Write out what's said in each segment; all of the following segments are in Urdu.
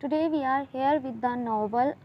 Today we are here with the novel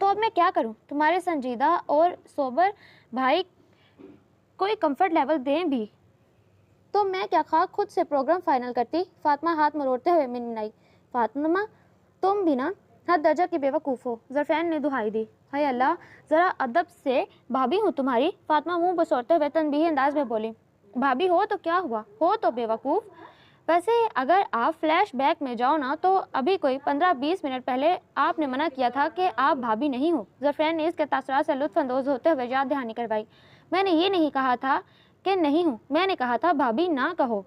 تو اب میں کیا کروں؟ تمہارے سنجیدہ اور سوبر بھائی کوئی کمفرٹ لیول دیں بھی تو میں کیا خواہ خود سے پروگرام فائنل کرتی؟ فاطمہ ہاتھ مروڑتے ہوئے منائی۔ فاطمہ تم بھی نا حد درجہ کی بیوقوف ہو، زرفین نے دہائی دی۔ ہائے اللہ، ذرا ادب سے، بھابھی ہوں تمہاری، فاطمہ منہ بسوڑتے ہوئے تنبیہی انداز میں بولی۔ بھابھی ہو تو کیا ہوا، ہو تو بیوقوف۔ ویسے اگر آپ فلیش بیک میں جاؤ نا تو ابھی کوئی 15-20 منٹ پہلے آپ نے منع کیا تھا کہ آپ بھابھی نہیں ہو۔ زرفین نے اس کے تاثرات سے لطف اندوز ہوتے ہوئے یاد دہانی کروائی۔ میں نے یہ نہیں کہا تھا کہ نہیں ہوں، میں نے کہا تھا بھابھی نہ کہو۔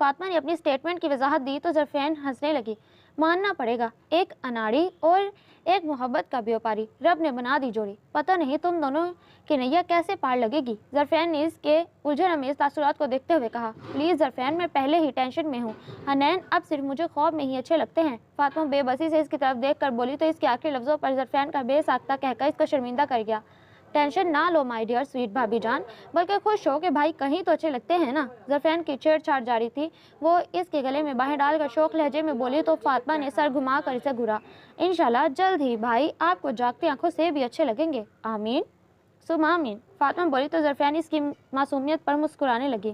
فاطمہ نے اپنی سٹیٹمنٹ کی وضاحت دی تو زرفین ہنسنے لگی۔ ماننا پڑے گا، ایک اناڑی اور ایک محبت کا بیوپاری، رب نے بنا دی جوڑی، پتہ نہیں تم دونوں کی نیا کیسے پار لگے گی۔ زرفین نے اس کے الجھن امیز تاثرات کو دیکھتے ہوئے کہا، پلیز زرفین، میں پہلے ہی ٹینشن میں ہوں، حنین اب صرف مجھے خواب میں ہی اچھے لگتے ہیں۔ فاطمہ بے بسی سے اس کی طرف دیکھ کر بولی تو اس کے آخری لفظوں پر زرفین کا بے ساختہ کہکہ اس کو شرمندہ کر گیا۔ ٹینشن نہ لو مائی ڈیئر سویٹ بھابھی جان، بلکہ خوش ہو کہ بھائی کہیں تو اچھے لگتے ہیں نا۔ زرفین کی چھیڑ چھاڑ جاری تھی، وہ اس کے گلے میں باہیں ڈال کر شوق لہجے میں بولی تو فاطمہ نے سر گھما کر اسے گھورا۔ انشاءاللہ جلد ہی بھائی آپ کو جاگتی آنکھوں سے بھی اچھے لگیں گے، آمین ثم آمین، فاطمہ بولی تو زرفین اس کی معصومیت پر مسکرانے لگی۔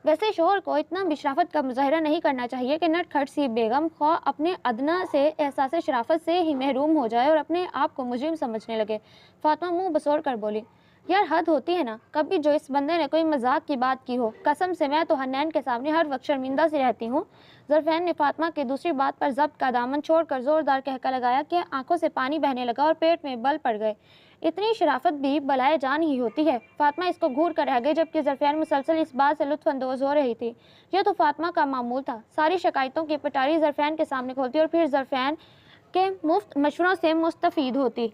ویسے شوہر کو اتنا بھی شرافت کا مظاہرہ نہیں کرنا چاہیے کہ نٹ کھٹ سی بیگم خواہ اپنے ادنا سے احساس شرافت سے ہی محروم ہو جائے اور اپنے آپ کو مجرم سمجھنے لگے۔ فاطمہ منہ بسوڑ کر بولی، یار حد ہوتی ہے نا، کبھی جو اس بندے نے کوئی مذاق کی بات کی ہو، قسم سے میں تو حنین کے سامنے ہر وقت شرمندہ سی رہتی ہوں۔ زرفین نے فاطمہ کی دوسری بات پر ضبط کا دامن چھوڑ کر زوردار کہکہ لگایا کہ آنکھوں سے پانی بہنے لگا اور پیٹ میں بل پڑ گئے۔ اتنی شرافت بھی بلائے جان ہی ہوتی ہے۔ فاطمہ اس کو گھور کر رہ گئی جبکہ زرفین مسلسل اس بات سے لطف اندوز ہو رہی تھی۔ یہ تو فاطمہ کا معمول تھا، ساری شکایتوں کی پٹاری زرفین کے سامنے کھولتی اور پھر زرفین کے مفت مشوروں سے مستفید ہوتی۔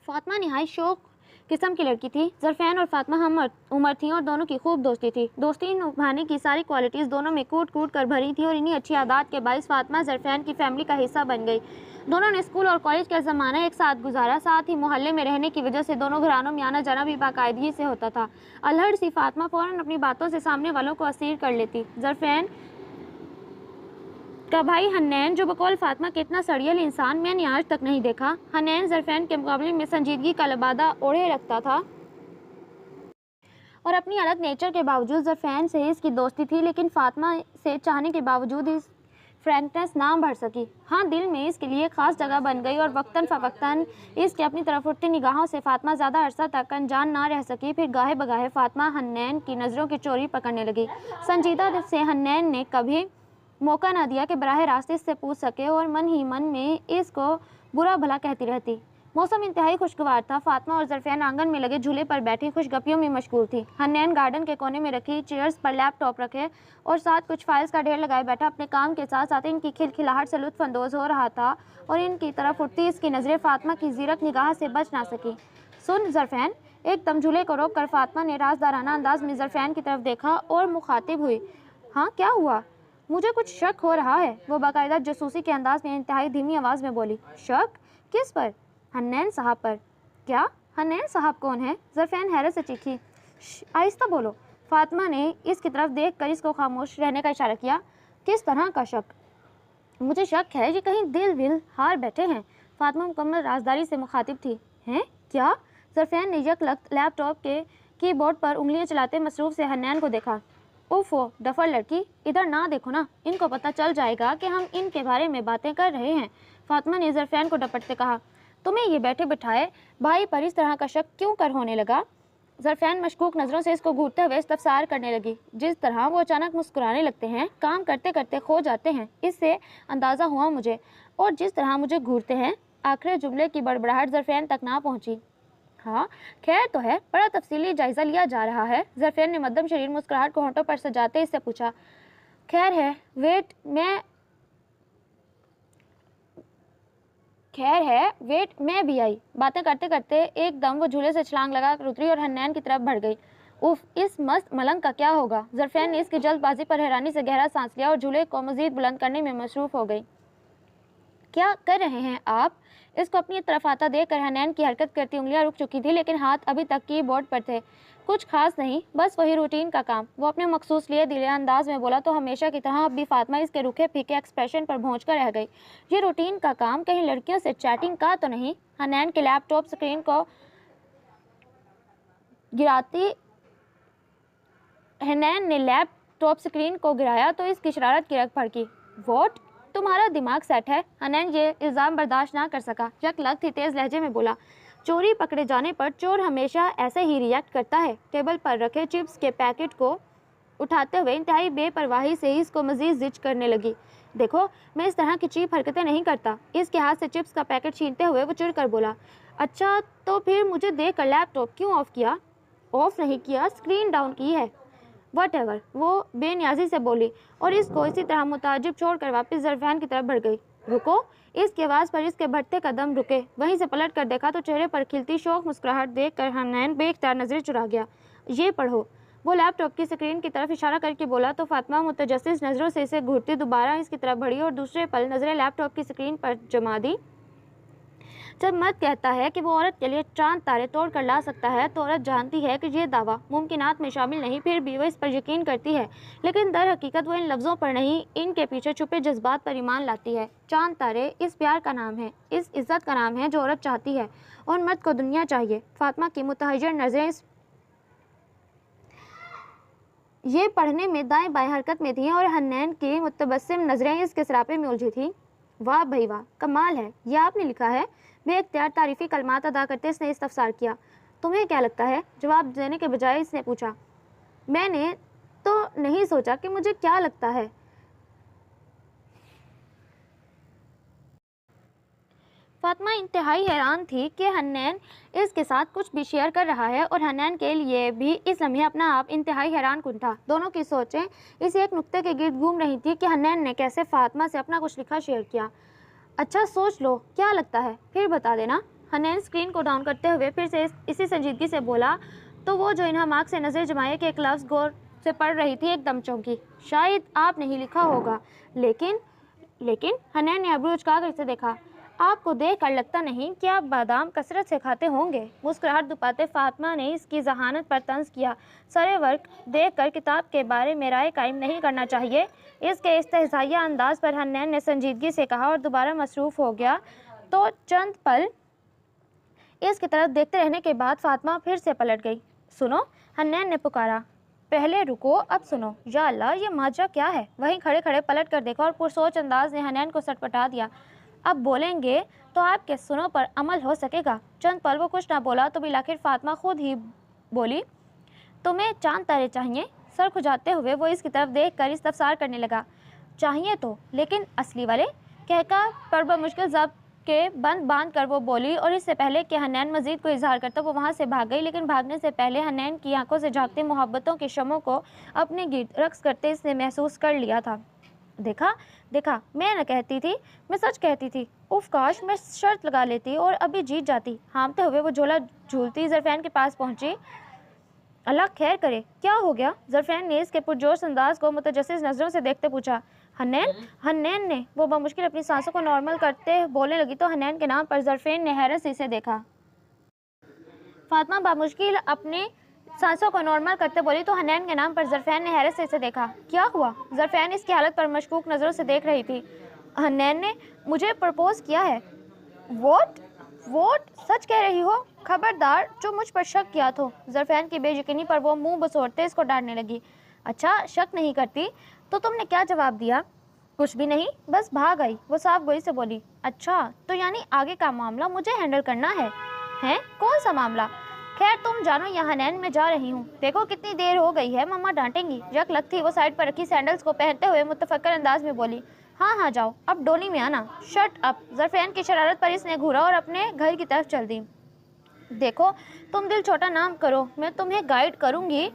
فاطمہ نہایت شوق قسم کی لڑکی تھی۔ زرفین اور فاطمہ ہم عمر تھیں اور دونوں کی خوب دوستی تھی۔ دوستی نبھانے کی ساری کوالٹیز دونوں میں کوٹ کوٹ کر بھری تھی اور انہی اچھی عادات کے باعث فاطمہ زرفین کی فیملی کا حصہ بن گئی۔ دونوں نے اسکول اور کالج کا زمانہ ایک ساتھ گزارا، ساتھ ہی محلے میں رہنے کی وجہ سے دونوں گھرانوں میں آنا جانا بھی باقاعدگی سے ہوتا تھا۔ الہڑ سی فاطمہ فوراً اپنی باتوں سے سامنے والوں کو اسیر کر لیتی۔ زرفین کا بھائی حنین، جو بقول فاطمہ کے اتنا سڑیل انسان میں نے آج تک نہیں دیکھا۔ حنین زرفین کے مقابلے میں سنجیدگی کا لبادہ اوڑھے رکھتا تھا اور اپنی الگ نیچر کے باوجود زرفین سے اس کی دوستی تھی، لیکن فاطمہ سے چاہنے کے باوجود اس فرینکنس نہ بڑھ سکی۔ ہاں، دل میں اس کے لیے ایک خاص جگہ بن گئی اور وقتاً فوقتاً اس کے اپنی طرف اٹھتی نگاہوں سے فاطمہ زیادہ عرصہ تک انجان نہ رہ سکی۔ پھر گاہے بگاہے فاطمہ حنین کی نظروں کی چوری پکڑنے لگی۔ سنجیدہ سے حنین نے کبھی موقع نہ دیا کہ براہ راست اس سے پوچھ سکے اور من ہی من میں اس کو برا بھلا کہتی رہتی۔ موسم انتہائی خوشگوار تھا۔ فاطمہ اور زرفین آنگن میں لگے جھولے پر بیٹھی خوش گپیوں میں مشغول تھی۔ حنین گارڈن کے کونے میں رکھی چیئرز پر لیپ ٹاپ رکھے اور ساتھ کچھ فائلز کا ڈھیر لگائے بیٹھا اپنے کام کے ساتھ ساتھ ان کی کھلکھلاہٹ سے لطف اندوز ہو رہا تھا اور ان کی طرف اٹھتی اس کی نظریں فاطمہ کی زیرک نگاہ سے بچ نہ سکی۔ سن زرفین، ایک دم جھولے کو روک کر فاطمہ نے رازدارانہ انداز میں زرفین کی طرف دیکھا اور مخاطب ہوئی، ہاں کیا ہوا؟ مجھے کچھ شک ہو رہا ہے، وہ باقاعدہ جاسوسی کے انداز میں انتہائی دھیمی آواز میں بولی۔ شک؟ کس پر؟ حنین صاحب پر۔ کیا؟ حنین صاحب کون ہے؟ زرفین حیرت سے چیخی۔ آہستہ بولو۔ فاطمہ نے اس کی طرف دیکھ کر اس کو خاموش رہنے کا اشارہ کیا۔ کس طرح کا شک؟ مجھے شک ہے یہ کہیں دل ول ہار بیٹھے ہیں۔ فاطمہ مکمل رازداری سے مخاطب تھی۔ ہیں؟ کیا؟ زرفین نے یک لخت لیپ ٹاپ کے کی بورڈ پر انگلیاں چلاتے مصروف سے حنین کو دیکھا۔ اوفو ڈفر لڑکی، ادھر نہ دیکھو نا، ان کو پتہ چل جائے گا کہ ہم ان کے بارے میں باتیں کر رہے ہیں، فاطمہ نے زرفین کو ڈپٹتے کہا۔ تمہیں یہ بیٹھے بٹھائے بھائی پر اس طرح کا شک کیوں کر ہونے لگا؟ زرفین مشکوک نظروں سے اس کو گھورتے ہوئے استفسار کرنے لگی۔ جس طرح وہ اچانک مسکرانے لگتے ہیں، کام کرتے کرتے کھو جاتے ہیں، اس سے اندازہ ہوا مجھے، اور جس طرح مجھے گھورتے ہیں۔ آخری جملے کی بڑبڑاہٹ زرفین تک نہ پہنچی۔ ہاں خیر تو ہے، بڑا تفصیلی جائزہ لیا جا رہا ہے، زرفین نے مدھم شریر مسکراہٹ کو ہونٹوں پر سجاتے اس سے پوچھا۔ خیر ہے ویٹ میں بھی آئی۔ باتیں کرتے کرتے ایک دم وہ جھولے سے چھلانگ لگا کر اتری اور حنین کی طرف بڑھ گئی۔ اف، اس مست ملنگ کا کیا ہوگا؟ زرفین نے اس کی جلد بازی پر حیرانی سے گہرا سانس لیا اور جھولے کو مزید بلند کرنے میں مصروف ہو گئی۔ کیا کر رہے ہیں آپ؟ اس کو اپنی طرف آتا دیکھ کر حنین کی حرکت کرتی انگلیاں رک چکی تھی، لیکن ہاتھ ابھی تک کی بورڈ پر تھے۔ کچھ خاص نہیں، بس وہی روٹین کا کام، وہ اپنے مخصوص لیے دلیہ انداز میں بولا تو ہمیشہ کی طرح اب بھی فاطمہ اس کے روکھے پھیکے ایکسپریشن پر بھونچ کر رہ گئی۔ یہ روٹین کا کام کہیں لڑکیوں سے چیٹنگ کا تو نہیں؟ حنین کے لیپ ٹاپ اسکرین کو گراتی حنین نے لیپ ٹاپ اسکرین کو گرایا تو اس کی شرارت کی رگ پھڑکی۔ واٹ؟ تمہارا دماغ سیٹ ہے؟ حنین یہ الزام برداشت نہ کر سکا، یک لگ ہی تیز لہجے میں بولا، چوری پکڑے جانے پر چور ہمیشہ ایسے ہی ریئیکٹ کرتا ہے۔ ٹیبل پر رکھے چپس کے پیکٹ کو اٹھاتے ہوئے انتہائی بے پرواہی سے اس کو مزید زج کرنے لگی۔ دیکھو، میں اس طرح کی چیپ حرکتیں نہیں کرتا۔ اس کے ہاتھ سے چپس کا پیکٹ چھینتے ہوئے وہ چڑ کر بولا، اچھا تو پھر مجھے دیکھ کر لیپ ٹاپ کیوں آف کیا؟ آف نہیں کیا، اسکرین ڈاؤن کی ہے۔ واٹ ایور، وہ بے نیازی سے بولی اور اس کو اسی طرح متعجب چھوڑ کر واپس ظرفین کی طرف بڑھ گئی۔ رکو! اس کی آواز پر اس کے بڑھتے قدم رکے، وہیں سے پلٹ کر دیکھا تو چہرے پر کھلتی شوق مسکراہٹ دیکھ کر حنین بے اختیار نظریں چرا گیا۔ یہ پڑھو، وہ لیپ ٹاپ کی اسکرین کی طرف اشارہ کر کے بولا تو فاطمہ متجسس نظروں سے اسے گھورتی دوبارہ اس کی طرف بڑھی اور دوسرے پل نظریں لیپ ٹاپ کی اسکرین پر جما دی۔ جب مرد کہتا ہے کہ وہ عورت کے لیے چاند تارے توڑ کر لا سکتا ہے تو عورت جانتی ہے کہ یہ دعویٰ ممکنات میں شامل نہیں، پھر بھی وہ اس پر یقین کرتی ہے، لیکن در حقیقت وہ ان لفظوں پر نہیں، ان کے پیچھے چھپے جذبات پر ایمان لاتی ہے۔ چاند تارے اس پیار کا نام ہے، اس عزت کا نام ہے جو عورت چاہتی ہے اور مرد کو دنیا چاہیے۔ فاطمہ کی متحیر نظریں یہ پڑھنے میں دائیں بائیں حرکت میں تھیں اور حنین کی متبسم نظریں اس کے سراپے میں الجھی تھیں۔ واہ بھائی واہ، کمال ہے، یہ آپ نے لکھا ہے؟ بے اختیار تعریفی کلمات ادا کرتے اس نے استفسار کیا۔ تمہیں کیا لگتا ہے؟ جواب دینے کے بجائے اس نے پوچھا۔ میں نے تو نہیں سوچا کہ مجھے کیا لگتا ہے۔ فاطمہ انتہائی حیران تھی کہ حنین اس کے ساتھ کچھ بھی شیئر کر رہا ہے اور حنین کے لیے بھی اس لمحے اپنا آپ انتہائی حیران کن تھا۔ دونوں کی سوچیں اس ایک نقطے کے گرد گھوم رہی تھی کہ حنین نے کیسے فاطمہ سے اپنا کچھ لکھا شیئر کیا۔ اچھا سوچ لو، کیا لگتا ہے؟ پھر بتا دینا۔ حنین اسکرین کو ڈاؤن کرتے ہوئے پھر سے اسی سنجیدگی سے بولا تو وہ جو انہماک سے نظر جمائے کہ ایک لفظ غور سے پڑھ رہی تھی ایک دم چونکی۔ شاید آپ نے ہی لکھا ہوگا، لیکن حنین نے ابرو اچکا کر اسے دیکھا۔ آپ کو دیکھ کر لگتا نہیں کہ آپ بادام کثرت سے کھاتے ہوں گے۔ مسکراہٹ دباتے فاطمہ نے اس کی ذہانت پر طنز کیا۔ سرے ورق دیکھ کر کتاب کے بارے میں رائے قائم نہیں کرنا چاہیے۔ اس کے استہزائیہ انداز پر حنین نے سنجیدگی سے کہا اور دوبارہ مصروف ہو گیا تو چند پل اس کی طرف دیکھتے رہنے کے بعد فاطمہ پھر سے پلٹ گئی۔ سنو، حنین نے پکارا۔ پہلے رکو، اب سنو۔ یا اللہ، یہ ماجرا کیا ہے؟ وہیں کھڑے کھڑے پلٹ کر دیکھا اور پرسوچ انداز نے حنین کو سٹپٹا دیا۔ اب بولیں گے تو آپ کے سنو پر عمل ہو سکے گا؟ چند پل وہ کچھ نہ بولا تو بالآخر فاطمہ خود ہی بولی، تمہیں چاند تارے چاہیے؟ سر کھجاتے ہوئے وہ اس کی طرف دیکھ کر استفسار کرنے لگا۔ چاہیے تو، لیکن اصلی والے؟ کہہ پر بمشکل ضبط کے بند باندھ کر وہ بولی اور اس سے پہلے کہ حنین مزید کوئی اظہار کرتا وہ وہاں سے بھاگ گئی، لیکن بھاگنے سے پہلے حنین کی آنکھوں سے جھانکتے محبتوں کے شمعوں کو اپنے گرد رقص کرتے اس نے محسوس کر لیا تھا۔ دیکھا، میں نہ کہتی تھی، میں سچ کہتی تھی۔ اف کاش میں شرط لگا لیتی اور ابھی جیت جاتی۔ ہانپتے ہوئے وہ جھولا جھولتی ظرفین کے پاس پہنچی۔ اللہ خیر کرے، کیا ہو گیا؟ ظرفین نے اس کے پرجوش انداز کو متجسس نظروں سے دیکھتے پوچھا۔ حنین نے وہ بمشکل اپنی سانسوں کو نارمل کرتے بولنے لگی تو حنین کے نام پر ظرفین نے حیرت سے اسے دیکھا۔ فاطمہ بمشکل اپنی سانسوں کو نارمل کرتے بولی تو حنین کے نام پر ظرفین نے حیرت سے اسے دیکھا۔ کیا ہوا؟ ظرفین اس کی حالت پر مشکوک نظروں سے دیکھ رہی تھی۔ حنین نے مجھے پرپوز کیا ہے۔ واٹ؟ سچ کہہ رہی ہو؟ خبردار جو مجھ پر شک کیا تو۔ ظرفین کی بے یقینی پر وہ منہ بسوڑتے اس کو ڈانٹنے لگی۔ اچھا شک نہیں کرتی تو تم نے کیا جواب دیا؟ کچھ بھی نہیں، بس بھاگ آئی، وہ صاف گوئی سے بولی۔ اچھا تو یعنی آگے کا معاملہ مجھے ہینڈل کرنا ہے؟ کون سا معاملہ؟ خیر تم جانو یا حنین میں جا رہی ہوں۔ دیکھو کتنی دیر ہو گئی ہے، مما ڈانٹیں گی۔ یک لگ تھی وہ سائڈ پر رکھی سینڈلز کو پہنتے ہوئے متفکر انداز میں بولی۔ ہاں جاؤ، اب ڈولی میں آنا۔ Shut up! ظرفین کی شرارت پر اس نے گھورا اور اپنے گھر کی طرف چل دی۔ دیکھو تم دل چھوٹا نہ کرو، میں تمہیں گائیڈ کروں گی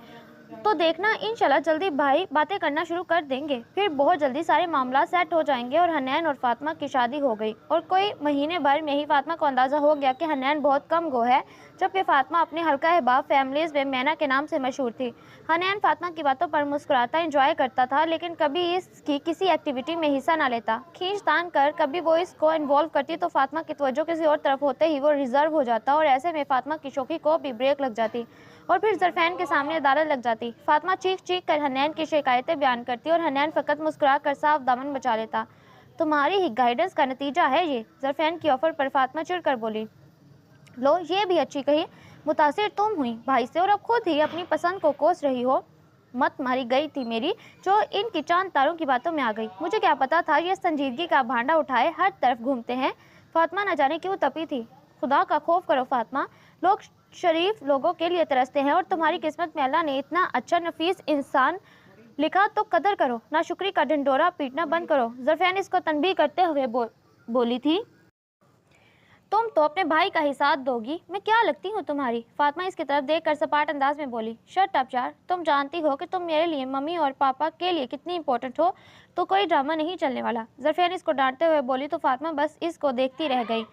تو دیکھنا انشاءاللہ جلدی بھائی باتیں کرنا شروع کر دیں گے، پھر بہت جلدی سارے معاملات سیٹ ہو جائیں گے اور حنین اور فاطمہ کی شادی ہو گئی۔ اور کوئی مہینے بھر میں ہی فاطمہ کو اندازہ ہو گیا کہ حنین بہت کم گو ہے، جبکہ فاطمہ اپنے حلقہ احباب فیملیز میں مینا کے نام سے مشہور تھی۔ حنین فاطمہ کی باتوں پر مسکراتا انجوائے کرتا تھا، لیکن کبھی اس کی کسی ایکٹیویٹی میں حصہ نہ لیتا۔ کھینچ تان کر کبھی وہ اس کو انوالو کرتی تو فاطمہ کی توجہ کسی اور طرف ہوتے ہی وہ ریزرو ہو جاتا اور ایسے میں فاطمہ کی شوخی کو بھی بریک لگ جاتی اور پھر ظرفین کے سامنے عدالت لگ جاتی۔ فاطمہ چیخ چیخ کر حنین کی شکایتیں بیان کرتی اور حنین فقط مسکرا کر صاف دامن بچا لیتا۔ تمہاری ہی گائیڈنس کا نتیجہ ہے یہ، ظرفین کی آفر پر فاطمہ چڑھ کر بولی۔ لو یہ بھی اچھی کہی، متاثر تم ہوئی بھائی سے اور اب خود ہی اپنی پسند کو کوس رہی ہو۔ مت ماری گئی تھی میری جو ان کی چاند تاروں کی باتوں میں آ گئی، مجھے کیا پتا تھا یہ سنجیدگی کا بھانڈا اٹھائے ہر طرف گھومتے ہیں۔ فاطمہ نہ جانے کیوں تپی تھی۔ خدا کا خوف کرو فاطمہ، لوگ شریف لوگوں کے لیے ترستے ہیں اور تمہاری قسمت میں اللہ نے اتنا اچھا نفیس انسان لکھا تو قدر کرو، ناشکری کا ڈھنڈورا پیٹنا بند کرو۔ ظرفین اس کو تنبیہ کرتے ہوئے بولی تھی۔ تم تو اپنے بھائی کا ہی ساتھ دو گی، میں کیا لگتی ہوں تمہاری؟ فاطمہ اس کی طرف دیکھ کر سپاٹ انداز میں بولی۔ شٹ اپ یار، تم جانتی ہو کہ تم میرے لیے ممی اور پاپا کے لیے کتنی امپورٹنٹ ہو، تو کوئی ڈرامہ نہیں چلنے والا۔ ظرفین اس کو ڈانٹتے ہوئے بولی تو فاطمہ بس اس کو دیکھتی رہ گئی۔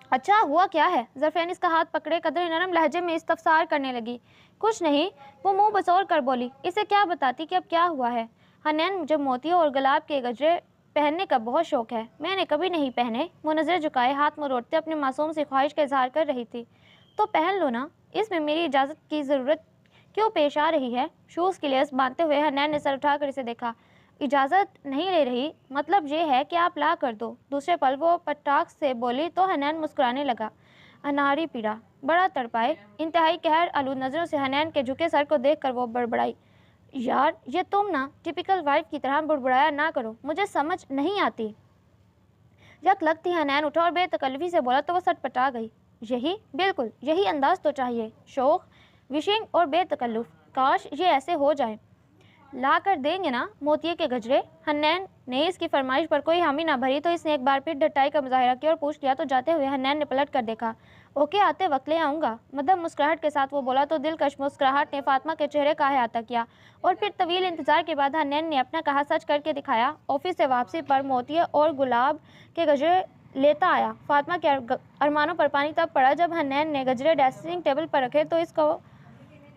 اچھا ہوا کیا ہے؟ ظرفین اس کا ہاتھ پکڑے قدر نرم لہجے میں استفسار کرنے لگی۔ کچھ نہیں، وہ منہ بسور کر بولی۔ اسے کیا بتاتی کہ اب کیا ہوا ہے؟ حنین مجھے موتیوں اور گلاب کے گجرے پہننے کا بہت شوق ہے، میں نے کبھی نہیں پہنے۔ وہ نظر جھکائے ہاتھ مروڑتے اپنے معصوم سی خواہش کا اظہار کر رہی تھی۔ تو پہن لو نا، اس میں میری اجازت کی ضرورت کیوں پیش آ رہی ہے؟ شوز کی لیس باندھتے ہوئے حنین نے سر اٹھا کر اسے دیکھا۔ اجازت نہیں لے رہی، مطلب یہ ہے کہ آپ لا کر دو۔ دوسرے پل وہ پٹاخ سے بولی تو حنین مسکرانے لگا۔ اناری پیڑا بڑا تڑپائے۔ انتہائی قہر آلود نظروں سے حنین کے جھکے سر کو دیکھ کر وہ بڑبڑائی۔ یار یہ تم نا ٹپیکل وائف کی طرح بڑبڑایا نہ کرو، مجھے سمجھ نہیں آتی۔ یک لگتی حنین اٹھا اور بے تکلفی سے بولا تو وہ سٹ پٹا گئی۔ یہی بالکل یہی انداز تو چاہیے، شوق، وشنگ اور بے تکلف۔ کاش یہ ایسے ہو جائیں۔ لا کر دیں گے نا موتیے کے گجرے؟ حنین نے اس کی فرمائش پر کوئی حامی نہ بھری تو اس نے ایک بار پھر ڈٹائی کا مظاہرہ کیا اور پوچھ لیا تو جاتے ہوئے حنین نے پلٹ کر دیکھا۔ اوکے آتے وقت لے آؤں گا، مدھم مسکراہٹ کے ساتھ وہ بولا تو دلکش مسکراہٹ نے فاطمہ کے چہرے کا احاطہ کیا اور پھر طویل انتظار کے بعد حنین نے اپنا کہا سچ کر کے دکھایا۔ آفس سے واپسی پر موتیے اور گلاب کے گجرے لیتا آیا۔ فاطمہ کے ارمانوں پر پانی تب پڑا جب حنین نے گجرے ڈریسنگ ٹیبل پر رکھے تو اس کو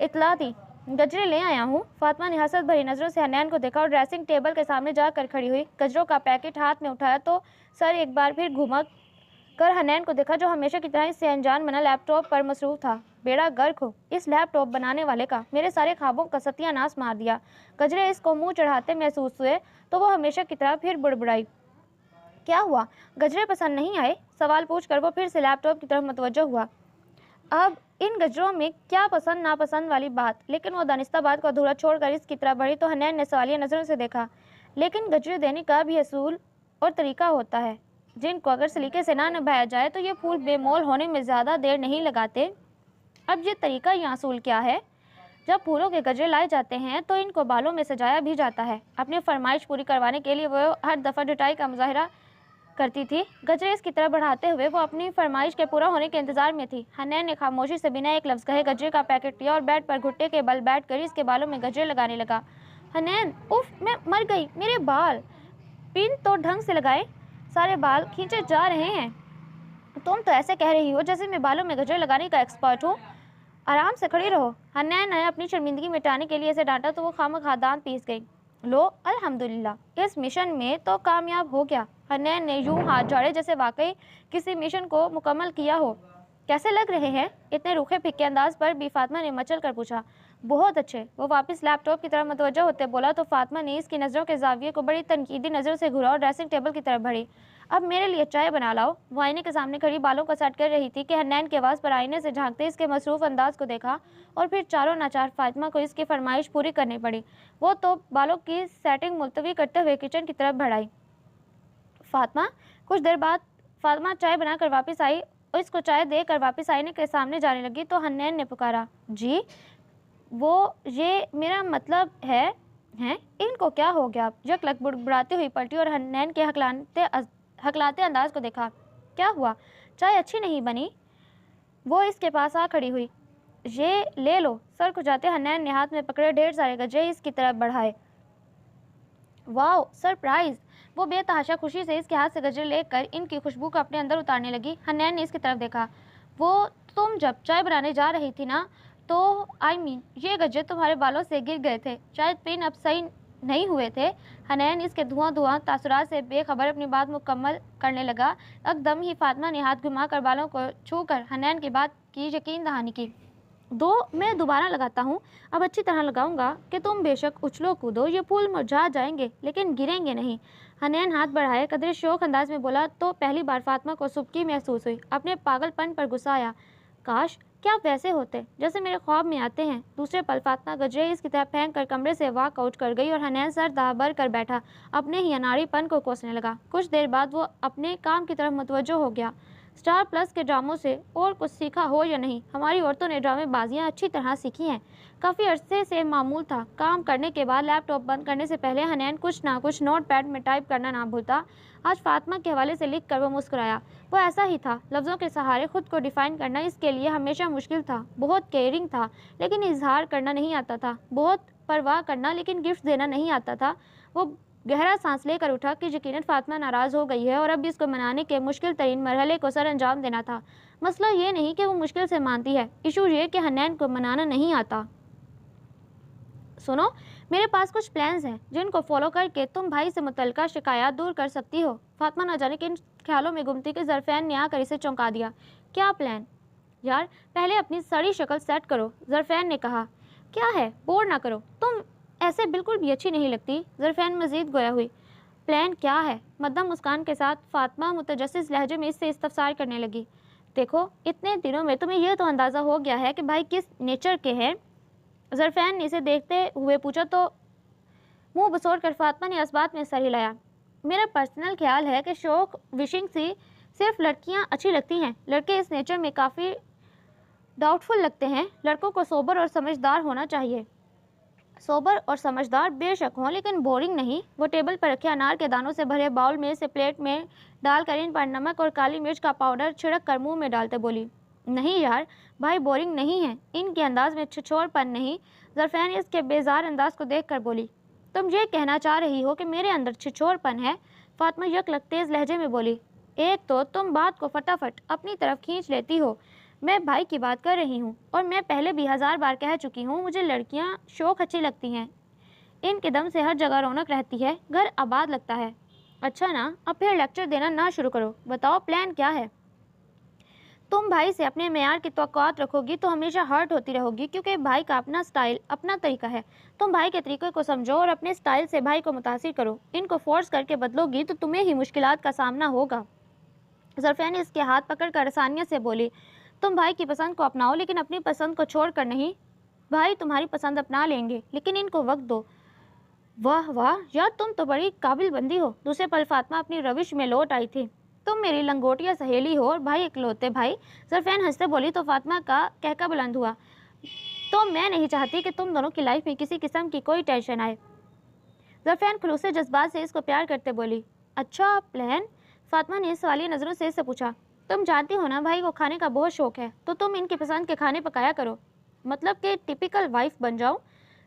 اطلاع دی۔ گجرے لے آیا ہوں۔ فاطمہ نے حسرت بھری نظروں سے حنین کو دیکھا اور ڈریسنگ ٹیبل کے سامنے جا کر کھڑی ہوئی، گجروں کا پیکٹ ہاتھ میں اٹھایا تو سر ایک بار پھر گھما کر حنین کو دیکھا جو ہمیشہ کی طرح اس سے انجان بنا لیپ ٹاپ پر مصروف تھا۔ بیڑا غرق ہو اس لیپ ٹاپ بنانے والے کا، میرے سارے خوابوں کا ستیہ ناش مار دیا۔ گجرے اس کو منہ چڑھاتے محسوس ہوئے تو وہ ہمیشہ کی طرح پھر بڑبڑائی۔ کیا ہوا؟ گجرے پسند نہیں آئے؟ سوال پوچھ کر وہ پھر سے لیپ ٹاپ کی طرف متوجہ ہوا۔ اب ان گجروں میں کیا پسند ناپسند والی بات؟ لیکن وہ دانستہ بات کو ادھورا چھوڑ کر اس کی طرف بڑھی تو حنین نے سوالیہ نظروں سے دیکھا۔ لیکن گجرے دینے کا بھی اصول اور طریقہ ہوتا ہے جن کو اگر سلیقے سے نہ نبھایا جائے تو یہ پھول بے مول ہونے میں زیادہ دیر نہیں لگاتے۔ اب یہ طریقہ یا اصول کیا ہے؟ جب پھولوں کے گجرے لائے جاتے ہیں تو ان کو بالوں میں سجایا بھی جاتا ہے۔ اپنی فرمائش پوری کروانے کے لیے وہ ہر دفعہ ڈٹائی کا مظاہرہ کرتی تھی۔ گجرے اس کی طرف بڑھاتے ہوئے وہ اپنی فرمائش کے پورا ہونے کے انتظار میں تھی۔ حنین نے خاموشی سے بنا ایک لفظ کہے گجرے کا پیکٹ لیا اور بیڈ پر گھٹنے کے بل بیٹھ کر اس کے بالوں میں گجرے لگانے لگا۔ حنین اف میں مر گئی، میرے بال پن تو ڈھنگ سے لگائے، سارے بال کھینچے جا رہے ہیں۔ تم تو ایسے کہہ رہی ہو جیسے میں بالوں میں گجرے لگانے کا ایکسپرٹ ہوں۔ آرام سے کھڑی رہو۔ حنین نے اپنی شرمندگی مٹانے کے لیے اسے ڈانٹا تو وہ خامخواہ دانت پیس گئی۔ لو الحمدللہ اس مشن میں تو کامیاب ہو گیا۔ حنین نے یوں ہاتھ جھاڑے جیسے واقعی کسی مشن کو مکمل کیا ہو۔ کیسے لگ رہے ہیں؟ اتنے روکھے پھکے انداز پر بھی فاطمہ نے مچل کر پوچھا۔ بہت اچھے۔ وہ واپس لیپ ٹاپ کی طرف متوجہ ہوتے بولا تو فاطمہ نے اس کی نظروں کے زاویے کو بڑی تنقیدی نظروں سے گھورا اور ڈریسنگ ٹیبل کی طرف بڑھی۔ اب میرے لیے چائے بنا لاؤ۔ وہ آئینے کے سامنے کھڑی بالوں کو سیٹ کر رہی تھی کہ حنین کی آواز پر آئینے سے جھانکتے اس کے مصروف انداز کو دیکھا اور پھر چاروں ناچار فاطمہ کو اس کی فرمائش پوری کرنی پڑی۔ وہ تو بالوں کی سیٹنگ ملتوی کرتے ہوئے کچن کی طرف بڑھ آئی۔ فاطمہ کچھ دیر بعد فاطمہ چائے بنا کر واپس آئی اور اس کو چائے دے کر واپس آئینے کے سامنے جانے لگی تو حنین نے پکارا، جی وہ یہ میرا مطلب ہے ہیں ان کو کیا ہو گیا؟ یک لگ بڑبڑاتی ہوئی پلٹی اور حنین کے ہکلاتے انداز کو دیکھا۔ کیا ہوا؟ چائے اچھی نہیں بنی؟ وہ اس کے پاس آ کھڑی ہوئی۔ یہ لے لو۔ سر کھجاتے حنین نے ہاتھ میں پکڑے ڈھیر سارے گجرے اس کی طرف بڑھائے۔ واو، سرپرائز! وہ بے تحاشا خوشی سے اس کے ہاتھ سے گجرے لے کر ان کی خوشبو کو اپنے اندر اتارنے لگی۔ حنین نے اس کی طرف دیکھا۔ وہ تم جب چائے بنانے جا رہی تھی نا تو یہ گجرے تمہارے بالوں سے گر گئے تھے، شاید پن اب صحیح نہیں ہوئے تھے۔ حنین اس کے دھواں تاثرات سے بے خبر اپنی بات مکمل کرنے لگا۔ اقدم ہی فاطمہ نے ہاتھ گھما کر بالوں کو چھو کر حنین کی بات کی یقین دہانی کی۔ میں دوبارہ لگاتا ہوں، اب اچھی طرح لگاؤں گا کہ تم بے شک اچھلو کودو، یہ پھول مرجھا جائیں گے لیکن گریں گے نہیں۔ حنین ہاتھ بڑھائے قدرے شوق انداز میں بولا تو پہلی بار فاطمہ کو سبکی محسوس ہوئی۔ اپنے پاگل پن پر غصہ آیا۔ کاش کیا آپ ویسے ہوتے جیسے میرے خواب میں آتے ہیں۔ دوسرے پل فاطمہ گجرے اس کی طرف پھینک کر کمرے سے واک آؤٹ کر گئی اور حنین سر دہا بھر کر بیٹھا اپنے ہی اناڑی پن کو کوسنے لگا۔ کچھ دیر بعد وہ اپنے کام کی طرف متوجہ ہو گیا۔ اسٹار پلس کے ڈراموں سے اور کچھ سیکھا ہو یا نہیں، ہماری عورتوں نے ڈرامے بازیاں اچھی طرح سیکھی ہیں۔ کافی عرصے سے معمول تھا۔ کام کرنے کے بعد لیپ ٹاپ بند کرنے سے پہلے حنین کچھ نہ کچھ نوٹ پیڈ میں ٹائپ کرنا نہ بھولتا۔ آج فاطمہ کے حوالے سے لکھ کر وہ مسکرایا۔ وہ ایسا ہی تھا، لفظوں کے سہارے خود کو ڈیفائن کرنا اس کے لیے ہمیشہ مشکل تھا۔ بہت کیئرنگ تھا لیکن اظہار کرنا نہیں آتا تھا، بہت پرواہ کرنا لیکن گفٹ دینا نہیں آتا تھا۔ وہ گہرا سانس لے کر اٹھا کہ یقیناً فاطمہ ناراض ہو گئی ہے اور اب اس کو منانے کے مشکل ترین مرحلے کو سر انجام دینا تھا۔ مسئلہ یہ نہیں کہ وہ مشکل سے مانتی ہے، ایشو یہ کہ حنین کو منانا نہیں آتا۔ سنو، میرے پاس کچھ پلانز ہیں جن کو فالو کر کے تم بھائی سے متعلقہ شکایات دور کر سکتی ہو۔ فاطمہ نہ جانے کن خیالوں میں گم تھی کہ ظرفین نے آ کر اسے چونکا دیا۔ کیا پلان؟ یار پہلے اپنی سڑی شکل سیٹ کرو، ظرفین نے کہا۔ کیا ہے؟ بور نہ کرو، تم ایسے بالکل بھی اچھی نہیں لگتی۔ ظرفین مزید گویا ہوئی۔ پلان کیا ہے؟ مدھم مسکان کے ساتھ فاطمہ متجسس لہجے میں اس سے استفسار کرنے لگی۔ دیکھو، اتنے دنوں میں تمہیں یہ تو اندازہ ہو گیا ہے کہ بھائی کس نیچر کے ہیں۔ ظرفین نے اسے دیکھتے ہوئے پوچھا تو منہ بسوڑ کر فاطمہ نے اس بات میں سر ہلایا۔ میرا پرسنل خیال ہے کہ شوق وشنگ سے صرف لڑکیاں اچھی لگتی ہیں، لڑکے اس نیچر میں کافی ڈاؤٹ فل لگتے ہیں۔ لڑکوں کو سوبر اور سمجھدار ہونا چاہیے۔ سوبر اور سمجھدار بے شک ہوں لیکن بورنگ نہیں۔ وہ ٹیبل پر رکھے انار کے دانوں سے بھرے باؤل میں سے پلیٹ میں ڈال کر ان پر نمک اور کالی مرچ کا پاؤڈر چھڑک کر منہ میں ڈالتے بولی۔ نہیں یار، بھائی بورنگ نہیں ہیں۔ ان کے انداز میں چھچھوڑ پن نہیں۔ ظرفین اس کے بیزار انداز کو دیکھ کر بولی۔ تم یہ کہنا چاہ رہی ہو کہ میرے اندر چھچھوڑ پن ہے؟ فاطمہ یک لگ تیز لہجے میں بولی۔ ایک تو تم بات کو فٹافٹ اپنی طرف کھینچ لیتی ہو۔ میں بھائی کی بات کر رہی ہوں اور میں پہلے بھی 1000 بار کہہ چکی ہوں، مجھے لڑکیاں شوق اچھی لگتی ہیں۔ ان کے دم سے ہر جگہ رونق رہتی ہے، گھر آباد لگتا ہے۔ اچھا نا، اب پھر لیکچر دینا نہ شروع کرو، بتاؤ پلان کیا ہے؟ تم بھائی سے اپنے معیار کی توقعات رکھو گی تو ہمیشہ ہرٹ ہوتی رہو گی، کیونکہ بھائی کا اپنا سٹائل، اپنا طریقہ ہے۔ تم بھائی کے طریقے کو سمجھو اور اپنے سٹائل سے بھائی کو متاثر کرو۔ ان کو فورس کر کے بدلو گی تو تمہیں ہی مشکلات کا سامنا ہوگا۔ ظرفین اس کے ہاتھ پکڑ کر آسانیت سے بولی۔ تم بھائی کی پسند کو اپناؤ لیکن اپنی پسند کو چھوڑ کر نہیں۔ بھائی تمہاری پسند اپنا لیں گے لیکن ان کو وقت دو۔ واہ واہ یار، تم تو بڑی قابل بندی ہو۔ دوسرے پل فاطمہ اپنی روش میں لوٹ آئی تھی۔ تم میری لنگوٹیا سہیلی ہو اور بھائی اکلوتے بھائی۔ ظرفین ہنستے بولی تو فاطمہ کا کہکا بلند ہوا۔ تو میں نہیں چاہتی کہ تم دونوں کی لائف میں کسی قسم کی کوئی ٹینشن آئے۔ ظرفین خلوص جذبات سے اس کو پیار کرتے بولی۔ اچھا پلان؟ فاطمہ نے سوالیہ نظروں سے اس سے پوچھا۔ تم جانتی ہو نا بھائی کو کھانے کا بہت شوق ہے، تو تم ان کی پسند کے کھانے پکایا کرو، مطلب کہ ٹپیکل وائف بن جاؤ۔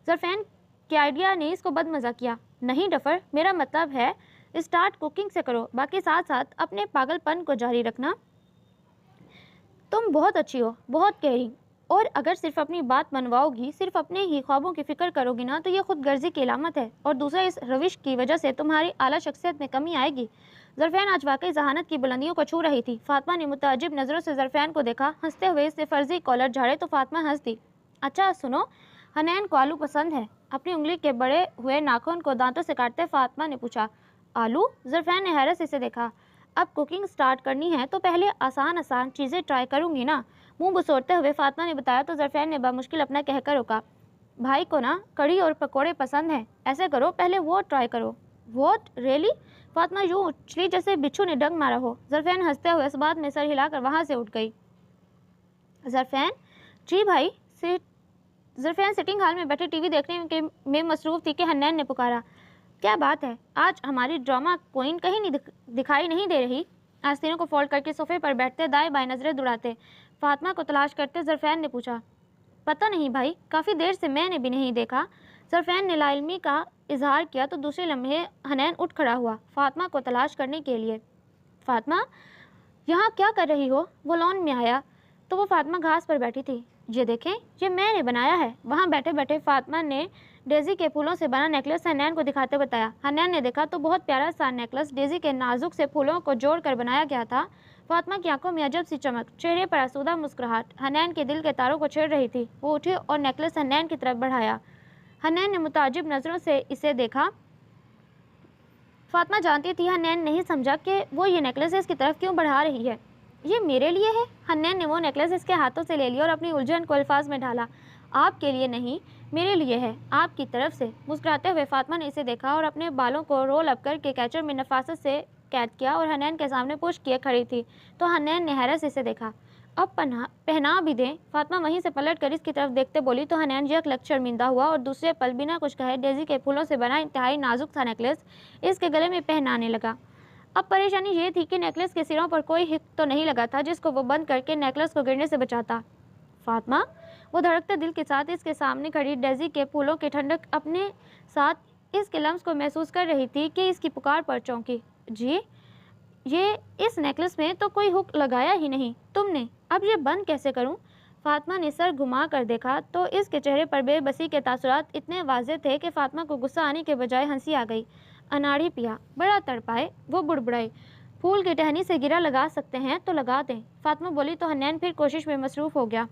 ظرفین کے آئیڈیا نے اس کو بد مزہ کیا۔ نہیں ڈفر، میرا مطلب ہے اسٹارٹ کوکنگ سے کرو، باقی ساتھ ساتھ اپنے پاگل پن کو جاری رکھنا۔ تم بہت اچھی ہو، بہت کیئرنگ، اور اگر صرف اپنی بات منواؤ گی، صرف اپنے ہی خوابوں کی فکر کرو گی نا تو یہ خود غرضی کی علامت ہے، اور دوسرا اس روش کی وجہ سے تمہاری اعلیٰ شخصیت میں کمی آئے گی۔ ظرفین آج واقعی ذہانت کی بلندیوں کو چھو رہی تھی۔ فاطمہ نے متعجب نظروں سے ظرفین کو دیکھا۔ ہنستے ہوئے اس سے فرضی کالر جھاڑے تو فاطمہ ہنس دی۔ اچھا سنو، حنین کو آلو پسند ہے؟ اپنی انگلی کے بڑے ہوئے ناخن کو دانتوں سے کاٹتے فاطمہ نے پوچھا۔ آلو؟ ظرفین نے حیرت سے اسے دیکھا۔ اب کوکنگ سٹارٹ کرنی ہے تو پہلے آسان چیزیں ٹرائی کروں گی نا، منہ بسوڑتے ہوئے فاطمہ نے بتایا تو ظرفین نے بمشکل اپنا کہہ کر روکا۔ بھائی کو نا کڑی اور پکوڑے پسند ہیں، ایسے کرو پہلے وہ ٹرائی کرو۔ What really? فاطمہ یوں اچھلی جیسے بچھو نے ڈنگ مارا ہو۔ ظرفین ہنستے ہوئے اس بات میں سر ہلا کر وہاں سے اٹھ گئی۔ ظرفین؟ جی بھائی۔ ظرفین سٹنگ ہال میں بیٹھے ٹی وی دیکھنے میں مصروف تھی کہ حنین نے پکارا۔ کیا بات ہے، آج ہماری ڈرامہ کوئن کہیں دکھائی نہیں دے رہی؟ آستینوں کو فولڈ کر کے صوفے پر بیٹھتے دائیں بائیں نظریں دوڑاتے فاطمہ کو تلاش کرتے ظرفین نے پوچھا۔ پتہ نہیں بھائی، کافی دیر سے میں نے بھی نہیں دیکھا۔ ظرفین نے لا علمی کا اظہار کیا تو دوسرے لمحے حنین اٹھ کھڑا ہوا فاطمہ کو تلاش کرنے کے لیے۔ فاطمہ، یہاں کیا کر رہی ہو؟ وہ لان میں آیا تو وہ فاطمہ گھاس پر بیٹھی تھی۔ یہ دیکھیں، یہ میں نے بنایا ہے۔ وہاں بیٹھے بیٹھے فاطمہ نے ڈیزی کے پھولوں سے بنا نیکلس حنین کو دکھاتے بتایا۔ حنین نے دیکھا تو بہت پیارا سا نیکلس ڈیزی کے نازک سے پھولوں کو جوڑ کر بنایا گیا تھا۔ فاطمہ کی آنکھوں میں عجب سی چمک، چہرے پر آسودہ مسکراہٹ حنین کے دل کے تاروں کو چھیڑ رہی تھی۔ وہ اٹھی اور نیکلس حنین کی طرف بڑھایا۔ حنین نے متعجب نظروں سے اسے دیکھا۔ فاطمہ جانتی تھی حنین نہیں سمجھا کہ وہ یہ نیکلس اس کی طرف کیوں بڑھا رہی ہے۔ یہ میرے لیے ہے؟ حنین نے وہ نیکلس اس کے ہاتھوں سے لے لیا اور اپنی الجھن کو الفاظ میں ڈھالا۔ آپ کے لیے نہیں، میرے لیے ہے، آپ کی طرف سے۔ مسکراتے ہوئے فاطمہ نے اسے دیکھا اور اپنے بالوں کو رول اپ کر کے کیچر میں نفاست سے قید کیا اور حنین کے سامنے پشت کیے کھڑی تھی تو حنین نے حیرت سے اسے دیکھا۔ اب پہنا بھی دیں؟ فاطمہ وہیں سے پلٹ کر اس کی طرف دیکھتے بولی تو حنین یک لگ شرمندہ ہوا اور دوسرے پل بنا کچھ کہے ڈیزی کے پھولوں سے بنا انتہائی نازک سا نیکلس اس کے گلے میں پہنانے لگا۔ اب پریشانی یہ تھی کہ نیکلس کے سروں پر کوئی ہک تو نہیں لگا تھا جس کو وہ بند کر کے نیکلس کو گرنے سے بچاتا۔ فاطمہ، وہ دھڑکتے دل کے ساتھ اس کے سامنے کھڑی ڈیزی کے پھولوں کی ٹھنڈک اپنے ساتھ اس کے لمس کو محسوس کر رہی تھی کہ اس کی پکار پر چونکی۔ جی، یہ اس نیکلس میں تو کوئی ہک لگایا ہی نہیں تم نے، اب یہ بند کیسے کروں؟ فاطمہ نے سر گھما کر دیکھا تو اس کے چہرے پر بے بسی کے تاثرات اتنے واضح تھے کہ فاطمہ کو غصہ آنے کے بجائے ہنسی آ گئی۔ اناڑی پیا، بڑا تڑپائے، وہ بڑبڑائی۔ پھول کی ٹہنی سے گرا لگا سکتے ہیں تو لگا دیں، فاطمہ بولی تو حنین پھر کوشش میں مصروف ہو گیا۔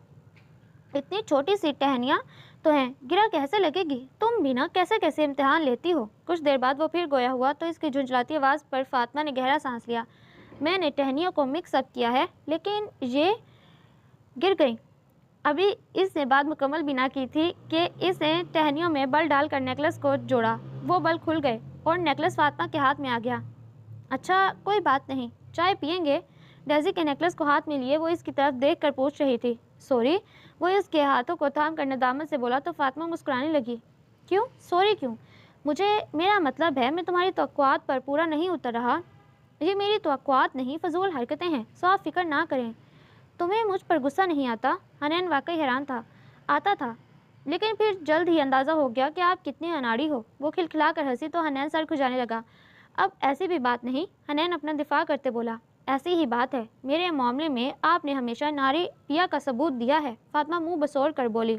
اتنی چھوٹی سی ٹہنیاں تو ہیں، گرا کیسے لگے گی؟ تم بھی نا کیسے کیسے امتحان لیتی ہو۔ کچھ دیر بعد وہ پھر گویا ہوا تو اس کی جھنجھلاتی آواز پر فاطمہ نے گہرا سانس لیا۔ میں نے ٹہنیوں کو مکس اپ کیا ہے لیکن یہ گر گئی۔ ابھی اس نے بات مکمل بھی نہ کی تھی کہ اس نے ٹہنیوں میں بل ڈال کر نیکلس کو جوڑا۔ وہ بل کھل گئے اور نیکلس فاطمہ کے ہاتھ میں آ گیا۔ اچھا، کوئی بات نہیں، چائے پئیں گے؟ ڈیزی کے نیکلس کو ہاتھ میں لیے وہ اس کی طرف دیکھ کر پوچھ رہی تھی۔ سوری، وہ اس کے ہاتھوں کو تھام کر ندامت سے بولا تو فاطمہ مسکرانے لگی۔ کیوں سوری کیوں؟ میرا مطلب ہے میں تمہاری توقعات پر پورا نہیں اتر رہا۔ یہ میری توقعات نہیں، فضول حرکتیں ہیں، سو آپ فکر نہ کریں۔ تمہیں مجھ پر غصہ نہیں آتا؟ حنین واقعی حیران تھا۔ آتا تھا لیکن پھر جلد ہی اندازہ ہو گیا کہ آپ کتنے اناڑی ہو۔ وہ کھلکھلا کر ہنسی تو حنین سر کھجانے لگا۔ اب ایسی بھی بات نہیں، حنین اپنا دفاع کرتے بولا۔ ایسی ہی بات ہے، میرے معاملے میں آپ نے ہمیشہ ناری پیا کا ثبوت دیا ہے، فاطمہ منہ بسور کر بولی۔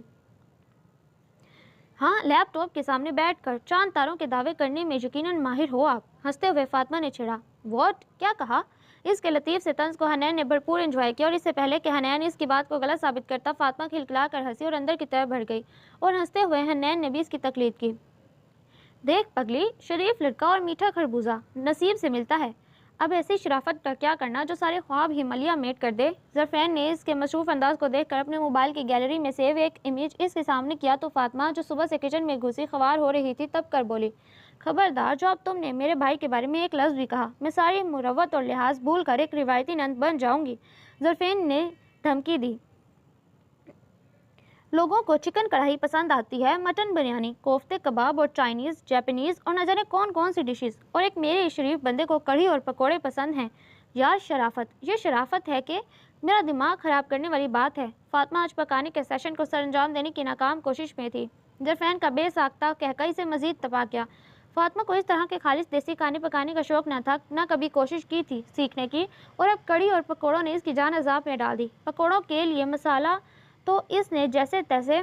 ہاں، لیپ ٹاپ کے سامنے بیٹھ کر چاند تاروں کے دعوے کرنے میں یقیناً ماہر ہو آپ، ہنستے ہوئے فاطمہ نے چھیڑا۔ واٹ؟ کیا کہا؟ اس کے لطیف سے طنز کو حنین نے بھرپور انجوائے کیا اور اس سے پہلے کہ حنین اس کی بات کو غلط ثابت کرتا فاطمہ کھلکھلا کر ہنسی اور اندر کی طرف بڑھ گئی اور ہنستے ہوئے حنین نے بھی اس کی تقلید کی۔ دیکھ پگلی، شریف لڑکا اور میٹھا خربوزہ نصیب سے ملتا ہے، اب ایسی شرافت کا کیا کرنا جو سارے خواب ہی ملیا میٹ کر دے۔ ظرفین نے اس کے مصروف انداز کو دیکھ کر اپنے موبائل کی گیلری میں سیو ایک امیج اس کے سامنے کیا تو فاطمہ جو صبح سے کچن میں گھسی خوار ہو رہی تھی تب کر بولی، خبردار جو اب تم نے میرے بھائی کے بارے میں ایک لفظ بھی کہا میں ساری مروت اور لحاظ بھول کر ایک روایتی نند بن جاؤں گی۔ ظرفین نے دھمکی دی۔ لوگوں کو چکن کڑھائی پسند آتی ہے، مٹن بریانی، کوفتے کباب اور چائنیز، جاپنیز اور نہ جانے کون کون سی ڈشز، اور ایک میرے شریف بندے کو کڑھی اور پکوڑے پسند ہیں۔ یار شرافت، یہ شرافت ہے کہ میرا دماغ خراب کرنے والی بات ہے۔ فاطمہ آج پکانے کے سیشن کو سر انجام دینے کی ناکام کوشش میں تھی۔ ظرفین کا بے ساختہ قہقہی سے مزید تپا گیا۔ فاطمہ کو اس طرح کے خالص دیسی کھانے پکانے کا شوق نہ تھا، نہ کبھی کوشش کی تھی سیکھنے کی، اور اب کڑھی اور پکوڑوں نے اس کی جان عذاب میں ڈال دی۔ پکوڑوں کے لیے مسالہ تو اس نے جیسے تیسے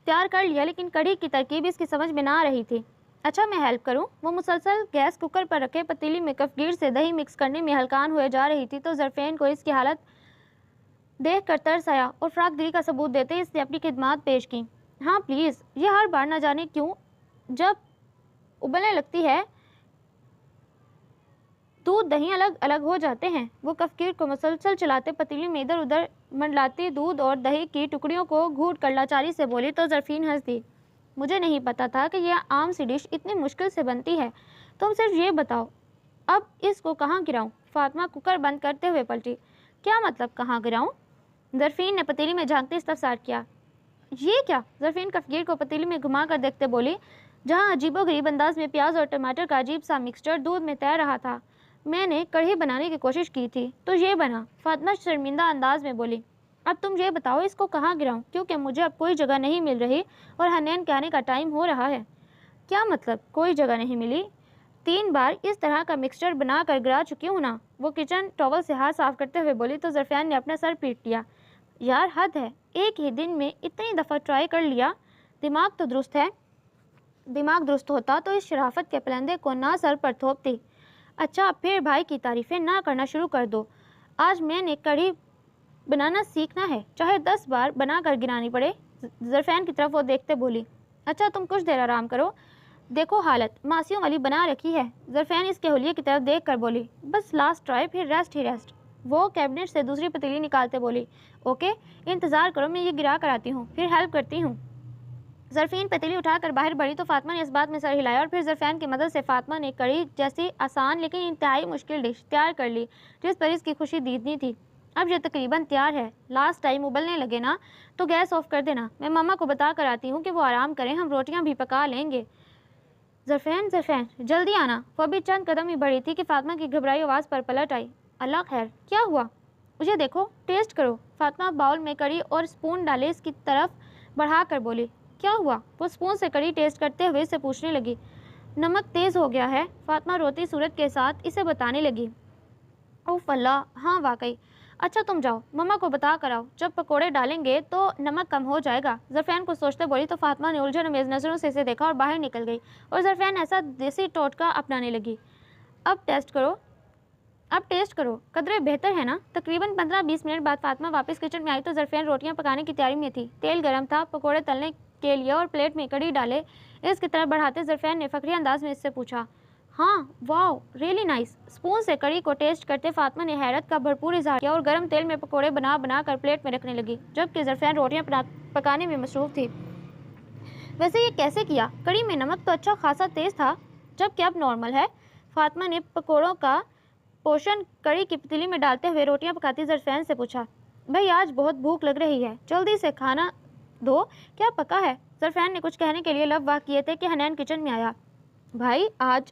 تیار کر لیا لیکن کڑھی کی ترکیب اس کی سمجھ میں نہ آ رہی تھی۔ اچھا میں ہیلپ کروں؟ وہ مسلسل گیس کوکر پر رکھے پتیلی میں کفگیر سے دہی مکس کرنے میں ہلکان ہوئے جا رہی تھی تو ظرفین کو اس کی حالت دیکھ کر ترس آیا اور فراق دلی کا ثبوت دیتے اس نے اپنی خدمات پیش کی۔ ہاں پلیز، یہ ہر بار نہ جانے کیوں جب ابلنے لگتی ہے دودھ دہی الگ الگ ہو جاتے ہیں۔ وہ کفگیر کو مسلسل چلاتے پتیلی میں ادھر ادھر منڈلاتی دودھ اور دہی کی ٹکڑیوں کو گھونٹ کر لاچاری سے بولی تو ظرفین ہنس دی۔ مجھے نہیں پتا تھا کہ یہ عام سی ڈش اتنی مشکل سے بنتی ہے، تم صرف یہ بتاؤ اب اس کو کہاں گراؤں؟ فاطمہ کوکر بند کرتے ہوئے پلٹی۔ کیا مطلب کہاں گراؤں؟ ظرفین نے پتیلی میں جھانکتے استفسار کیا۔ یہ کیا؟ ظرفین کفگیر کو پتیلی میں گھما کر دیکھتے بولی، جہاں عجیب و غریب انداز میں پیاز اور ٹماٹر کا عجیب سا مکسچر دودھ میں تیر رہا تھا، میں نے کڑھی بنانے کی کوشش کی تھی تو یہ بنا۔ فاطمہ شرمندہ انداز میں بولی۔ اب تم یہ بتاؤ اس کو کہاں گراؤں، کیونکہ مجھے اب کوئی جگہ نہیں مل رہی اور حنین کے آنے کا ٹائم ہو رہا ہے۔ کیا مطلب کوئی جگہ نہیں ملی؟ 3 بار اس طرح کا مکسچر بنا کر گرا چکی ہوں نا۔ وہ کچن ٹاول سے ہاتھ صاف کرتے ہوئے بولی تو ظرفین نے اپنا سر پیٹ لیا۔ یار حد ہے، ایک ہی دن میں اتنی دفعہ ٹرائی کر لیا۔ دماغ تو درست ہے، دماغ درست ہوتا تو اس شرافت کے پلندے کو نہ سر پر تھوپتی۔ اچھا پھر بھائی کی تعریفیں نہ کرنا شروع کر دو۔ آج میں نے کڑھی بنانا سیکھنا ہے، چاہے 10 بار بنا کر گرانی پڑے۔ ظرفین کی طرف وہ دیکھتے بولی۔ اچھا تم کچھ دیر آرام کرو، دیکھو حالت ماسیوں والی بنا رکھی ہے۔ ظرفین اس کے حلیے کی طرف دیکھ کر بولی، بس لاسٹ ٹرائی پھر ریسٹ ہی ریسٹ۔ وہ کیبنٹ سے دوسری پتیلی نکالتے بولی، اوکے انتظار کرو، میں یہ گرا کر آتی ہوں، پھر ہیلپ کرتی ہوں۔ ظرفین پتیلی اٹھا کر باہر بڑھی تو فاطمہ نے اس بات میں سر ہلایا اور پھر ظرفین کی مدد سے فاطمہ نے کڑھی جیسی آسان لیکن انتہائی مشکل ڈش تیار کر لی جس پر اس کی خوشی دیدنی تھی۔ اب یہ تقریباً تیار ہے، لاسٹ ٹائم ابلنے لگے نا تو گیس آف کر دینا، میں ماما کو بتا کر آتی ہوں کہ وہ آرام کریں، ہم روٹیاں بھی پکا لیں گے۔ ظرفین جلدی آنا۔ وہ ابھی چند قدم ہی بڑھی تھی کہ فاطمہ کی گھبرائی آواز پر پلٹ آئی، اللہ خیر کیا ہوا؟ مجھے دیکھو، ٹیسٹ کرو۔ فاطمہ باؤل میں کڑھی اور سپون ڈالے اس کی طرف بڑھا کر بولی، کیا ہوا؟ وہ سپون سے کڑھی ٹیسٹ کرتے ہوئے اسے پوچھنے لگی۔ نمک تیز ہو گیا ہے، فاطمہ روتی صورت کے ساتھ اسے بتانے لگی۔ اوف اللہ، ہاں واقعی۔ اچھا تم جاؤ، مما کو بتا کر آؤ، جب پکوڑے ڈالیں گے تو نمک کم ہو جائے گا۔ ظرفین کو سوچتے بولی تو فاطمہ نے الجھن امیز نظروں سے اسے دیکھا اور باہر نکل گئی اور ظرفین ایسا دیسی ٹوٹکا اپنانے لگی، اب ٹیسٹ کرو، قدرے بہتر ہے نا۔ تقریباً 15-20 منٹ بعد فاطمہ واپس کچن میں آئی تو ظرفین روٹیاں پکانے کی تیاری میں تھی۔ تیل گرم تھا، پکوڑے تلنے کے لیے اور پلیٹ میں کڑھی ڈالے اس کی طرف بڑھاتے ظرفین نے فخری انداز میں اس سے پوچھا، ہاں واو ریئلی نائس۔ سپون سے کڑھی کو ٹیسٹ کرتے فاطمہ نے حیرت کا بھرپور اظہار کیا اور گرم تیل میں پکوڑے بنا کر پلیٹ میں رکھنے لگی جبکہ ظرفین روٹیاں پکانے میں مصروف تھی۔ ویسے یہ کیسے کیا؟ کڑھی میں نمک تو اچھا خاصا تیز تھا جبکہ اب نارمل ہے۔ فاطمہ نے پکوڑوں کا پورشن کڑھی کی پتیلی میں ڈالتے ہوئے روٹیاں پکاتی ظرفین سے پوچھا، بھائی آج بہت بھوک لگ رہی ہے، جلدی سے کھانا دو، کیا پکا ہے؟ ظرفین نے کچھ کہنے کے لیے لب واہ کیے تھے کہ حنین کچن میں آیا۔ بھائی آج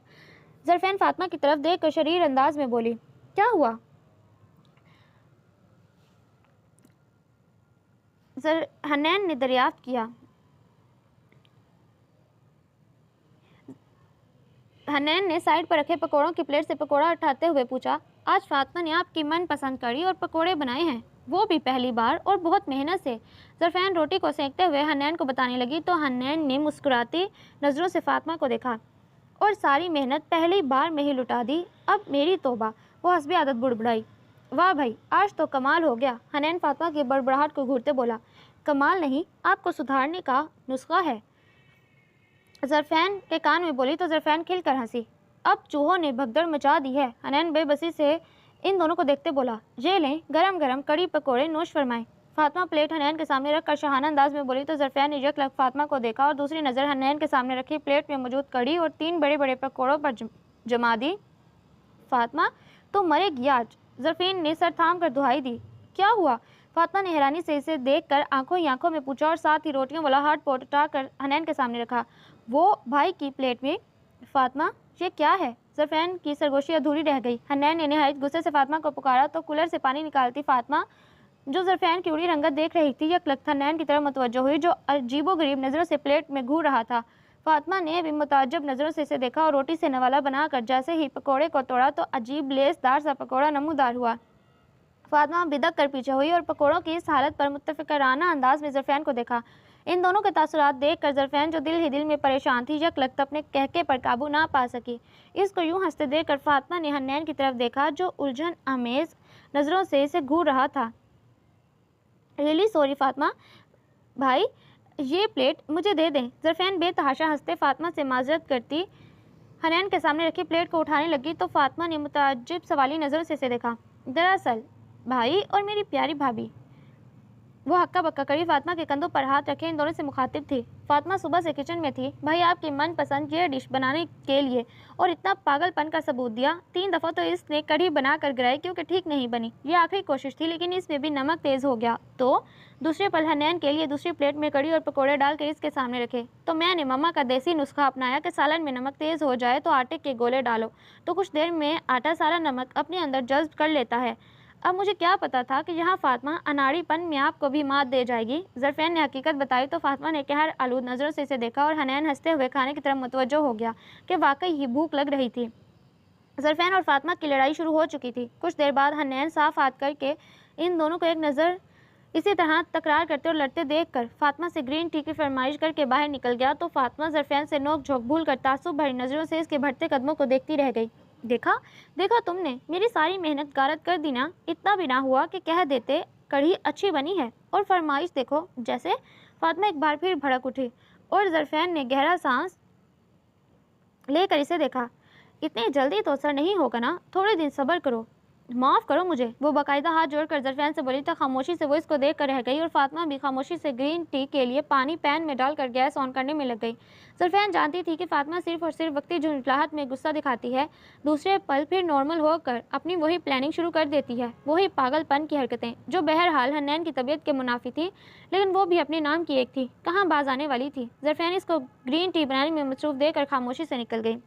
ظرفین فاطمہ کی طرف دیکھ کر شریر انداز میں بولی، کیا ہوا؟ حنین نے دریافت کیا۔ حنین نے سائڈ پر رکھے پکوڑوں کی پلیٹ سے پکوڑا اٹھاتے ہوئے پوچھا، آج فاطمہ نے آپ کی من پسند کڑھی اور پکوڑے بنائے ہیں، وہ بھی پہلی بار اور بہت محنت سے۔ ظرفین روٹی کو سینکتے ہوئے حنین کو بتانے لگی تو حنین نے مسکراتی نظروں سے فاطمہ کو دیکھا، اور ساری محنت پہلی بار میں ہی لٹا دی، اب میری توبہ۔ وہ حسب عادت بڑبڑائی، واہ بھائی آج تو کمال ہو گیا۔ حنین فاطمہ کی بڑبڑاہٹ کو گھورتے بولا، کمال نہیں، آپ کو سدھارنے کا نسخہ ہے، ظرفین کے کان میں بولی تو ظرفین کھل کر ہنسی، اب چوہوں نے بھگدڑ مچا دی ہے۔ حنین بے بسی سے ان دونوں کو دیکھتے بولا، یہ لیں گرم گرم کڑھی پکوڑے، نوش فرمائیں۔ فاطمہ پلیٹ حنین کے سامنے رکھ کر شاہانہ انداز میں بولی تو ظرفین نے یک لگ فاطمہ کو دیکھا اور دوسری نظر حنین کے سامنے رکھی پلیٹ میں موجود کڑھی اور 3 بڑے بڑے پکوڑوں پر جما دی۔ فاطمہ تو مرے گی آج۔ ظرفین نے سر تھام کر دہائی دی، کیا ہوا؟ فاطمہ نے حیرانی سے اسے دیکھ کر آنکھوں ہی آنکھوں میں پوچھا اور ساتھ ہی روٹیوں والا ہاٹ پوٹ اٹھا کر حنین کے سامنے رکھا۔ وہ بھائی کی پلیٹ میں۔ فاطمہ یہ کیا ہے؟ ظرفین کی سرگوشی ادھوری رہ گئی۔ حنین نے نہایت غصے سے فاطمہ کو پکارا تو کولر سے پانی نکالتی فاطمہ جو ظرفین کی اڑی رنگت دیکھ رہی تھی یک لگت حنین کی طرف متوجہ ہوئی جو عجیب و غریب نظروں سے پلیٹ میں گھور رہا تھا۔ فاطمہ نے بھی متعجب نظروں سے اسے دیکھا اور روٹی سے نوالا بنا کر جیسے ہی پکوڑے کو توڑا تو عجیب لیس دار سا پکوڑا نمودار ہوا۔ فاطمہ بدک کر پیچھے ہوئی اور پکوڑوں کی اس حالت پر متفکرانہ انداز میں ظرفین کو دیکھا۔ ان دونوں کے تاثرات دیکھ کر ظرفین جو دل ہی دل میں پریشان تھی یک لگت اپنے قہقہے پر قابو نہ پا سکی۔ اس کو یوں ہنستے دیکھ کر فاطمہ نے حنین کی طرف دیکھا جو الجھن آمیز نظروں سے اسے گھور رہا تھا۔ ریئلی سوری فاطمہ، بھائی یہ پلیٹ مجھے دے دیں۔ ظرفین بے تحاشا ہنستے فاطمہ سے معذرت کرتی حنین کے سامنے رکھی پلیٹ کو اٹھانے لگی تو فاطمہ نے متعجب سوالی نظروں سے اسے دیکھا۔ دراصل بھائی اور میری پیاری بھابھی، وہ ہکا بکا کڑی فاطمہ کے کندھوں پر ہاتھ رکھے ان دونوں سے مخاطب تھی۔ فاطمہ صبح سے کچن میں تھی، بھائی آپ کی من پسند یہ ڈش بنانے کے لیے، اور اتنا پاگل پن کا ثبوت دیا۔ 3 دفعہ تو اس نے کڑھی بنا کر گرائی کیونکہ ٹھیک نہیں بنی، یہ آخری کوشش تھی لیکن اس میں بھی نمک تیز ہو گیا تو دوسرے پل حنین کے لیے دوسری پلیٹ میں کڑھی اور پکوڑے ڈال کر اس کے سامنے رکھے تو میں نے مما کا دیسی نسخہ اپنایا کہ سالن میں نمک تیز ہو جائے تو آٹے کے گولے ڈالو تو کچھ دیر میں آٹا سارا نمک اپنے اندر جذب کر لیتا ہے۔ اب مجھے کیا پتا تھا کہ یہاں فاطمہ اناڑی پن میں آپ کو بھی مات دے جائے گی۔ ظرفین نے حقیقت بتائی تو فاطمہ نے قہر آلود نظروں سے اسے دیکھا اور حنین ہنستے ہوئے کھانے کی طرف متوجہ ہو گیا کہ واقعی ہی بھوک لگ رہی تھی۔ ظرفین اور فاطمہ کی لڑائی شروع ہو چکی تھی۔ کچھ دیر بعد حنین صاف ہاتھ کر کے ان دونوں کو ایک نظر اسی طرح تکرار کرتے اور لڑتے دیکھ کر فاطمہ سے گرین ٹی کی فرمائش کر کے باہر نکل گیا تو فاطمہ ظرفین سے نوک جھوک بھول کر تعصب بھری نظروں سے اس کے بڑھتے قدموں کو دیکھتی رہ گئی۔ دیکھا تم نے میری ساری محنت غارت کر دی نا، اتنا بھی نہ ہوا کہ کہہ دیتے کڑھی اچھی بنی ہے، اور فرمائش دیکھو جیسے۔ فاطمہ ایک بار پھر بھڑک اٹھی اور ظرفین نے گہرا سانس لے کر اسے دیکھا۔ اتنی جلدی تو اثر نہیں ہوگا نا، تھوڑے دن صبر کرو، معاف کرو مجھے، وہ باقاعدہ ہاتھ جوڑ کر ظرفین سے بولی تو خاموشی سے وہ اس کو دیکھ کر رہ گئی اور فاطمہ بھی خاموشی سے گرین ٹی کے لیے پانی پین میں ڈال کر گیس آن کرنے میں لگ گئی۔ ظرفین جانتی تھی کہ فاطمہ صرف اور صرف وقتی جھنجھلاہٹ میں غصہ دکھاتی ہے، دوسرے پل پھر نارمل ہو کر اپنی وہی پلاننگ شروع کر دیتی ہے، وہی پاگل پن کی حرکتیں جو بہرحال حنین کی طبیعت کے منافی تھی، لیکن وہ بھی اپنے نام کی ایک تھی، کہاں باز آنے والی تھی۔ ظرفین اس کو گرین ٹی بنانے میں مصروف دیکھ کر خاموشی سے نکل گئی۔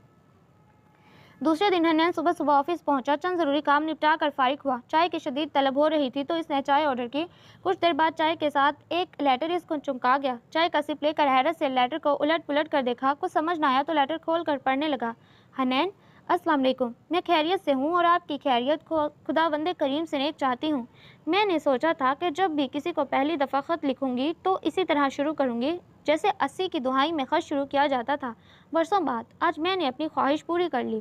دوسرے دن حنین صبح آفس پہنچا، چند ضروری کام نپٹا کر فارغ ہوا۔ چائے کی شدید طلب ہو رہی تھی تو اس نے چائے آرڈر کی۔ کچھ دیر بعد چائے کے ساتھ ایک لیٹر اس کو چمکا گیا۔ چائے کا سپ لے کر حیرت سے لیٹر کو الٹ پلٹ کر دیکھا، کچھ سمجھ نہ آیا تو لیٹر کھول کر پڑھنے لگا۔ حنین، السلام علیکم، میں خیریت سے ہوں اور آپ کی خیریت کو خداوند کریم سے نیک چاہتی ہوں۔ میں نے سوچا تھا کہ جب بھی کسی کو پہلی دفعہ خط لکھوں گی تو اسی طرح شروع کروں گی جیسے 80 کی دہائی میں خط شروع کیا جاتا تھا۔ برسوں بعد آج میں نے اپنی خواہش پوری کر لی۔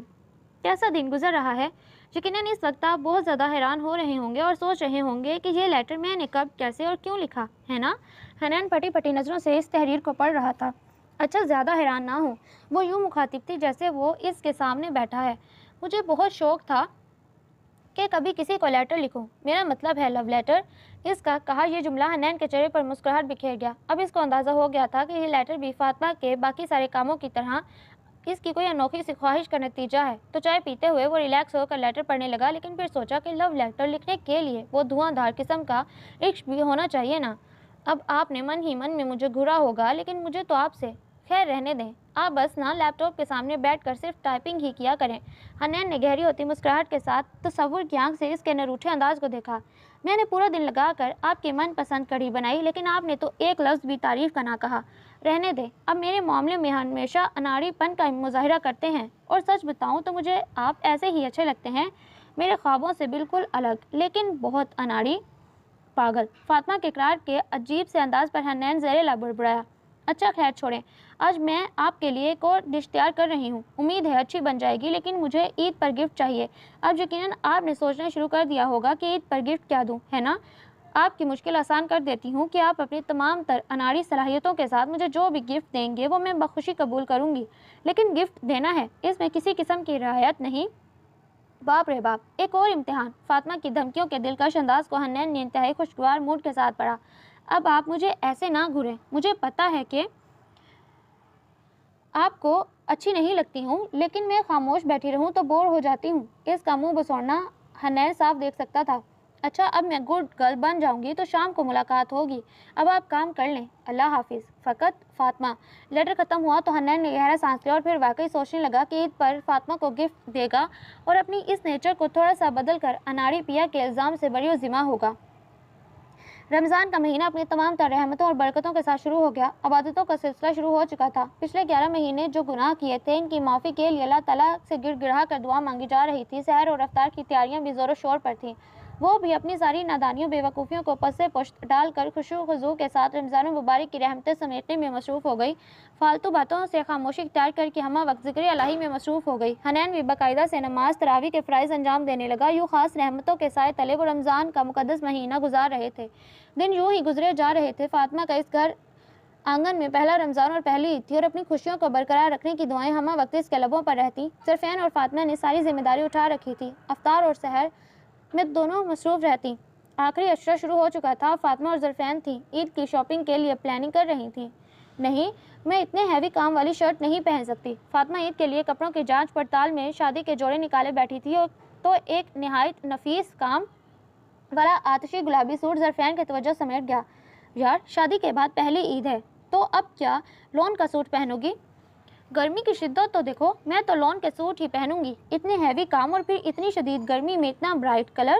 کیسا دن گزر رہا ہے؟ یقیناً اس وقت آپ بہت زیادہ حیران ہو رہے ہوں گے اور سوچ رہے ہوں گے کہ یہ لیٹر میں نے کب، کیسے اور کیوں لکھا ہے نا؟ حنین پھٹی پھٹی نظروں سے اس تحریر کو پڑھ رہا تھا۔ اچھا، زیادہ حیران نہ ہوں، وہ یوں مخاطب تھی جیسے وہ اس کے سامنے بیٹھا ہے۔ مجھے بہت شوق تھا کہ کبھی کسی کو لیٹر لکھوں، میرا مطلب ہے لو لیٹر۔ اس کا کہا یہ جملہ حنین کے چہرے پر مسکراہٹ بکھیر گیا۔ اب اس کو اندازہ ہو گیا تھا کہ یہ لیٹر بھی فاطمہ کے باقی سارے کاموں کی طرح اس کی کوئی انوکھی سی خواہش کا نتیجہ ہے۔ تو چائے پیتے ہوئے وہ ریلیکس ہو کر لیٹر پڑھنے لگا، لیکن پھر سوچا کہ لو لیٹر لکھنے کے لیے وہ دھواں دھار قسم کا عشق بھی ہونا چاہیے نا۔ اب آپ نے من ہی من میں مجھے گھورا ہوگا، لیکن مجھے تو آپ سے خیر رہنے دیں، آپ بس نا لیپ ٹاپ کے سامنے بیٹھ کر صرف ٹائپنگ ہی کیا کریں۔ حنین نے گہری ہوتی مسکراہٹ کے ساتھ تصور کی آنکھ سے اس کے نروٹھے انداز کو دیکھا۔ میں نے پورا دن لگا کر آپ کی من پسند کڑھی بنائی، لیکن آپ نے تو ایک لفظ بھی تعریف کا نہ کہا۔ رہنے دیں، اب میرے معاملے میں ہمیشہ اناڑی پن کا مظاہرہ کرتے ہیں، اور سچ بتاؤں تو مجھے آپ ایسے ہی اچھے لگتے ہیں، میرے خوابوں سے بالکل الگ، لیکن بہت اناڑی پاگل۔ فاطمہ کے اقرار کے عجیب سے انداز پر حنین زیر لب بڑبڑایا۔ اچھا خیر چھوڑیں، آج میں آپ کے لیے ایک اور ڈش تیار کر رہی ہوں، امید ہے اچھی بن جائے گی، لیکن مجھے عید پر گفٹ چاہیے۔ اب یقیناً آپ نے سوچنا شروع کر دیا ہوگا کہ عید پر گفٹ کیا دوں، ہے نا؟ آپ کی مشکل آسان کر دیتی ہوں کہ آپ اپنی تمام تر اناڑی صلاحیتوں کے ساتھ مجھے جو بھی گفٹ دیں گے وہ میں بخوشی قبول کروں گی، لیکن گفٹ دینا ہے، اس میں کسی قسم کی رعایت نہیں۔ باپ رے باپ، ایک اور امتحان۔ فاطمہ کی دھمکیوں کے دلکش انداز کو حنین نے انتہائی خوشگوار موڈ کے ساتھ پڑھا۔ اب آپ مجھے ایسے نہ گھوریں، مجھے پتہ ہے کہ آپ کو اچھی نہیں لگتی ہوں، لیکن میں خاموش بیٹھی رہوں تو بور ہو جاتی ہوں۔ اس کا منہ بسوڑنا حنین صاف دیکھ سکتا تھا۔ اچھا، اب میں گڈ گرل بن جاؤں گی تو شام کو ملاقات ہوگی، اب آپ کام کر لیں، اللہ حافظ۔ فقط فاطمہ۔ لیٹر ختم ہوا تو حنین نے گہرا سانس لیا اور پھر واقعی سوچنے لگا کہ عید پر فاطمہ کو گفٹ دے گا اور اپنی اس نیچر کو تھوڑا سا بدل کر اناڑی پیا کے الزام سے بری و ذمہ ہوگا۔ رمضان کا مہینہ اپنی تمام تر رحمتوں اور برکتوں کے ساتھ شروع ہو گیا۔ عبادتوں کا سلسلہ شروع ہو چکا تھا۔ پچھلے 11 مہینے جو گناہ کیے تھے ان کی معافی کے لیے اللہ تعالیٰ سے گڑ گڑا کر دعا مانگی جا رہی تھی۔ سحر اور افطار کی تیاریاں بھی زور و شور پر تھیں، وہ بھی اپنی ساری نادانیوں بے وقوفیوں کو پس پشت ڈال کر خشوع و خضوع کے ساتھ رمضان المبارک کی رحمتیں سمیٹنے میں مصروف ہو گئی، فالتو باتوں سے خاموشی اختیار کر کے ہمہ وقت ذکر الہی میں مصروف ہو گئی۔ حنین بھی باقاعدہ سے نماز تراویح کے فرائض انجام دینے لگا۔ یوں خاص رحمتوں کے سائے تلے وہ رمضان کا مقدس مہینہ گزار رہے تھے، دن یوں ہی گزرے جا رہے تھے۔ فاطمہ کا اس گھر آنگن میں پہلا رمضان اور پہلی عید تھی اور اپنی خوشیوں کو برقرار رکھنے کی دعائیں ہمہ وقت اس کے لبوں پر رہتی۔ ظرفین اور فاطمہ نے ساری ذمہ داری اٹھا رکھی تھی، افطار اور سحر میں دونوں مصروف رہتی۔ آخری اشرہ شروع ہو چکا تھا، فاطمہ اور ظرفین تھیں عید کی شاپنگ کے لیے پلاننگ کر رہی تھیں۔ نہیں، میں اتنے ہیوی کام والی شرٹ نہیں پہن سکتی۔ فاطمہ عید کے لیے کپڑوں کی جانچ پڑتال میں شادی کے جوڑے نکالے بیٹھی تھی تو ایک نہایت نفیس کام والا آتشی گلابی سوٹ ظرفین کی توجہ سمیٹ گیا۔ یار، شادی کے بعد پہلی عید ہے تو اب کیا لون کا سوٹ پہنو گی؟ گرمی کی شدت تو دیکھو، میں تو لون کے سوٹ ہی پہنوں گی، اتنے ہیوی کام اور پھر اتنی شدید گرمی میں اتنا برائٹ کلر۔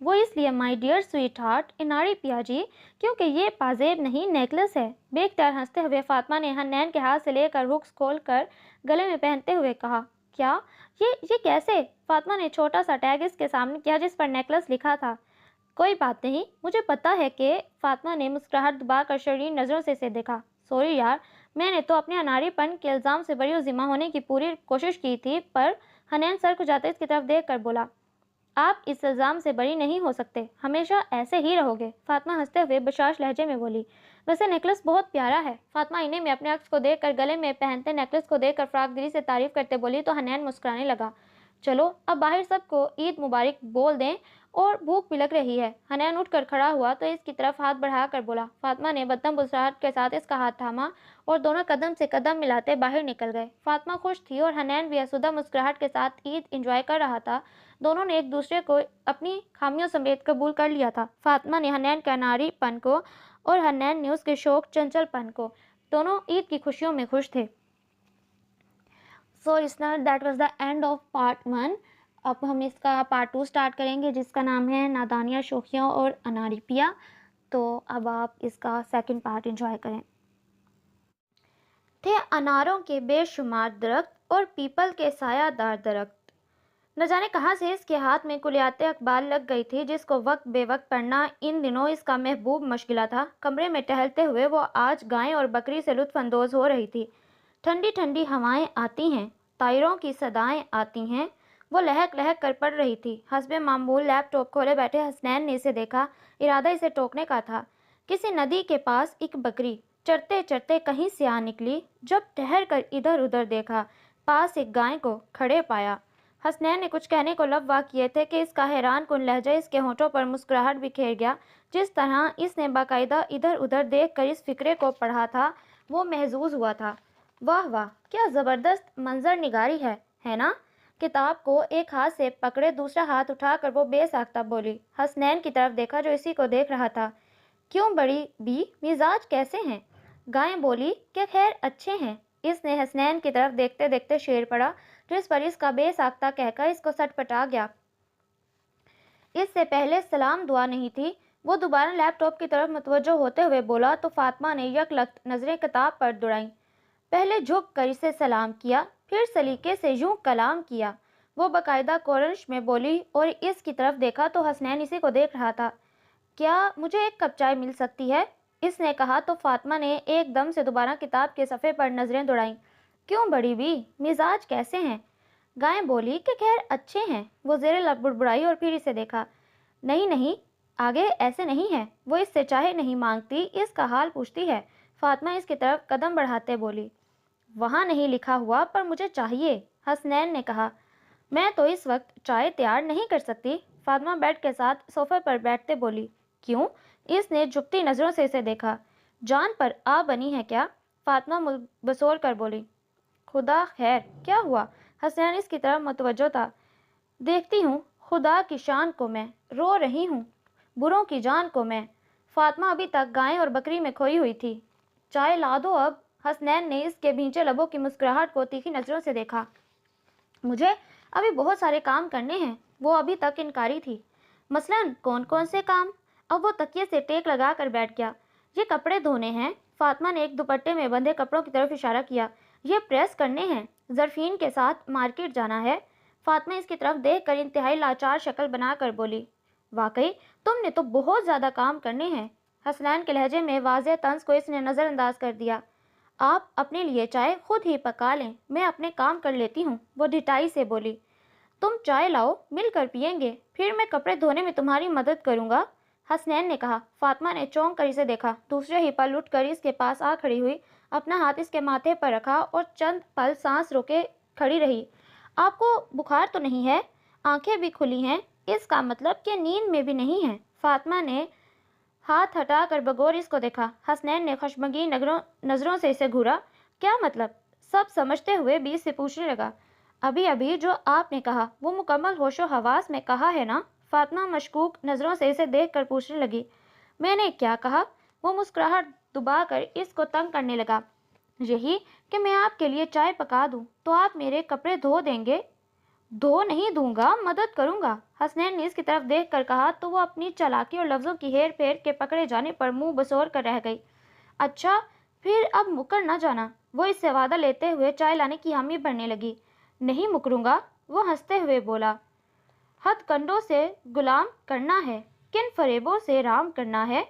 وہ اس لیے مائی ڈیئر سویٹ ہارٹ اناڑی پیا جی کیونکہ یہ پازیب نہیں نیکلس ہے۔ بے اختیار ہنستے ہوئے فاطمہ نے حنین کے ہاتھ سے لے کر ہکس کھول کر گلے میں پہنتے ہوئے کہا، کیا یہ کیسے؟ فاطمہ نے چھوٹا سا ٹیگ اس کے سامنے کیا جس پر نیکلس لکھا تھا۔ کوئی بات نہیں، مجھے پتا ہے کہ فاطمہ نے مسکراہٹ دبا کر شریر نظروں سے اسے دیکھا۔ سوری یار، میں نے تو اپنے اناڑی پن کے الزام سے بری و ذمہ ہونے کی پوری کوشش کی تھی، پر حنین سر کھجاتے اس کی طرف دیکھ کر بولا، آپ اس الزام سے بری نہیں ہو سکتے، ہمیشہ ایسے ہی رہو گے۔ فاطمہ ہنستے ہوئے بشاش لہجے میں بولی، ویسے نیکلس بہت پیارا ہے۔ فاطمہ آئینے میں اپنے عکس کو دیکھ کر گلے میں پہنتے نیکلس کو دیکھ کر فراق دلی سے تعریف کرتے بولی تو حنین مسکرانے لگا۔ چلو اب باہر سب کو عید مبارک بول دیں، اور بھوک بھی لگ رہی ہے۔ حنین اٹھ کر کھڑا ہوا تو اس کی طرف ہاتھ بڑھا کر بولا۔ فاطمہ نے بدتم مسکراہٹ کے ساتھ اس کا ہاتھ تھاما اور دونوں قدم سے قدم ملاتے باہر نکل گئے۔ فاطمہ خوش تھی اور حنین بھی آسودہ مسکراہٹ کے ساتھ عید انجوائے کر رہا تھا۔ دونوں نے ایک دوسرے کو اپنی خامیوں سمیت قبول کر لیا تھا۔ فاطمہ نے حنین کے اناڑی پن کو اور حنین نے اس کے شوق چنچل پن کو۔ دونوں عید کی خوشیوں میں خوش تھے۔ So listener, that was the end of part 1۔ اب ہم اس کا پارٹ 2 اسٹارٹ کریں گے جس کا نام ہے نادانیاں شوخیوں اور اناڑی پیا۔ تو اب آپ اس کا سیکنڈ پارٹ انجوائے کریں۔ تھے اناروں کے بے شمار درخت اور پیپل کے سایہ دار درخت۔ نہ جانے کہاں سے اس کے ہاتھ میں کلیات اقبال لگ گئی تھی جس کو وقت بے وقت پڑھنا ان دنوں اس کا محبوب مشغلہ تھا۔ کمرے میں ٹہلتے ہوئے وہ آج گائے اور بکری سے لطف اندوز ہو رہی تھی۔ ٹھنڈی ٹھنڈی ہوائیں آتی ہیں، طائروں کی صدائیں آتی ہیں، وہ لہک لہک کر پڑھ رہی تھی۔ حسب معمول لیپ ٹاپ کھولے بیٹھے حسنین نے اسے دیکھا، ارادہ اسے ٹوکنے کا تھا۔ کسی ندی کے پاس ایک بکری چرتے چرتے کہیں سے آ نکلی۔ جب ٹہر کر ادھر ادھر دیکھا، پاس ایک گائے کو کھڑے پایا۔ حسنین نے کچھ کہنے کو لب وا کیے تھے کہ اس کا حیران کن لہجہ اس کے ہونٹوں پر مسکراہٹ بکھیر گیا۔ جس طرح اس نے باقاعدہ ادھر ادھر دیکھ کر اس فقرے کو پڑھا تھا وہ محظوظ ہوا تھا۔ واہ واہ، کیا زبردست منظر نگاری ہے نا؟ کتاب کو ایک ہاتھ سے پکڑے دوسرا ہاتھ اٹھا کر وہ بے ساختہ بولی۔ حسنین کی طرف دیکھا جو اسی کو دیکھ رہا تھا۔ کیوں بڑی بی، مزاج کیسے ہیں؟ گائیں بولی کہ خیر اچھے ہیں۔ اس نے حسنین کی طرف دیکھتے دیکھتے شعر پڑھا جس پر اس کا بے ساختہ کہہ کر اس کو سٹ پٹا گیا۔ اس سے پہلے سلام دعا نہیں تھی۔ وہ دوبارہ لیپ ٹاپ کی طرف متوجہ ہوتے ہوئے بولا تو فاطمہ نے یک لخت نظریں کتاب پر دوڑائیں۔ پہلے جھک کر اسے سلام کیا، پھر سلیقے سے یوں کلام کیا۔ وہ باقاعدہ کورنش میں بولی اور اس کی طرف دیکھا تو حسنین اسی کو دیکھ رہا تھا۔ کیا مجھے ایک کپ چائے مل سکتی ہے؟ اس نے کہا تو فاطمہ نے ایک دم سے دوبارہ کتاب کے صفحے پر نظریں دوڑائیں۔ کیوں بڑی بی، مزاج کیسے ہیں؟ گائیں بولی کہ خیر اچھے ہیں۔ وہ زیر لب بڑبڑائی اور پھر اسے دیکھا۔ نہیں نہیں، آگے ایسے نہیں ہے۔ وہ اس سے چاہے نہیں مانگتی، اس کا حال پوچھتی ہے۔ فاطمہ اس کی طرف قدم بڑھاتے بولی۔ وہاں نہیں لکھا ہوا پر مجھے چاہیے، حسنین نے کہا۔ میں تو اس وقت چائے تیار نہیں کر سکتی۔ فاطمہ بیڈ کے ساتھ صوفے پر بیٹھتے بولی۔ کیوں؟ اس نے جھکتی نظروں سے اسے دیکھا۔ جان پر آ بنی ہے کیا؟ فاطمہ بسور کر بولی۔ خدا خیر، کیا ہوا؟ حسنین اس کی طرف متوجہ تھا۔ دیکھتی ہوں خدا کی شان کو میں، رو رہی ہوں بروں کی جان کو میں۔ فاطمہ ابھی تک گائے اور بکری میں کھوئی ہوئی تھی۔ چائے لا دو اب۔ حسنین نے اس کے بھینچے لبوں کی مسکراہٹ کو تیکھی نظروں سے دیکھا۔ مجھے ابھی بہت سارے کام کرنے ہیں۔ وہ ابھی تک انکاری تھی۔ مثلاً کون کون سے کام؟ اب وہ تکیے سے ٹیک لگا کر بیٹھ گیا۔ یہ کپڑے دھونے ہیں۔ فاطمہ نے ایک دوپٹے میں بندھے کپڑوں کی طرف اشارہ کیا۔ یہ پریس کرنے ہیں۔ ظرفین کے ساتھ مارکیٹ جانا ہے۔ فاطمہ اس کی طرف دیکھ کر انتہائی لاچار شکل بنا کر بولی۔ واقعی تم نے تو بہت زیادہ کام کرنے ہیں۔ حسنین کے لہجے میں واضح طنز کو اس نے نظر انداز کر دیا۔ آپ اپنے لیے چائے خود ہی پکا لیں، میں اپنے کام کر لیتی ہوں، وہ ڈھٹائی سے بولی۔ تم چائے لاؤ، مل کر پئیں گے، پھر میں کپڑے دھونے میں تمہاری مدد کروں گا، حسنین نے کہا۔ فاطمہ نے چونک کر اسے دیکھا، دوسرے ہی پل اٹھ کر اس کے پاس آ کھڑی ہوئی، اپنا ہاتھ اس کے ماتھے پر رکھا اور چند پل سانس روکے کھڑی رہی۔ آپ کو بخار تو نہیں ہے؟ آنکھیں بھی کھلی ہیں، اس کا مطلب کہ نیند میں بھی نہیں ہے۔ فاطمہ نے ہاتھ ہٹا کر بغور اس کو دیکھا۔ حسنین نے خشمگین نظروں سے اسے گھورا۔ کیا مطلب؟ سب سمجھتے ہوئے بیچ سے پوچھنے لگا۔ ابھی جو آپ نے کہا وہ مکمل ہوش و حواس میں کہا ہے نا؟ فاطمہ مشکوک نظروں سے اسے دیکھ کر پوچھنے لگی۔ میں نے کیا کہا؟ وہ مسکراہٹ دبا کر اس کو تنگ کرنے لگا۔ یہی کہ میں آپ کے لیے چائے پکا دوں تو آپ میرے کپڑے دھو دیں گے۔ دھو نہیں دوں گا، مدد کروں گا، حسنین نے اس کی طرف دیکھ کر کہا تو وہ اپنی چالاکی اور لفظوں کی ہیر پھیر کے پکڑے جانے پر منہ بسور کر رہ گئی۔ اچھا پھر اب مکر نہ جانا، وہ اس سے وعدہ لیتے ہوئے چائے لانے کی حامی بھرنے لگی۔ نہیں مکروں گا، وہ ہنستے ہوئے بولا۔ ہتھ کنڈوں سے غلام کرنا ہے، کن فریبوں سے رام کرنا ہے،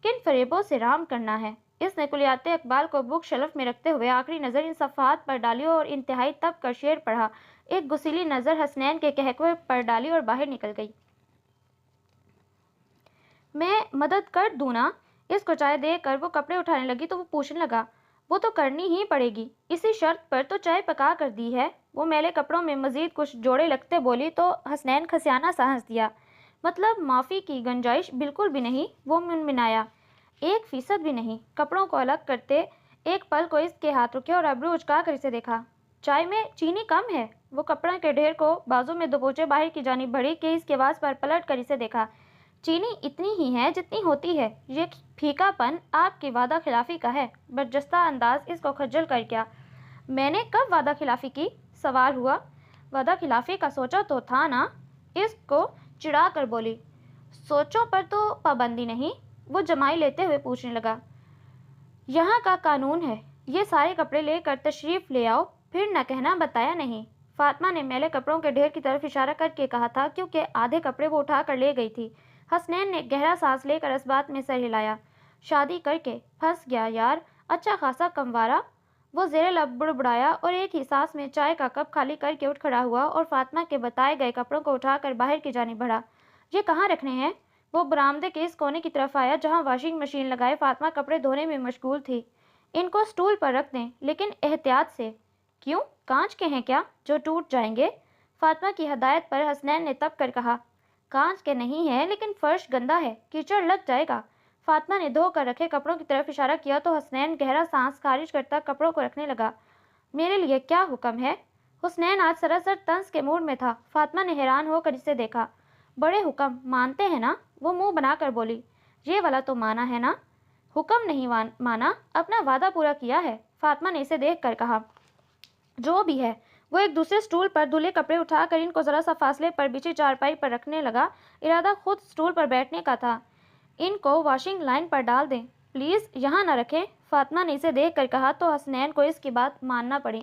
کن فریبوں سے رام کرنا ہے۔ اس نے کلیات اقبال کو بک شلف میں رکھتے ہوئے آخری نظر ان صفحات پر ڈالی اور انتہائی تب کر شعر پڑھا۔ ایک غصیلی نظر حسنین کے قہقہے پر ڈالی اور باہر نکل گئی۔ میں مدد کر دوں نا؟ اس کو چائے دے کر وہ کپڑے اٹھانے لگی تو وہ پوچھنے لگا، وہ تو کرنی ہی پڑے گی، اسی شرط پر تو چائے پکا کر دی ہے۔ وہ میلے کپڑوں میں مزید کچھ جوڑے لگتے بولی تو حسنین کھسیانہ سا ہنس دیا۔ مطلب معافی کی گنجائش بالکل بھی نہیں؟ وہ منمنایا۔ 1% بھی نہیں۔ کپڑوں کو الگ کرتے ایک پل کو اس کے ہاتھ رکے اور ابرو اچکا کر اسے دیکھا۔ چائے میں چینی کم ہے۔ وہ کپڑوں کے ڈھیر کو بازو میں دبوچے باہر کی جانب بڑھی کہ اس کے آواز پر پلٹ کر اسے دیکھا۔ چینی اتنی ہی ہے جتنی ہوتی ہے، یہ پھیکا پن آپ کی وعدہ خلافی کا ہے۔ برجستہ انداز اس کو خجل کر گیا۔ میں نے کب وعدہ خلافی کی؟ سوال ہوا۔ وعدہ خلافی کا سوچا تو تھا نا؟ اس کو چڑھا کر بولی۔ سوچوں پر تو پابندی نہیں؟ وہ جمائی لیتے ہوئے پوچھنے لگا۔ یہاں کا قانون ہے، یہ سارے کپڑے لے کر تشریف لے آؤ، پھر نہ کہنا بتایا نہیں۔ فاطمہ نے میلے کپڑوں کے ڈھیر کی طرف اشارہ کر کے کہا تھا کیونکہ آدھے کپڑے وہ اٹھا کر لے گئی تھی۔ حسنین نے گہرا سانس لے کر اس بات میں سر ہلایا۔ شادی کر کے پھنس گیا یار، اچھا خاصا کموارا۔ وہ زیر لب بڑبڑایا اور ایک ہی سانس میں چائے کا کپ خالی کر کے اٹھ کھڑا ہوا اور فاطمہ کے بتائے گئے کپڑوں کو اٹھا کر باہر کی جانب بڑھا۔ یہ کہاں رکھنے ہیں؟ وہ برآمدے کے اس کونے کی طرف آیا جہاں واشنگ مشین لگائے فاطمہ کپڑے دھونے میں مشغول تھی۔ ان کو سٹول پر رکھ دیں، لیکن احتیاط سے۔ کیوں؟ کانچ کے ہیں کیا جو ٹوٹ جائیں گے؟ فاطمہ کی ہدایت پر حسنین نے تب کر کہا۔ کانچ کے نہیں ہے لیکن فرش گندا ہے، کیچڑ لگ جائے گا۔ فاطمہ نے دھو کر رکھے کپڑوں کی طرف اشارہ کیا تو حسنین گہرا سانس خارج کرتا کپڑوں کو رکھنے لگا۔ میرے لیے کیا حکم ہے؟ حسنین آج سراسر طنز کے موڈ میں تھا۔ فاطمہ نے حیران ہو کر اسے دیکھا۔ بڑے حکم مانتے ہیں نا؟ وہ منہ بنا کر بولی۔ یہ والا تو مانا ہے نا؟ حکم نہیں مانا، اپنا وعدہ پورا کیا ہے، فاطمہ نے اسے دیکھ کر کہا۔ جو بھی ہے۔ وہ ایک دوسرے سٹول پر دھلے کپڑے اٹھا کر ان کو ذرا سا فاصلے پر بچھی چارپائی پر رکھنے لگا۔ ارادہ خود سٹول پر بیٹھنے کا تھا۔ ان کو واشنگ لائن پر ڈال دیں، پلیز یہاں نہ رکھیں، فاطمہ نے اسے دیکھ کر کہا تو حسنین کو اس کی بات ماننا پڑی۔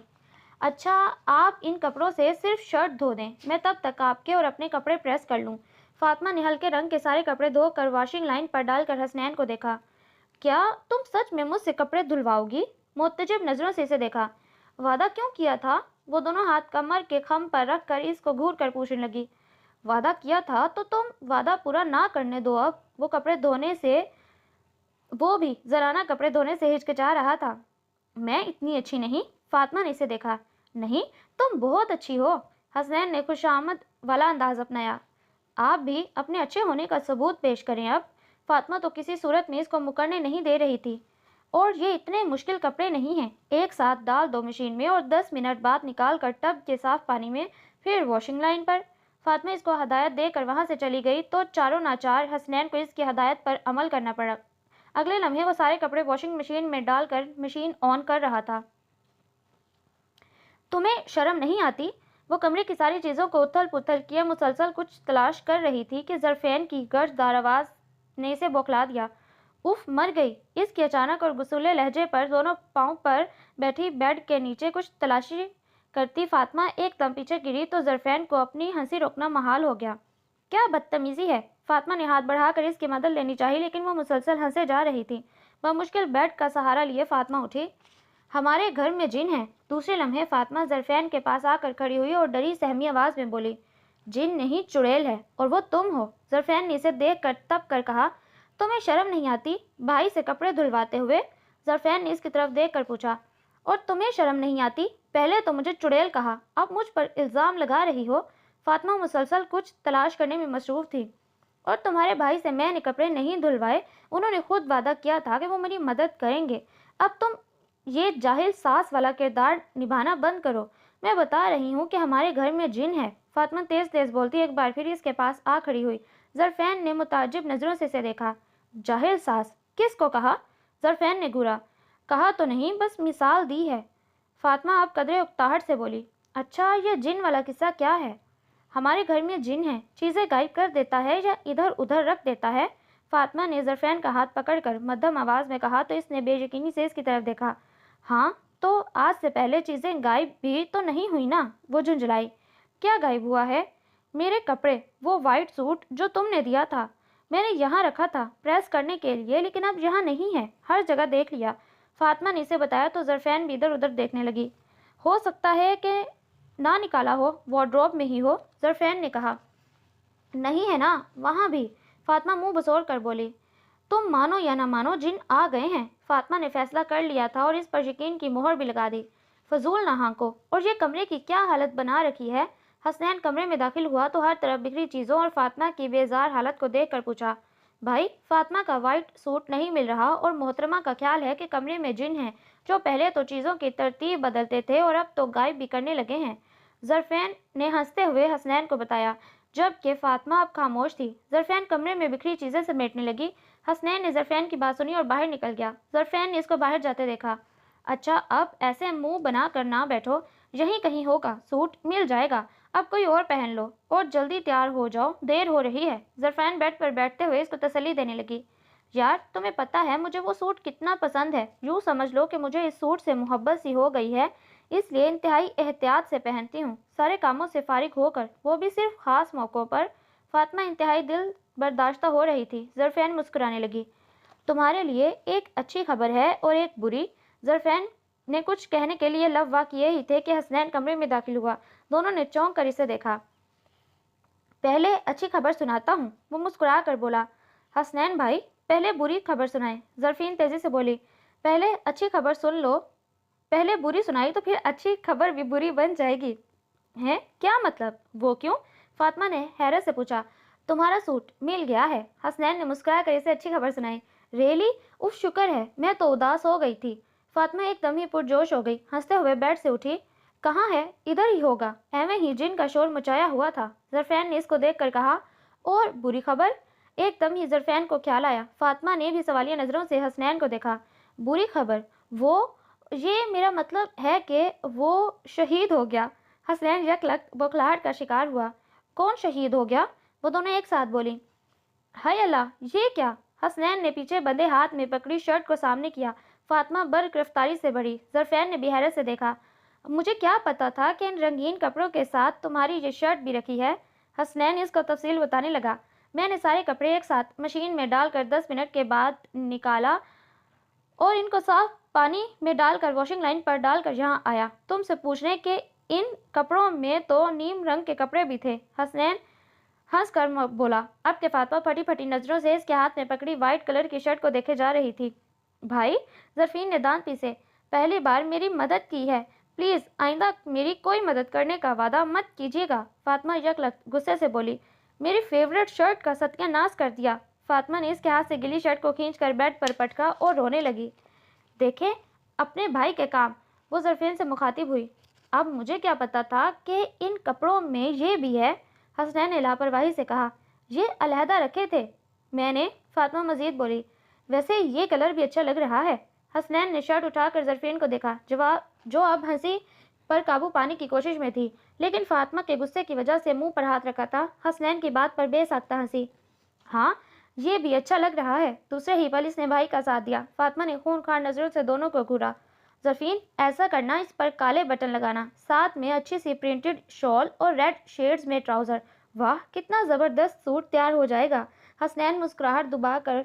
اچھا آپ ان کپڑوں سے صرف شرٹ دھو دیں، میں تب تک آپ کے اور اپنے کپڑے پریس کر لوں۔ فاطمہ نے ہلکے رنگ کے سارے کپڑے دھو کر واشنگ لائن پر ڈال کر حسنین کو دیکھا۔ کیا تم سچ میں مجھ سے کپڑے دھلواؤ گی؟ متعجب نظروں سے اسے دیکھا۔ وعدہ کیوں کیا تھا؟ وہ دونوں ہاتھ کمر کے خم پر رکھ کر اس کو گھور کر پوچھنے لگی۔ وعدہ کیا تھا تو تم وعدہ پورا نہ کرنے دو اب۔ وہ کپڑے دھونے سے، وہ بھی زرانہ کپڑے دھونے سے ہچکچا رہا تھا۔ میں اتنی اچھی نہیں؟ فاطمہ نے اسے دیکھا۔ نہیں تم بہت اچھی ہو، حسنین نے خوش آمد والا انداز اپنایا۔ آپ بھی اپنے اچھے ہونے کا ثبوت پیش کریں اب۔ فاطمہ تو کسی صورت میں اس کو مکرنے نہیں دے رہی تھی۔ اور یہ اتنے مشکل کپڑے نہیں ہیں، ایک ساتھ ڈال دو مشین میں اور 10 منٹ بعد نکال کر ٹب کے صاف پانی میں، پھر واشنگ لائن پر۔ فاطمہ اس کو ہدایت دے کر وہاں سے چلی گئی تو چاروں ناچار حسنین کو اس کی ہدایت پر عمل کرنا پڑا۔ اگلے لمحے وہ سارے کپڑے واشنگ مشین میں ڈال کر مشین آن کر رہا تھا۔ تمہیں شرم نہیں آتی؟ وہ کمرے کی ساری چیزوں کو اتھل پتھل کیے مسلسل کچھ تلاش کر رہی تھی کہ ظرفین کی گرج دار آواز نے اسے بوکھلا دیا۔ اف مر گئی! اس کے اچانک اور غصولے لہجے پر دونوں پاؤں پر بیٹھی بیڈ کے نیچے کچھ تلاشی کرتی فاطمہ ایک دم پیچھے گری تو ظرفین کو اپنی ہنسی روکنا محال ہو گیا۔ کیا بدتمیزی ہے! فاطمہ نے ہاتھ بڑھا کر اس کی مدد لینی چاہی لیکن وہ مسلسل ہنسے جا رہی تھی۔ بمشکل بیڈ کا سہارا لیے فاطمہ اٹھی۔ ہمارے گھر میں جن ہیں۔ دوسرے لمحے فاطمہ ظرفین کے پاس آ کر کھڑی ہوئی اور ڈری سہمی آواز میں بولی۔ جن نہیں چڑیل ہے، اور وہ تم ہو۔ ظرفین نے اسے دیکھ کر تب کر کہا۔ تمہیں شرم نہیں آتی بھائی سے کپڑے دھلواتے ہوئے؟ ظرفین نے اس کی طرف دیکھ کر پوچھا۔ اور تمہیں شرم نہیں آتی؟ پہلے تو مجھے چڑیل کہا، اب مجھ پر الزام لگا رہی ہو۔ فاطمہ مسلسل کچھ تلاش کرنے میں مصروف تھی۔ اور تمہارے بھائی سے میں نے کپڑے نہیں دھلوائے، انہوں نے خود وعدہ کیا تھا کہ وہ میری مدد کریں گے۔ اب تم یہ جاہل ساس والا کردار نبھانا بند کرو۔ میں بتا رہی ہوں کہ ہمارے گھر میں جن ہے۔ فاطمہ تیز تیز بولتی ایک بار پھر اس کے پاس آ کھڑی ہوئی۔ ظرفین نے متعجب نظروں سے اسے دیکھا۔ جاہل ساس؟ کس کو کہا؟ ظرفین نے گھورا۔ کہا تو نہیں، بس مثال دی ہے۔ فاطمہ اب قدرے اکتاہٹ سے بولی۔ اچھا، یہ جن والا قصہ کیا ہے؟ ہمارے گھر میں جن ہے، چیزیں غائب کر دیتا ہے یا ادھر ادھر رکھ دیتا ہے؟ فاطمہ نے ظرفین کا ہاتھ پکڑ کر مدھم آواز میں کہا تو اس نے بے یقینی سے اس کی طرف دیکھا۔ ہاں، تو آج سے پہلے چیزیں غائب بھی تو نہیں ہوئی نا؟ وہ جھنجھلائی۔ کیا غائب ہوا ہے؟ میرے کپڑے، وہ وائٹ سوٹ جو تم نے دیا تھا۔ میں نے یہاں رکھا تھا پریس کرنے کے لیے، لیکن اب یہاں نہیں ہے، ہر جگہ دیکھ لیا۔ فاطمہ نے اسے بتایا تو ظرفین بھی ادھر ادھر دیکھنے لگی۔ ہو سکتا ہے کہ نہ نکالا ہو، وارڈروب میں ہی ہو، ظرفین نے کہا۔ نہیں ہے نا وہاں بھی، فاطمہ منہ بسور کر بولی۔ تم مانو یا نہ مانو، جن آ گئے ہیں۔ فاطمہ نے فیصلہ کر لیا تھا اور اس پر یقین کی مہر بھی لگا دی۔ فضول نہ ہانکو، اور یہ کمرے کی کیا حالت بنا رکھی ہے؟ حسنین کمرے میں داخل ہوا تو ہر طرف بکھری چیزوں اور فاطمہ کی بیزار حالت کو دیکھ کر پوچھا، بھائی، فاطمہ کا وائٹ سوٹ نہیں مل رہا اور محترمہ کا خیال ہے کہ کمرے میں جن ہیں جو پہلے تو چیزوں کی ترتیب بدلتے تھے اور اب تو غائب بھی کرنے لگے ہیں۔ ظرفین نے ہنستے ہوئے حسنین کو بتایا، جبکہ فاطمہ اب خاموش تھی۔ ظرفین کمرے میں بکھری چیزیں سمیٹنے لگی۔ حسنین نے ظرفین کی بات سنی اور باہر نکل گیا۔ ظرفین نے اس کو باہر جاتے دیکھا۔ اچھا، اب ایسے منہ بنا کر نہ بیٹھو، یہیں کہیں ہوگا، سوٹ مل جائے گا، اب کوئی اور پہن لو اور جلدی تیار ہو جاؤ، دیر ہو رہی ہے۔ ظرفین بیڈ پر بیٹھتے ہوئے اس کو تسلی دینے لگی۔ یار، تمہیں پتہ ہے مجھے وہ سوٹ کتنا پسند ہے، یوں سمجھ لو کہ مجھے اس سوٹ سے محبت سی ہو گئی ہے، اس لیے انتہائی احتیاط سے پہنتی ہوں، سارے کاموں سے فارغ ہو کر، وہ بھی صرف خاص موقعوں پر۔ فاطمہ انتہائی دل برداشتہ ہو رہی تھی۔ ظرفین مسکرانے لگی۔ تمہارے لیے ایک اچھی خبر ہے اور ایک بری۔ ظرفین نے کچھ کہنے کے لیے لب وا کیے ہی تھے کہ حسنین کمرے میں داخل ہوا۔ دونوں نے چونک کر اسے دیکھا۔ پہلے اچھی خبر سناتا ہوں، وہ مسکرا کر بولا۔ حسنین بھائی، پہلے بری خبر سنائیں، ظرفین تیزی سے بولی۔ پہلے اچھی خبر سن لو، پہلے بری سنائی تو پھر اچھی خبر بھی بری بن جائے گی۔ ہے کیا مطلب؟ وہ کیوں؟ فاطمہ نے حیرت سے پوچھا۔ تمہارا سوٹ مل گیا ہے، حسنین نے مسکرا کر اسے اچھی خبر سنائی۔ ریلی؟ اف، شکر ہے، میں تو اداس ہو گئی تھی۔ فاطمہ ایک دم ہی پرجوش ہو گئی، ہنستے ہوئے بیڈ سے اٹھی۔ کہاں ہے؟ ادھر ہی ہوگا، ایویں ہی جن کا شور مچایا ہوا تھا، ظرفین نے اس کو دیکھ کر کہا۔ اور بری خبر؟ ایک دم ہی ظرفین کو خیال آیا۔ فاطمہ نے بھی سوالیہ نظروں سے حسنین کو دیکھا۔ بری خبر؟ وہ، یہ میرا مطلب ہے کہ وہ شہید ہو گیا۔ حسنین یکلخت بوکھلاہٹ کا شکار ہوا۔ کون شہید ہو گیا؟ وہ دونوں ایک ساتھ بولی۔ ہائے اللہ، یہ کیا؟ حسنین نے پیچھے بندھے ہاتھ میں پکڑی شرٹ کو سامنے کیا۔ فاطمہ برق رفتاری سے بڑھی۔ ظرفین نے بھی حیرت سے دیکھا۔ مجھے کیا پتا تھا کہ ان رنگین کپڑوں کے ساتھ تمہاری یہ شرٹ بھی رکھی ہے؟ حسنین اس کو تفصیل بتانے لگا۔ میں نے سارے کپڑے ایک ساتھ مشین میں ڈال کر 10 منٹ کے بعد نکالا اور ان کو صاف پانی میں ڈال کر واشنگ لائن پر ڈال کر یہاں آیا تم سے پوچھنے کہ ان کپڑوں میں تو نیم رنگ کے کپڑے بھی تھے۔ حسنین ہنس کر بولا، اب کہ فاطمہ پھٹی پھٹی نظروں سے اس کے ہاتھ میں پکڑی وائٹ کلر کی شرٹ کو دیکھے جا رہی تھی۔ بھائی، ظرفین نے دانت پیسے، پہلی بار میری مدد کی ہے، پلیز آئندہ میری کوئی مدد کرنے کا وعدہ مت کیجیے گا۔ فاطمہ یکلخت غصے سے بولی۔ میری فیورٹ شرٹ کا ستیہ ناش کر دیا۔ فاطمہ نے اس کے ہاتھ سے گلی شرٹ کو کھینچ کر بیڈ پر پٹکا اور رونے لگی۔ دیکھیں اپنے بھائی کے کام، وہ ظرفین سے مخاطب ہوئی۔ اب مجھے کیا پتا تھا کہ ان کپڑوں میں یہ بھی ہے؟ حسنین نے لاپرواہی سے کہا۔ یہ علیحدہ رکھے تھے میں نے، فاطمہ مزید بولی۔ ویسے یہ کلر بھی اچھا لگ رہا ہے۔ حسنین نے شرٹ اٹھا کر ظرفین کو دیکھا، جو اب ہنسی پر قابو پانے کی کوشش میں تھی، لیکن فاطمہ کے غصے کی وجہ سے منہ پر ہاتھ رکھا تھا۔ حسنین کی بات پر بے ساختہ ہنسی۔ ہاں، یہ بھی اچھا لگ رہا ہے۔ دوسرے ہی پل اس نے بھائی کا ساتھ دیا۔ فاطمہ نے خونخوار نظروں سے دونوں کو گھورا۔ ظرفین، ایسا کرنا، اس پر کالے بٹن لگانا، ساتھ میں اچھی سی پرنٹڈ شال اور ریڈ شیڈز میں ٹراؤزر۔ واہ، کتنا زبردست سوٹ تیار ہو جائے گا۔ حسنین مسکراہٹ دبا کر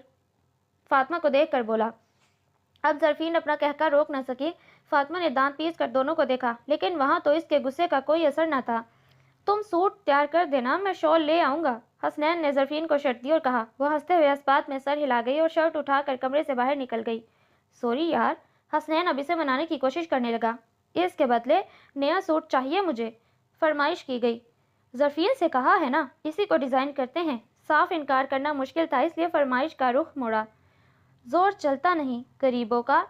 فاطمہ کو دیکھ کر بولا۔ اب ظرفین اپنا قہقہ روک نہ سکی۔ فاطمہ نے دانت پیس کر دونوں کو دیکھا، لیکن وہاں تو اس کے غصے کا کوئی اثر نہ تھا۔ تم سوٹ تیار کر دینا، میں شال لے آؤں گا، حسنین نے ظرفین کو شرط دی اور کہا۔ وہ ہنستے ہوئے اس بات میں سر ہلا گئی اور شرٹ اٹھا کر کمرے سے باہر نکل گئی۔ سوری یار، حسنین اب اسے منانے کی کوشش کرنے لگا۔ اس کے بدلے نیا سوٹ چاہیے مجھے، فرمائش کی گئی۔ ظرفین سے کہا ہے نا، اسی کو ڈیزائن کرتے ہیں۔ صاف انکار کرنا مشکل تھا، اس لیے فرمائش کا رخ موڑا۔ زور چلتا نہیں غریبوں کا،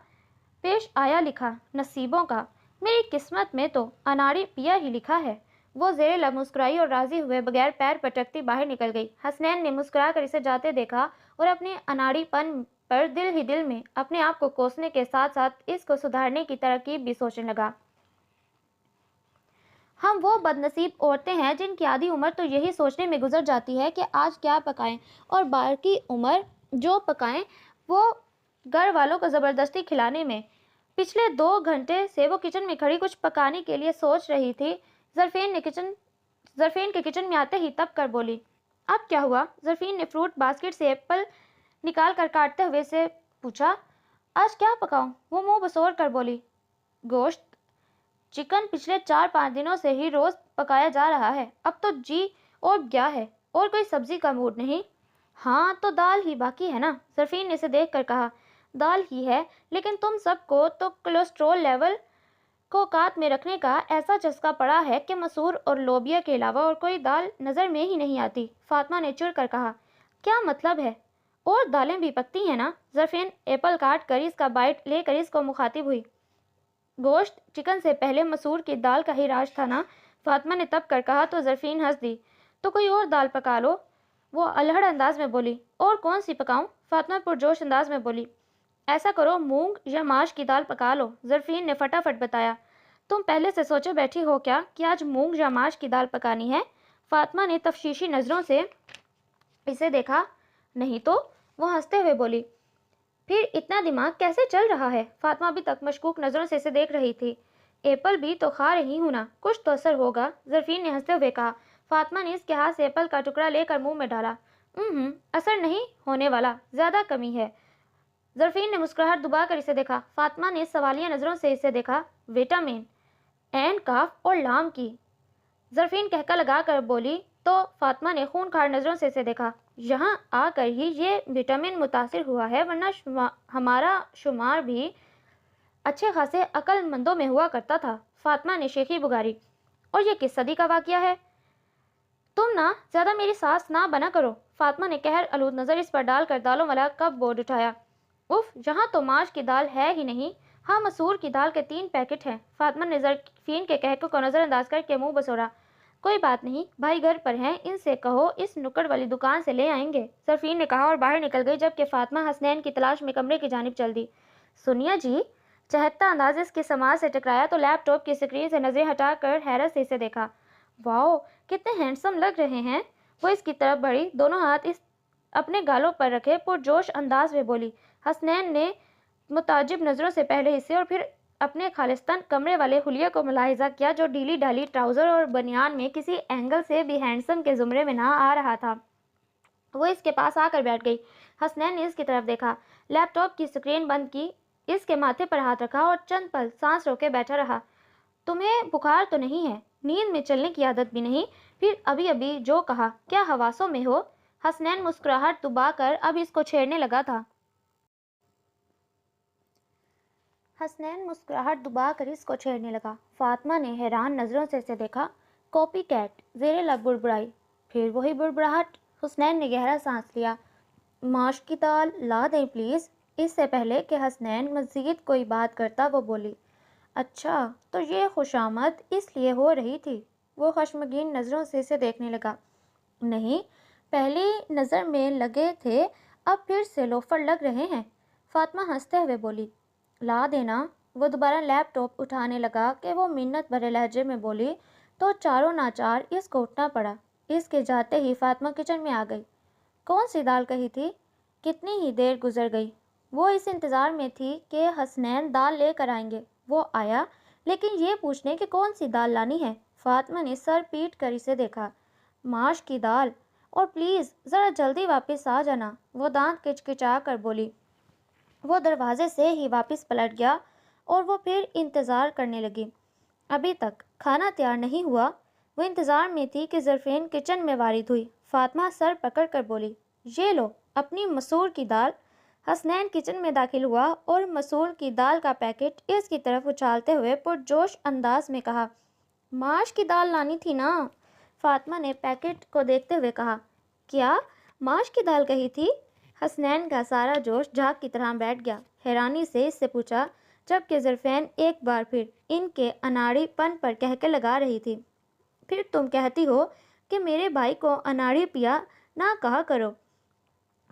پیش آیا لکھا نصیبوں کا، میری قسمت میں تو اناڑی پیا ہی لکھا ہے۔ وہ زیر لب مسکرائی اور راضی ہوئے بغیر پیر پٹکتی باہر نکل گئی۔ حسنین نے مسکرا کر اسے جاتے دیکھا اور اپنے اناڑی پن پر دل ہی دل میں اپنے آپ کو کوسنے کے ساتھ ساتھ اس کو سدھارنے کی ترکیب بھی سوچنے لگا۔ ہم وہ بدنصیب عورتیں ہیں جن کی آدھی عمر تو یہی سوچنے میں گزر جاتی ہے کہ آج کیا پکائیں، اور باقی عمر جو پکائیں وہ گھر والوں کو زبردستی کھلانے میں۔ پچھلے 2 گھنٹے سے وہ کچن میں کھڑی کچھ پکانے کے لیے سوچ رہی تھی۔ ظرفین کے کچن میں آتے ہی تب کر بولی، اب کیا ہوا؟ ظرفین نے فروٹ باسکٹ سے ایپل نکال کر کاٹتے ہوئے سے پوچھا۔ آج کیا پکاؤں؟ وہ منہ بسور کر بولی، گوشت چکن پچھلے 4-5 دنوں سے ہی روز پکایا جا رہا ہے، اب تو جی اور گیا ہے، اور کوئی سبزی کا موڈ نہیں۔ ہاں تو دال ہی باقی ہے نا؟ ظرفین نے اسے دیکھ کر کہا۔ دال ہی ہے، لیکن تم سب کو تو کولیسٹرول لیول کو قات میں رکھنے کا ایسا چسکا پڑا ہے کہ مسور اور لوبیا کے علاوہ اور کوئی دال نظر میں ہی نہیں آتی، فاطمہ نے چڑھ کر کہا۔ کیا مطلب ہے؟ اور دالیں بھی پکتی ہیں نا؟ ظرفین ایپل کاٹ کر اس کا بائٹ لے کر اس کو مخاطب ہوئی۔ گوشت چکن سے پہلے مسور کی دال کا ہی راج تھا نا؟ فاطمہ نے تب کر کہا تو ظرفین ہنس دی۔ تو کوئی اور دال پکا لو، وہ الہڑ انداز میں بولی۔ اور کون سی پکاؤں؟ فاطمہ پرجوش انداز میں بولی۔ ایسا کرو مونگ یا ماش کی دال پکا لو، ظرفین نے فٹافٹ بتایا۔ تم پہلے سے سوچے بیٹھی ہو کیا کہ آج مونگ یا ماش کی دال پکانی ہے؟ فاطمہ نے تفتیشی نظروں سے اسے دیکھا۔ نہیں تو، وہ ہنستے ہوئے بولی۔ پھر اتنا دماغ کیسے چل رہا ہے؟ فاطمہ ابھی تک مشکوک نظروں سے اسے دیکھ رہی تھی۔ ایپل بھی تو کھا رہی ہوں نا، کچھ تو اثر ہوگا، ظرفین نے ہنستے ہوئے کہا۔ فاطمہ نے اس کے ہاتھ سے ایپل کا ٹکڑا لے کر منہ میں ڈالا۔ اثر نہیں ہونے والا، زیادہ کمی ہے۔ ظرفین نے مسکراہٹ دبا کر اسے دیکھا۔ فاطمہ نے سوالیہ نظروں سے اسے دیکھا۔ وٹامن این کاف اور لام کی، ظرفین کہکا لگا کر بولی تو فاطمہ نے خونخوار نظروں سے اسے دیکھا۔ یہاں آ کر ہی یہ وٹامن متاثر ہوا ہے، ورنہ ہمارا شمار بھی اچھے خاصے عقل مندوں میں ہوا کرتا تھا، فاطمہ نے شیخی بگاری۔ اور یہ کس صدی کا واقعہ ہے؟ تم نہ زیادہ میری ساس نہ بنا کرو، فاطمہ نے قہر آلود نظر اس پر ڈال کر دالوں والا کپ بورڈ اٹھایا۔ اف، یہاں تو ماش کی دال ہے ہی نہیں، ہاں مسور کی دال کے 3 پیکٹ ہیں، فاطمہ نے ظرفین کے کہکوں کو نظر انداز کر کے منہ بسورا۔ کوئی بات نہیں، بھائی گھر پر ہیں، ان سے کہو اس نکڑ والی دکان سے لے آئیں گے، ظرفین نے کہا اور باہر نکل گئی، جبکہ فاطمہ حسنین کی تلاش میں کمرے کی جانب چل دی۔ سنیا جی، چہکتا انداز اس کی سماعت سے ٹکرایا تو لیپ ٹاپ کی اسکرین سے نظریں ہٹا کر حیرت سے اسے دیکھا۔ واؤ، کتنے ہینڈسم لگ رہے ہیں۔ وہ اس کی طرف بڑھی، دونوں ہاتھ اپنے گالوں پر رکھے پرجوش انداز میں بولی۔ حسنین نے متعجب نظروں سے پہلے اسے اور پھر اپنے خالصتاً کمرے والے حلیے کو ملاحظہ کیا جو ڈھیلی ڈھالی ٹراؤزر اور بنیان میں کسی اینگل سے بھی ہینڈسم کے زمرے میں نہ آ رہا تھا۔ وہ اس کے پاس آ کر بیٹھ گئی۔ حسنین نے اس کی طرف دیکھا، لیپ ٹاپ کی اسکرین بند کی، اس کے ماتھے پر ہاتھ رکھا اور چند پل سانس روکے بیٹھا رہا۔ تمہیں بخار تو نہیں ہے؟ نیند میں چلنے کی عادت بھی نہیں؟ پھر ابھی جو کہا، کیا حواسوں میں ہو؟ حسنین مسکراہٹ دبا کر اب اس کو چھیڑنے لگا تھا۔ فاطمہ نے حیران نظروں سے اسے دیکھا۔ کاپی کیٹ، زیر لب بڑبڑائی۔ پھر وہی بڑبڑاہٹ۔ حسنین نے گہرا سانس لیا۔ ماش کی دال لا دیں پلیز؟ اس سے پہلے کہ حسنین مزید کوئی بات کرتا وہ بولی۔ اچھا، تو یہ خوشامد اس لیے ہو رہی تھی؟ وہ خشمگین نظروں سے اسے دیکھنے لگا۔ نہیں، پہلی نظر میں لگے تھے، اب پھر سے لوفر لگ رہے ہیں، فاطمہ ہنستے ہوئے بولی۔ لا دینا۔ وہ دوبارہ لیپ ٹاپ اٹھانے لگا کہ وہ منت بھرے لہجے میں بولی تو چاروں ناچار اس کو اٹھنا پڑا۔ اس کے جاتے ہی فاطمہ کچن میں آ گئی۔ کون سی دال کہی تھی؟ کتنی ہی دیر گزر گئی، وہ اس انتظار میں تھی کہ حسنین دال لے کر آئیں گے۔ وہ آیا، لیکن یہ پوچھنے کہ کون سی دال لانی ہے۔ فاطمہ نے سر پیٹ کر اسے دیکھا۔ ماش کی دال، اور پلیز ذرا جلدی واپس آ جانا، وہ دانت کچکچا کر بولی۔ وہ دروازے سے ہی واپس پلٹ گیا اور وہ پھر انتظار کرنے لگی۔ ابھی تک کھانا تیار نہیں ہوا؟ وہ انتظار میں تھی کہ ظرفین کچن میں وارد ہوئی۔ فاطمہ سر پکڑ کر بولی، یہ لو اپنی مسور کی دال۔ حسنین کچن میں داخل ہوا اور مسور کی دال کا پیکٹ اس کی طرف اچھالتے ہوئے پرجوش انداز میں کہا۔ ماش کی دال لانی تھی نا؟ فاطمہ نے پیکٹ کو دیکھتے ہوئے کہا۔ کیا ماش کی دال کہی تھی؟ حسنین کا سارا جوش جھاگ کی طرح بیٹھ گیا۔ حیرانی سے اس سے پوچھا، جبکہ ظرفین ایک بار پھر ان کے اناڑی پن پر کہکے لگا رہی تھی۔ پھر تم کہتی ہو کہ میرے بھائی کو اناڑی پیا نہ کہا کرو۔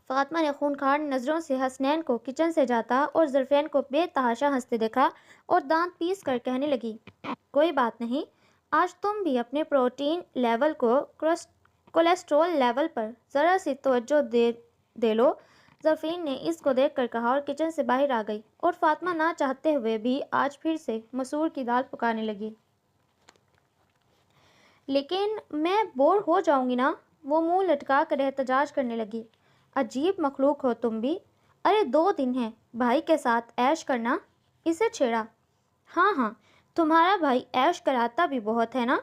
فاطمہ نے خونخوار نظروں سے حسنین کو کچن سے جاتا اور ظرفین کو بے تحاشا ہنستے دیکھا اور دانت پیس کر کہنے لگی، کوئی بات نہیں، آج تم بھی اپنے پروٹین لیول کو کولیسٹرول لیول پر ذرا سی توجہ دے لو، ظفرین نے اس کو دیکھ کر کہا اور کچن سے باہر آ گئی اور فاطمہ نہ چاہتے ہوئے بھی آج پھر سے مسور کی دال پکانے لگی۔ لیکن میں بور ہو جاؤں گی نا، وہ منہ لٹکا کر احتجاج کرنے لگی۔ عجیب مخلوق ہو تم بھی، ارے 2 دن ہیں بھائی کے ساتھ عیش کرنا، اسے چھیڑا۔ ہاں ہاں، تمہارا بھائی عیش کراتا بھی بہت ہے نا،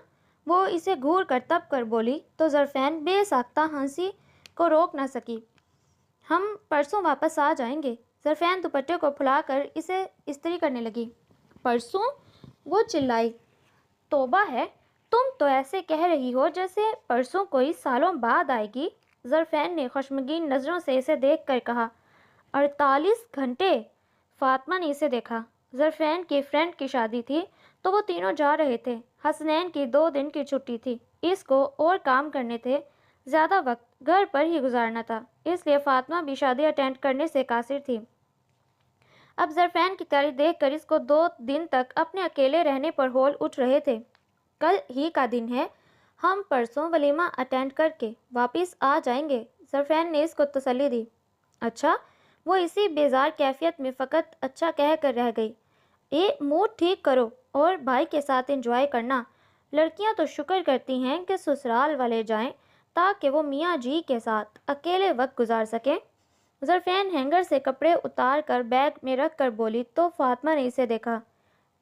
وہ اسے گھور کر تب کر بولی تو ظرفین بے ساختہ ہنسی کو روک نہ سکی۔ ہم پرسوں واپس آ جائیں گے۔ ظرفین دوپٹے کو پھلا کر اسے استری کرنے لگی۔ پرسوں؟ وہ چلائی۔ توبہ ہے، تم تو ایسے کہہ رہی ہو جیسے پرسوں کوئی سالوں بعد آئے گی۔ ظرفین نے خشمگین نظروں سے اسے دیکھ کر کہا۔ 48 گھنٹے؟ فاطمہ نے اسے دیکھا۔ ظرفین کی فرینڈ کی شادی تھی تو وہ تینوں جا رہے تھے۔ حسنین کی 2 دن کی چھٹی تھی، اس کو اور کام کرنے تھے، زیادہ وقت گھر پر ہی گزارنا تھا، اس لیے فاطمہ بھی شادی اٹینڈ کرنے سے قاصر تھی۔ اب ظرفین کی تیاری دیکھ کر اس کو 2 دن تک اپنے اکیلے رہنے پر ہول اٹھ رہے تھے۔ کل ہی کا دن ہے، ہم پرسوں ولیمہ اٹینڈ کر کے واپس آ جائیں گے، ظرفین نے اس کو تسلی دی۔ اچھا؟ وہ اسی بیزار کیفیت میں فقط اچھا کہہ کر رہ گئی۔ موڈ ٹھیک کرو اور بھائی کے ساتھ انجوائے کرنا۔ لڑکیاں تو شکر کرتی ہیں کہ سسرال والے جائیں تاکہ وہ میاں جی کے ساتھ اکیلے وقت گزار سکیں۔ ظرفین ہینگر سے کپڑے اتار کر بیگ میں رکھ کر بولی تو فاطمہ نے اسے دیکھا۔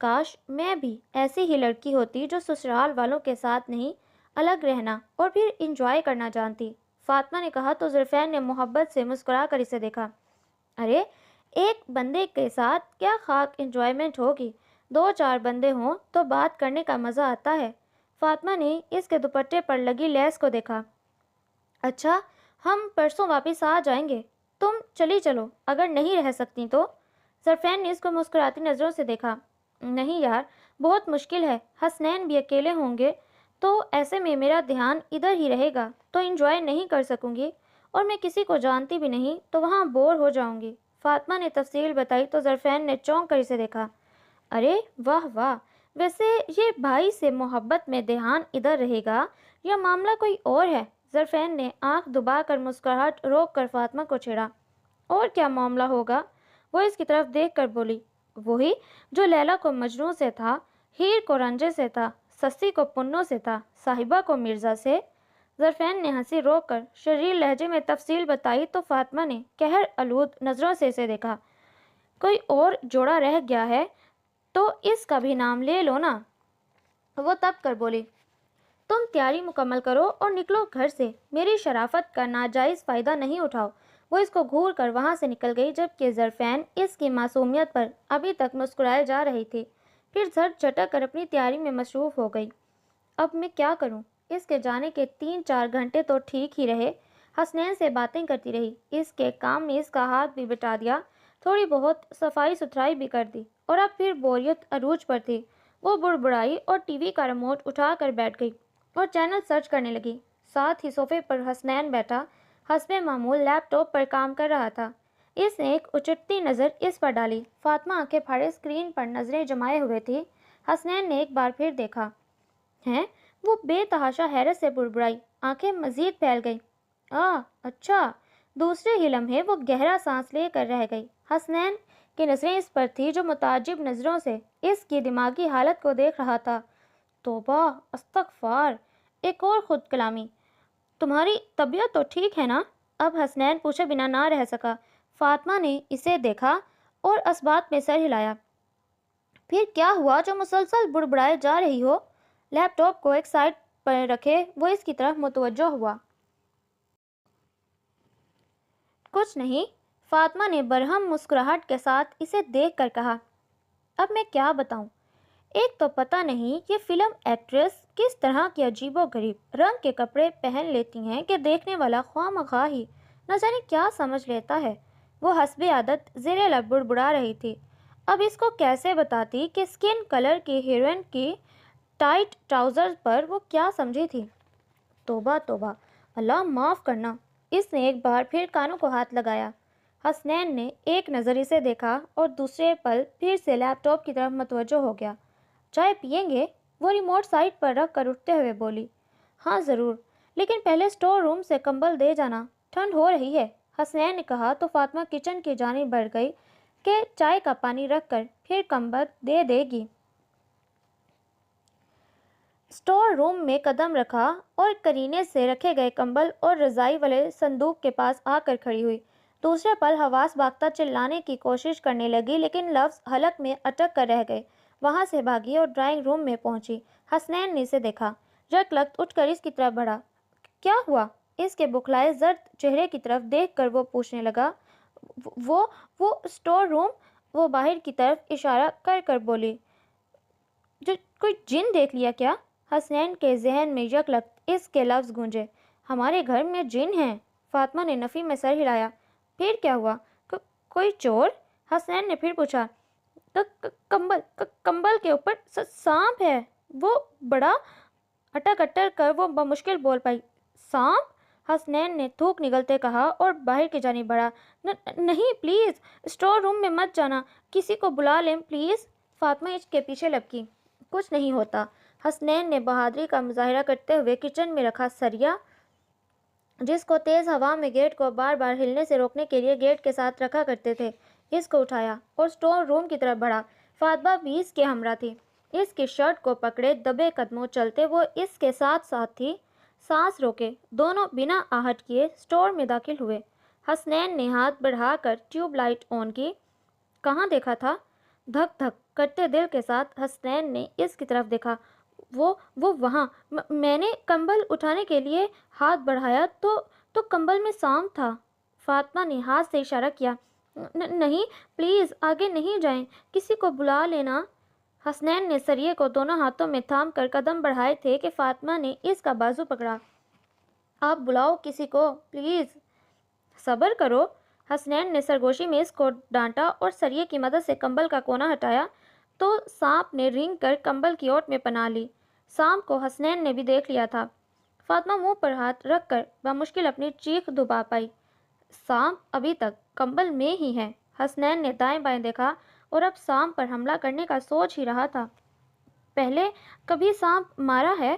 کاش میں بھی ایسی ہی لڑکی ہوتی جو سسرال والوں کے ساتھ نہیں، الگ رہنا اور پھر انجوائے کرنا جانتی، فاطمہ نے کہا تو ظرفین نے محبت سے مسکرا کر اسے دیکھا۔ ارے ایک بندے کے ساتھ کیا خاک انجوائمنٹ ہوگی، 2-4 بندے ہوں تو بات کرنے کا مزہ آتا ہے۔ فاطمہ نے اس کے دوپٹے پر لگی لیس کو دیکھا۔ اچھا، ہم پرسوں واپس آ جائیں گے، تم چلی چلو اگر نہیں رہ سکتی تو۔ ظرفین نے اس کو مسکراتی نظروں سے دیکھا۔ نہیں یار، بہت مشکل ہے، حسنین بھی اکیلے ہوں گے تو ایسے میں میرا دھیان ادھر ہی رہے گا تو انجوائے نہیں کر سکوں گی، اور میں کسی کو جانتی بھی نہیں تو وہاں بور ہو جاؤں گی، فاطمہ نے تفصیل بتائی تو ظرفین نے چونک کر اسے دیکھا۔ ارے واہ واہ، ویسے یہ بھائی سے محبت میں دھیان ادھر رہے گا یا معاملہ کوئی اور ہے؟ ظرفین نے آنکھ دبا کر مسکراہٹ روک کر فاطمہ کو چھیڑا۔ اور کیا معاملہ ہوگا؟ وہ اس کی طرف دیکھ کر بولی۔ وہی جو لیلا کو مجنوں سے تھا، ہیر کو رنجے سے تھا، سسی کو پنوں سے تھا، صاحبہ کو مرزا سے۔ ظرفین نے ہنسی روک کر شریر لہجے میں تفصیل بتائی تو فاطمہ نے قہر آلود نظروں سے اسے دیکھا۔ کوئی اور جوڑا رہ گیا ہے تو اس کا بھی نام لے لو نا، وہ تب کر بولی۔ تم تیاری مکمل کرو اور نکلو گھر سے، میری شرافت کا ناجائز فائدہ نہیں اٹھاؤ۔ وہ اس کو گھور کر وہاں سے نکل گئی جبکہ ظرفین اس کی معصومیت پر ابھی تک مسکرائے جا رہی تھی، پھر جھٹ چٹک کر اپنی تیاری میں مصروف ہو گئی۔ اب میں کیا کروں؟ اس کے جانے کے 3-4 گھنٹے تو ٹھیک ہی رہے، حسنین سے باتیں کرتی رہی، اس کے کام میں اس کا ہاتھ بھی بٹا دیا، تھوڑی بہت صفائی ستھرائی بھی کر دی، اور اب پھر بوریت عروج پر تھی۔ وہ بڑبڑائی اور ٹی وی کا ریموٹ اٹھا کر بیٹھ گئی اور چینل سرچ کرنے لگی۔ ساتھ ہی صوفے پر حسنین بیٹھا حسب معمول لیپ ٹاپ پر کام کر رہا تھا۔ اس نے ایک اچٹتی نظر اس پر ڈالی۔ فاطمہ آنکھیں پھاڑے اسکرین پر نظریں جمائے ہوئے تھی۔ حسنین نے ایک بار پھر دیکھا ہے، وہ بے تحاشا حیرت سے بڑبڑائی، آنکھیں مزید پھیل گئیں۔ اچھا۔ دوسرے ہی لمحے وہ گہرا سانس لے کر رہ گئی۔ حسنین کی نظریں اس پر تھی جو متعجب نظروں سے اس کی دماغی حالت کو دیکھ رہا تھا۔ توبہ، استغفار، ایک اور خود کلامی۔ تمہاری طبیعت تو ٹھیک ہے نا؟ اب حسنین پوچھے بنا نہ رہ سکا۔ فاطمہ نے اسے دیکھا اور اسبات میں سر ہلایا۔ پھر کیا ہوا جو مسلسل بڑبڑائے جا رہی ہو؟ لیپ ٹاپ کو ایک سائڈ پر رکھے وہ اس کی طرف متوجہ ہوا۔ کچھ نہیں، فاطمہ نے برہم مسکراہٹ کے ساتھ اسے دیکھ کر کہا۔ اب میں کیا بتاؤں؟ ایک تو پتہ نہیں یہ فلم ایکٹریس کس طرح کی عجیب و غریب رنگ کے کپڑے پہن لیتی ہیں کہ دیکھنے والا خواہ مخواہ ہی نہ جانے کیا سمجھ لیتا ہے۔ وہ حسب عادت زیر لب بڑبڑا رہی تھی۔ اب اس کو کیسے بتاتی کہ اسکن کلر کی ہیروئن کی ٹائٹ ٹراؤزر پر وہ کیا سمجھی تھی؟ توبہ توبہ، اللہ معاف کرنا۔ اس نے ایک بار پھر کانوں کو ہاتھ لگایا۔ حسنین نے ایک نظر اسے دیکھا اور دوسرے پل پھر سے لیپ ٹاپ کی طرف متوجہ ہو گیا۔ چائے پئیں گے؟ وہ ریموٹ سائٹ پر رکھ کر اٹھتے ہوئے بولی۔ ہاں ضرور، لیکن پہلے اسٹور روم سے کمبل دے جانا، ٹھنڈ ہو رہی ہے، حسنین نے کہا تو فاطمہ کچن کی جانب بڑھ گئی کہ چائے کا پانی رکھ کر پھر کمبل دے دے گی۔ اسٹور روم میں قدم رکھا اور کرینے سے رکھے گئے کمبل اور رضائی والے صندوق کے پاس آ کر کھڑی ہوئی۔ دوسرے پل حواس باختہ چلانے کی کوشش کرنے لگی لیکن لفظ حلق میں اٹک کر رہ گئے۔ وہاں سے بھاگی اور ڈرائنگ روم میں پہنچی۔ حسنین نے اسے دیکھا، یکلخت اٹھ کر اس کی طرف بڑھا۔ کیا ہوا؟ اس کے بکھلائے زرد چہرے کی طرف دیکھ کر وہ پوچھنے لگا۔ وہ اسٹور روم، وہ باہر کی طرف اشارہ کر کر بولی۔ جو کوئی جن دیکھ لیا کیا؟ حسنین کے ذہن میں یکلخت اس کے لفظ گونجے۔ ہمارے گھر میں جن ہیں؟ فاطمہ نے نفی میں سر ہلایا۔ پھر کیا ہوا؟ کوئی چور؟ حسنین نے پھر پوچھا۔ کمبل کے اوپر سانپ ہے، وہ بڑا اٹک کر وہ بمشکل بول پائی۔ سانپ؟ حسنین نے تھوک نگلتے کہا اور باہر کی جانب بڑھا۔ نہیں پلیز، اسٹور روم میں مت جانا، کسی کو بلا لیں پلیز۔ فاطمہ اس کے پیچھے لپکی۔ کچھ نہیں ہوتا۔ حسنین نے بہادری کا مظاہرہ کرتے ہوئے کچن میں رکھا سریا، جس کو تیز ہوا میں گیٹ کو بار بار ہلنے سے روکنے کے لیے گیٹ کے ساتھ رکھا کرتے تھے، اس کو اٹھایا اور اسٹور روم کی طرف بڑھا۔ فاطمہ بھی اس کے ہمراہ تھی۔ اس کی شرٹ کو پکڑے دبے قدموں چلتے وہ اس کے ساتھ ساتھ تھی۔ سانس روکے دونوں بنا آہٹ کیے اسٹور میں داخل ہوئے۔ حسنین نے ہاتھ بڑھا کر ٹیوب لائٹ آن کی۔ کہاں دیکھا تھا؟ دھک دھک کرتے دل کے ساتھ حسنین نے اس کی طرف دیکھا۔ وہ وہاں۔ میں نے کمبل اٹھانے کے لیے ہاتھ بڑھایا تو کمبل میں سانپ تھا۔ فاطمہ نے ہاتھ سے اشارہ کیا۔ نہیں پلیز آگے نہیں جائیں، کسی کو بلا لینا۔ حسنین نے سریے کو دونوں ہاتھوں میں تھام کر قدم بڑھائے تھے کہ فاطمہ نے اس کا بازو پکڑا۔ آپ بلاؤ کسی کو پلیز۔ صبر کرو۔ حسنین نے سرگوشی میں اس کو ڈانٹا اور سریے کی مدد سے کمبل کا کونا ہٹایا تو سانپ نے رینگ کر کمبل کی اوٹ میں پناہ لی۔ سانپ کو حسنین نے بھی دیکھ لیا تھا۔ فاطمہ منہ پر ہاتھ رکھ کر بمشکل اپنی چیخ دبا پائی۔ سانپ ابھی تک کمبل میں ہی ہے۔ حسنین نے دائیں بائیں دیکھا اور اب سانپ پر حملہ کرنے کا سوچ ہی رہا تھا۔ پہلے کبھی سانپ مارا ہے؟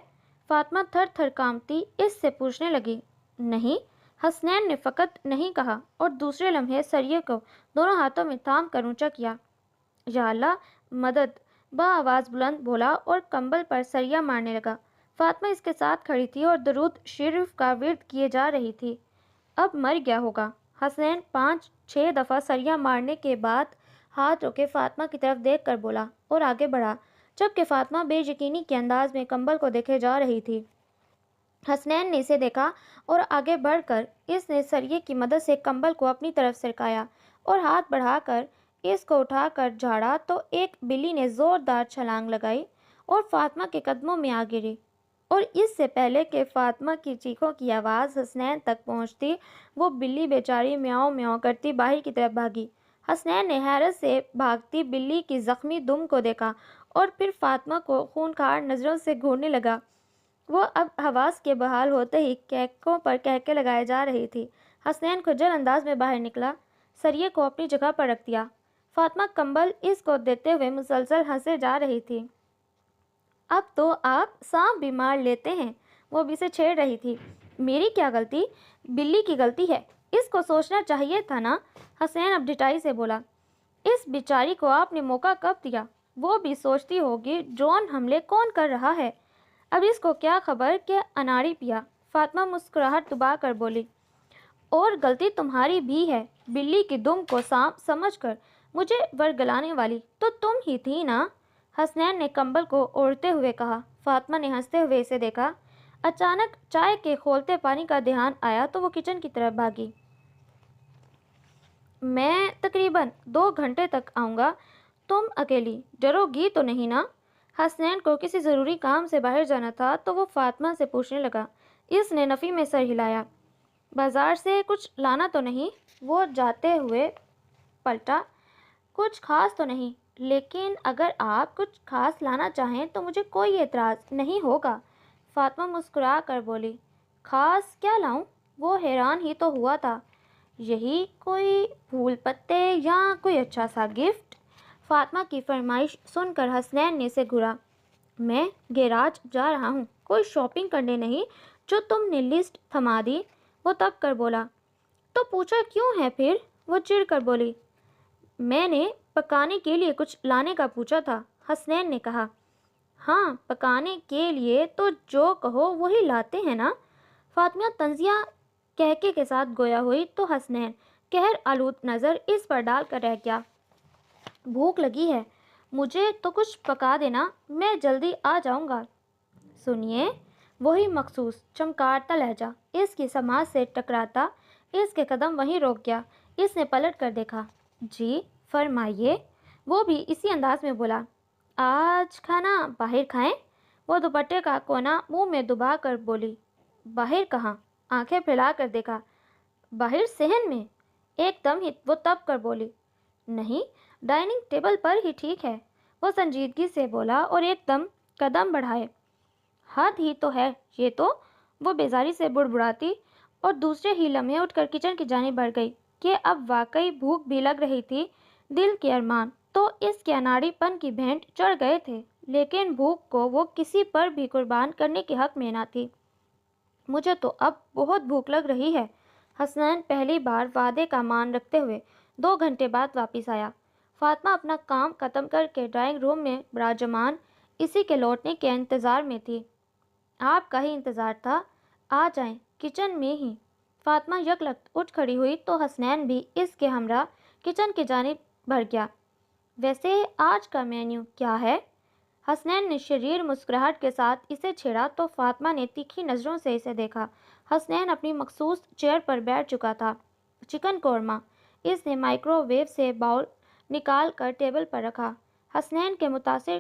فاطمہ تھر تھر کانپتی اس سے پوچھنے لگی۔ نہیں، حسنین نے فقط نہیں کہا اور دوسرے لمحے سریے کو دونوں ہاتھوں میں تھام کر اونچا کیا۔ یا اللہ مدد، بآواز بلند بولا اور کمبل پر سریا مارنے لگا۔ فاطمہ اس کے ساتھ کھڑی تھی اور درود شریف کا ورد کیے جا رہی تھی۔ اب مر گیا ہوگا۔ حسنین 5-6 دفعہ سریا مارنے کے بعد ہاتھ روکے فاطمہ کی طرف دیکھ کر بولا اور آگے بڑھا، جبکہ فاطمہ بے یقینی کے انداز میں کمبل کو دیکھے جا رہی تھی۔ حسنین نے اسے دیکھا اور آگے بڑھ کر اس نے سریے کی مدد سے کمبل کو اپنی طرف سرکایا اور ہاتھ بڑھا کر اس کو اٹھا کر جھاڑا تو ایک بلی نے زوردار چھلانگ لگائی اور فاطمہ کے قدموں میں آ گری، اور اس سے پہلے کہ فاطمہ کی چیخوں کی آواز حسنین تک پہنچتی وہ بلی بیچاری میاؤں میاؤں کرتی باہر کی طرف بھاگی۔ حسنین نے حیرت سے بھاگتی بلی کی زخمی دم کو دیکھا اور پھر فاطمہ کو خونخوار نظروں سے گھورنے لگا۔ وہ اب حواس کے بحال ہوتے ہی کہکوں پر کہکے لگائے جا رہی تھی۔ حسنین کھجل انداز میں باہر نکلا، سریے کو اپنی جگہ پر رکھ دیا۔ فاطمہ کمبل اس کو دیتے ہوئے مسلسل ہنسے جا رہی تھی۔ اب تو آپ سانپ بھی مار لیتے ہیں، وہ بھی سے چھیڑ رہی تھی۔ میری کیا غلطی؟ بلی کی غلطی ہے، اس کو سوچنا چاہیے تھا نا؟ حسین اب ڈٹائی سے بولا۔ اس بیچاری کو آپ نے موقع کب دیا؟ وہ بھی سوچتی ہوگی ڈرون حملے کون کر رہا ہے، اب اس کو کیا خبر کہ اناڑی پیا۔ فاطمہ مسکراہٹ دبا کر بولی۔ اور غلطی تمہاری بھی ہے، بلی کی دم کو سانپ سمجھ کر مجھے ورگلانے والی تو تم ہی تھی نا؟ حسنین نے کمبل کو اوڑھتے ہوئے کہا۔ فاطمہ نے ہنستے ہوئے اسے دیکھا۔ اچانک چائے کے کھولتے پانی کا دھیان آیا تو وہ کچن کی طرف بھاگی۔ میں تقریباً 2 گھنٹے تک آؤں گا، تم اکیلی ڈرو گی تو نہیں نا؟ حسنین کو کسی ضروری کام سے باہر جانا تھا تو وہ فاطمہ سے پوچھنے لگا۔ اس نے نفی میں سر ہلایا۔ بازار سے کچھ لانا تو نہیں؟ وہ جاتے ہوئے پلٹا۔ کچھ خاص تو نہیں، لیکن اگر آپ کچھ خاص لانا چاہیں تو مجھے کوئی اعتراض نہیں ہوگا۔ فاطمہ مسکرا کر بولی۔ خاص کیا لاؤں؟ وہ حیران ہی تو ہوا تھا۔ یہی کوئی پھول پتے یا کوئی اچھا سا گفٹ؟ فاطمہ کی فرمائش سن کر حسنین نے اسے گھورا۔ میں گیراج جا رہا ہوں، کوئی شاپنگ کرنے نہیں جو تم نے لسٹ تھما دی، وہ تب کر بولا۔ تو پوچھا کیوں ہے پھر؟ وہ چڑ کر بولی۔ میں نے پکانے کے لیے کچھ لانے کا پوچھا تھا، حسنین نے کہا۔ ہاں، پکانے کے لیے تو جو کہو وہی لاتے ہیں نا؟ فاطمہ طنزیہ کہکے کے ساتھ گویا ہوئی تو حسنین قہر آلود نظر اس پر ڈال کر رہ گیا۔ بھوک لگی ہے، مجھے تو کچھ پکا دینا، میں جلدی آ جاؤں گا۔ سنیے، وہی مخصوص چمکارتا لہجہ اس کی سماعت سے ٹکراتا اس کے قدم وہیں روک گیا۔ اس نے پلٹ کر دیکھا۔ جی فرمائیے، وہ بھی اسی انداز میں بولا۔ آج کھانا باہر کھائیں؟ وہ دوپٹے کا کونا منہ میں دبا کر بولی۔ باہر کہاں؟ آنکھیں پھیلا کر دیکھا۔ باہر صحن میں؟ ایک دم ہی وہ تب کر بولی۔ نہیں، ڈائننگ ٹیبل پر ہی ٹھیک ہے، وہ سنجیدگی سے بولا اور ایک دم قدم بڑھائے۔ حد ہی تو ہے یہ تو، وہ بیزاری سے بڑبڑاتی اور دوسرے ہی لمحے اٹھ کر کچن کی جانب بڑھ گئی کہ اب واقعی بھوک بھی لگ رہی تھی۔ دل کے ارمان تو اس کے اناڑی پن کی بھینٹ چڑھ گئے تھے، لیکن بھوک کو وہ کسی پر بھی قربان کرنے کے حق میں نہ تھی۔ مجھے تو اب بہت بھوک لگ رہی ہے۔ حسنین پہلی بار وعدے کا مان رکھتے ہوئے 2 گھنٹے بعد واپس آیا۔ فاطمہ اپنا کام ختم کر کے ڈرائنگ روم میں براجمان اسی کے لوٹنے کے انتظار میں تھی۔ آپ کا ہی انتظار تھا، آ جائیں کچن میں ہی۔ فاطمہ یکلخت اٹھ کھڑی ہوئی تو حسنین بھی اس کے ہمراہ کچن کی جانب بڑھ گیا۔ ویسے آج کا مینیو کیا ہے؟ حسنین نے شریر مسکراہٹ کے ساتھ اسے چھیڑا تو فاطمہ نے تیکھی نظروں سے اسے دیکھا۔ حسنین اپنی مخصوص چیئر پر بیٹھ چکا تھا۔ چکن قورمہ۔ اس نے مائکرو ویو سے باؤل نکال کر ٹیبل پر رکھا۔ حسنین نے متاثر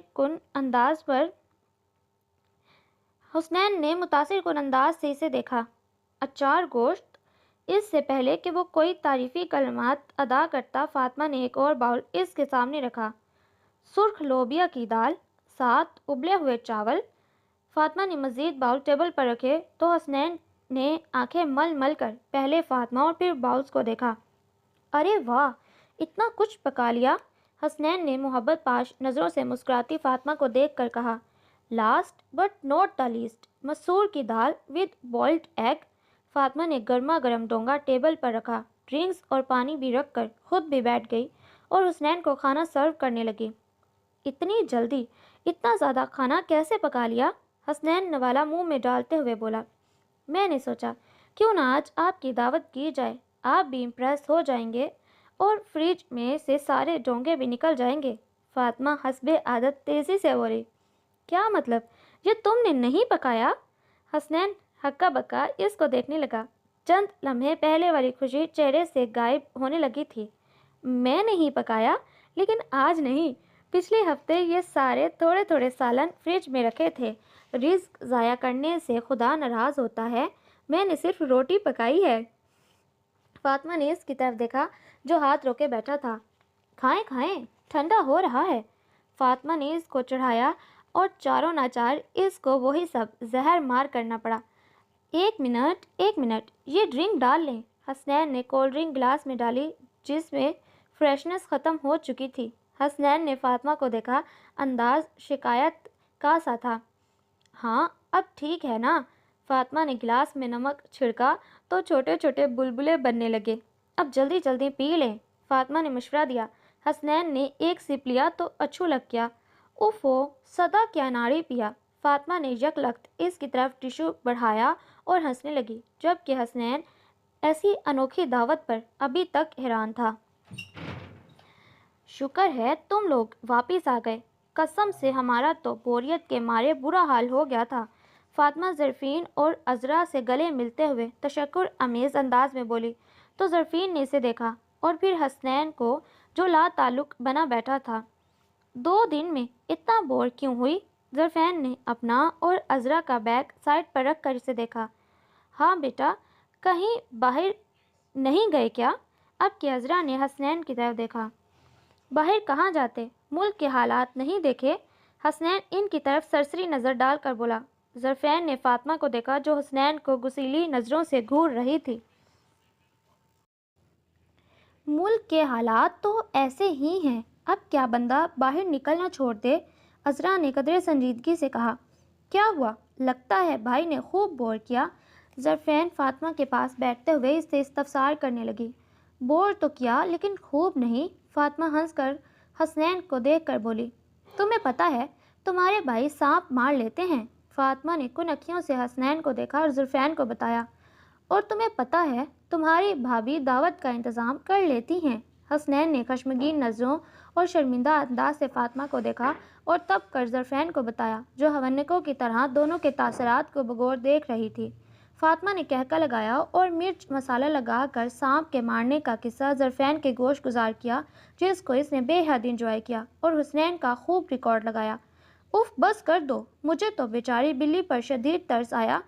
کن انداز سے اسے دیکھا۔ اچار گوشت؟ اس سے پہلے کہ وہ کوئی تعریفی کلمات ادا کرتا فاطمہ نے ایک اور باؤل اس کے سامنے رکھا۔ سرخ لوبیا کی دال، ساتھ ابلے ہوئے چاول۔ فاطمہ نے مزید باؤل ٹیبل پر رکھے تو حسنین نے آنکھیں مل مل کر پہلے فاطمہ اور پھر باؤلز کو دیکھا۔ ارے واہ، اتنا کچھ پکا لیا! حسنین نے محبت پاش نظروں سے مسکراتی فاطمہ کو دیکھ کر کہا۔ Last but not the least, مسور کی دال ود بوائلڈ ایگ۔ فاطمہ نے گرما گرم ڈونگا ٹیبل پر رکھا، ڈرنکس اور پانی بھی رکھ کر خود بھی بیٹھ گئی اور حسنین کو کھانا سرو کرنے لگی۔ اتنی جلدی اتنا زیادہ کھانا کیسے پکا لیا؟ حسنین نوالا منہ میں ڈالتے ہوئے بولا۔ میں نے سوچا کیوں نہ آج آپ کی دعوت کی جائے، آپ بھی امپریس ہو جائیں گے اور فریج میں سے سارے ڈونگے بھی نکل جائیں گے۔ فاطمہ حسب عادت تیزی سے بولی۔ کیا مطلب، یہ تم نے نہیں پکایا؟ حسنین ہکا بکا اس کو دیکھنے لگا۔ چند لمحے پہلے والی خوشی چہرے سے غائب ہونے لگی تھی۔ میں نہیں پکایا، لیکن آج نہیں، پچھلے ہفتے یہ سارے تھوڑے تھوڑے سالن فریج میں رکھے تھے۔ رزق ضائع کرنے سے خدا ناراض ہوتا ہے، میں نے صرف روٹی پکائی ہے۔ فاطمہ نے اس کی طرف دیکھا جو ہاتھ روکے بیٹھا تھا۔ کھائیں کھائیں، ٹھنڈا ہو رہا ہے۔ فاطمہ نے اس کو چڑھایا اور چاروں ناچار اس کو وہی سب زہر مار کرنا پڑا۔ ایک منٹ، یہ ڈرنک ڈال لیں۔ حسنین نے کولڈ ڈرنک گلاس میں ڈالی جس میں فریشنس ختم ہو چکی تھی۔ حسنین نے فاطمہ کو دیکھا، انداز شکایت کا سا تھا۔ ہاں اب ٹھیک ہے نا؟ فاطمہ نے گلاس میں نمک چھڑکا تو چھوٹے چھوٹے بلبلے بننے لگے۔ اب جلدی جلدی پی لیں، فاطمہ نے مشورہ دیا۔ حسنین نے ایک سپ لیا تو اچھو لگ گیا۔ اوفو، سدا کیا ناڑی پیا! فاطمہ نے یکلخت اس کی طرف ٹشو بڑھایا اور ہنسنے لگی، جبکہ حسنین ایسی انوکھی دعوت پر ابھی تک حیران تھا۔ شکر ہے تم لوگ واپس آ گئے، قسم سے ہمارا تو بوریت کے مارے برا حال ہو گیا تھا۔ فاطمہ ظرفین اور عذرا سے گلے ملتے ہوئے تشکر آمیز انداز میں بولی تو ظرفین نے اسے دیکھا اور پھر حسنین کو جو لا تعلق بنا بیٹھا تھا۔ 2 دن میں اتنا بور کیوں ہوئی؟ ظرفین نے اپنا اور عذرا کا بیگ سائڈ پر رکھ کر اسے دیکھا۔ ہاں بیٹا، کہیں باہر نہیں گئے کیا؟ اب کہ عذرا نے حسنین کی طرف دیکھا۔ باہر کہاں جاتے، ملک کے حالات نہیں دیکھے؟ حسنین ان کی طرف سرسری نظر ڈال کر بولا۔ ظرفین نے فاطمہ کو دیکھا جو حسنین کو غصیلی نظروں سے گھور رہی تھی۔ ملک کے حالات تو ایسے ہی ہیں، اب کیا بندہ باہر نکلنا چھوڑ دے؟ عذرا نے قدرے سنجیدگی سے کہا۔ کیا ہوا؟ لگتا ہے بھائی نے خوب بور کیا۔ ظرفین فاطمہ کے پاس بیٹھتے ہوئے اس سے استفسار کرنے لگی۔ بور تو کیا لیکن خوب نہیں، فاطمہ ہنس کر حسنین کو دیکھ کر بولی۔ تمہیں پتہ ہے تمہارے بھائی سانپ مار لیتے ہیں۔ فاطمہ نے کن اکھیوں سے حسنین کو دیکھا اور ظرفین کو بتایا۔ اور تمہیں پتہ ہے تمہاری بھابھی دعوت کا انتظام کر لیتی ہیں۔ حسنین نے خشمگین نظروں اور شرمندہ انداز سے فاطمہ کو دیکھا اور تب کر ظرفین کو بتایا، جو حونکوں کی طرح دونوں کے تاثرات کو بغور دیکھ رہی تھی۔ فاطمہ نے کہکا لگایا اور مرچ مسالہ لگا کر سانپ کے مارنے کا قصہ ظرفین کے گوش گزار کیا، جس کو اس نے بے حد انجوائے کیا اور حسنین کا خوب ریکارڈ لگایا۔ اف بس کر دو، مجھے تو بیچاری بلی پر شدید ترس آیا۔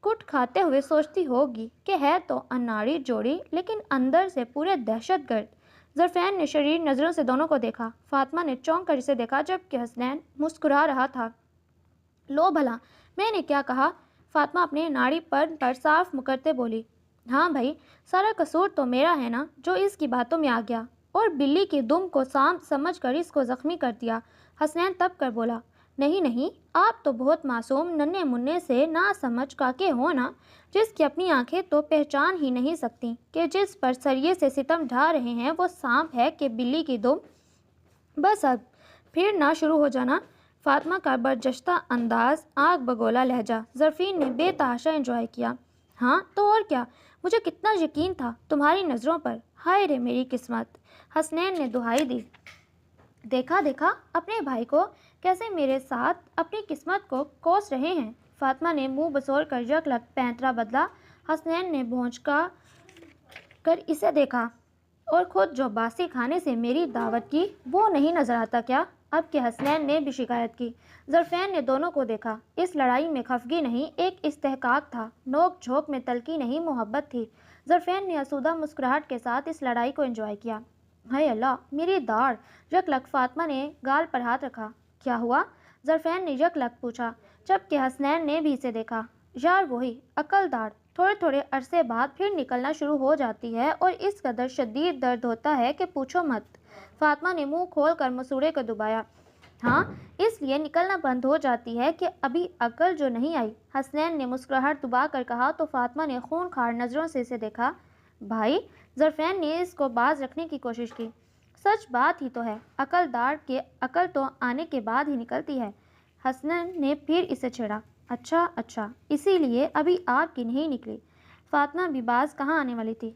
کٹ کھاتے ہوئے سوچتی ہوگی کہ ہے تو اناڑی جوڑی لیکن اندر سے پورے دہشت گرد۔ ظرفین نے شریر نظروں سے دونوں کو دیکھا۔ فاطمہ نے چونک کر اسے دیکھا جبکہ حسنین مسکرا رہا تھا۔ لو بھلا میں نے کیا کہا؟ فاطمہ اپنے ناڑی پر صاف مکرتے بولی۔ ہاں بھائی، سارا قصور تو میرا ہے نا جو اس کی باتوں میں آ گیا اور بلی کی دم کو سانپ سمجھ کر اس کو زخمی کر دیا۔ حسنین تب کر بولا۔ نہیں نہیں، آپ تو بہت معصوم ننھے منھے سے نہ سمجھ کاکے ہو نا، جس کی اپنی آنکھیں تو پہچان ہی نہیں سکتی کہ جس پر سریے سے ستم ڈھا رہے ہیں وہ سانپ ہے کہ بلی کی دم۔ بس اب پھر نہ شروع ہو جانا۔ فاطمہ کا برجستہ انداز، آنکھ بگولا لہجہ ظرفین نے بے تحاشا انجوائے کیا۔ ہاں تو اور کیا، مجھے کتنا یقین تھا تمہاری نظروں پر، ہائے رے میری قسمت۔ حسنین نے دہائی دی۔ دیکھا دیکھا اپنے بھائی کو کیسے میرے ساتھ اپنی قسمت کو کوس رہے ہیں۔ فاطمہ نے منہ بسور کر یک لک پینترا بدلا۔ حسنین نے بھونچکا کر اسے دیکھا۔ اور خود جو باسی کھانے سے میری دعوت کی وہ نہیں نظر آتا کیا؟ اب کہ حسنین نے بھی شکایت کی۔ ظرفین نے دونوں کو دیکھا۔ اس لڑائی میں خفگی نہیں، ایک استحقاق تھا، نوک جھوک میں تلخی نہیں، محبت تھی۔ ظرفین نے آسودہ مسکراہٹ کے ساتھ اس لڑائی کو انجوائے کیا۔ ہائے اللہ میری داڑھ! یک لک فاطمہ نے گال پر ہاتھ رکھا۔ کیا ہوا؟ ظرفین نے یک لک پوچھا، جبکہ حسنین نے بھی اسے دیکھا۔ یار وہی عقل داڑھ تھوڑے تھوڑے عرصے بعد پھر نکلنا شروع ہو جاتی ہے اور اس قدر شدید درد ہوتا ہے کہ پوچھو مت۔ فاطمہ نے منہ کھول کر مسوڑے کو دبایا۔ ہاں اس لیے نکلنا بند ہو جاتی ہے کہ ابھی عقل جو نہیں آئی۔ حسنین نے مسکراہٹ دبا کر کہا تو فاطمہ نے خون خوار نظروں سے اسے دیکھا۔ بھائی، ظرفین نے اس کو باز رکھنے کی کوشش کی۔ سچ بات ہی تو ہے، عقل داڑھ کے عقل تو آنے کے بعد ہی نکلتی ہے۔ حسنین نے پھر اسے چھیڑا۔ اچھا اچھا، اسی لیے ابھی آپ کی نہیں نکلی۔ فاطمہ بھی باز کہاں آنے والی تھی،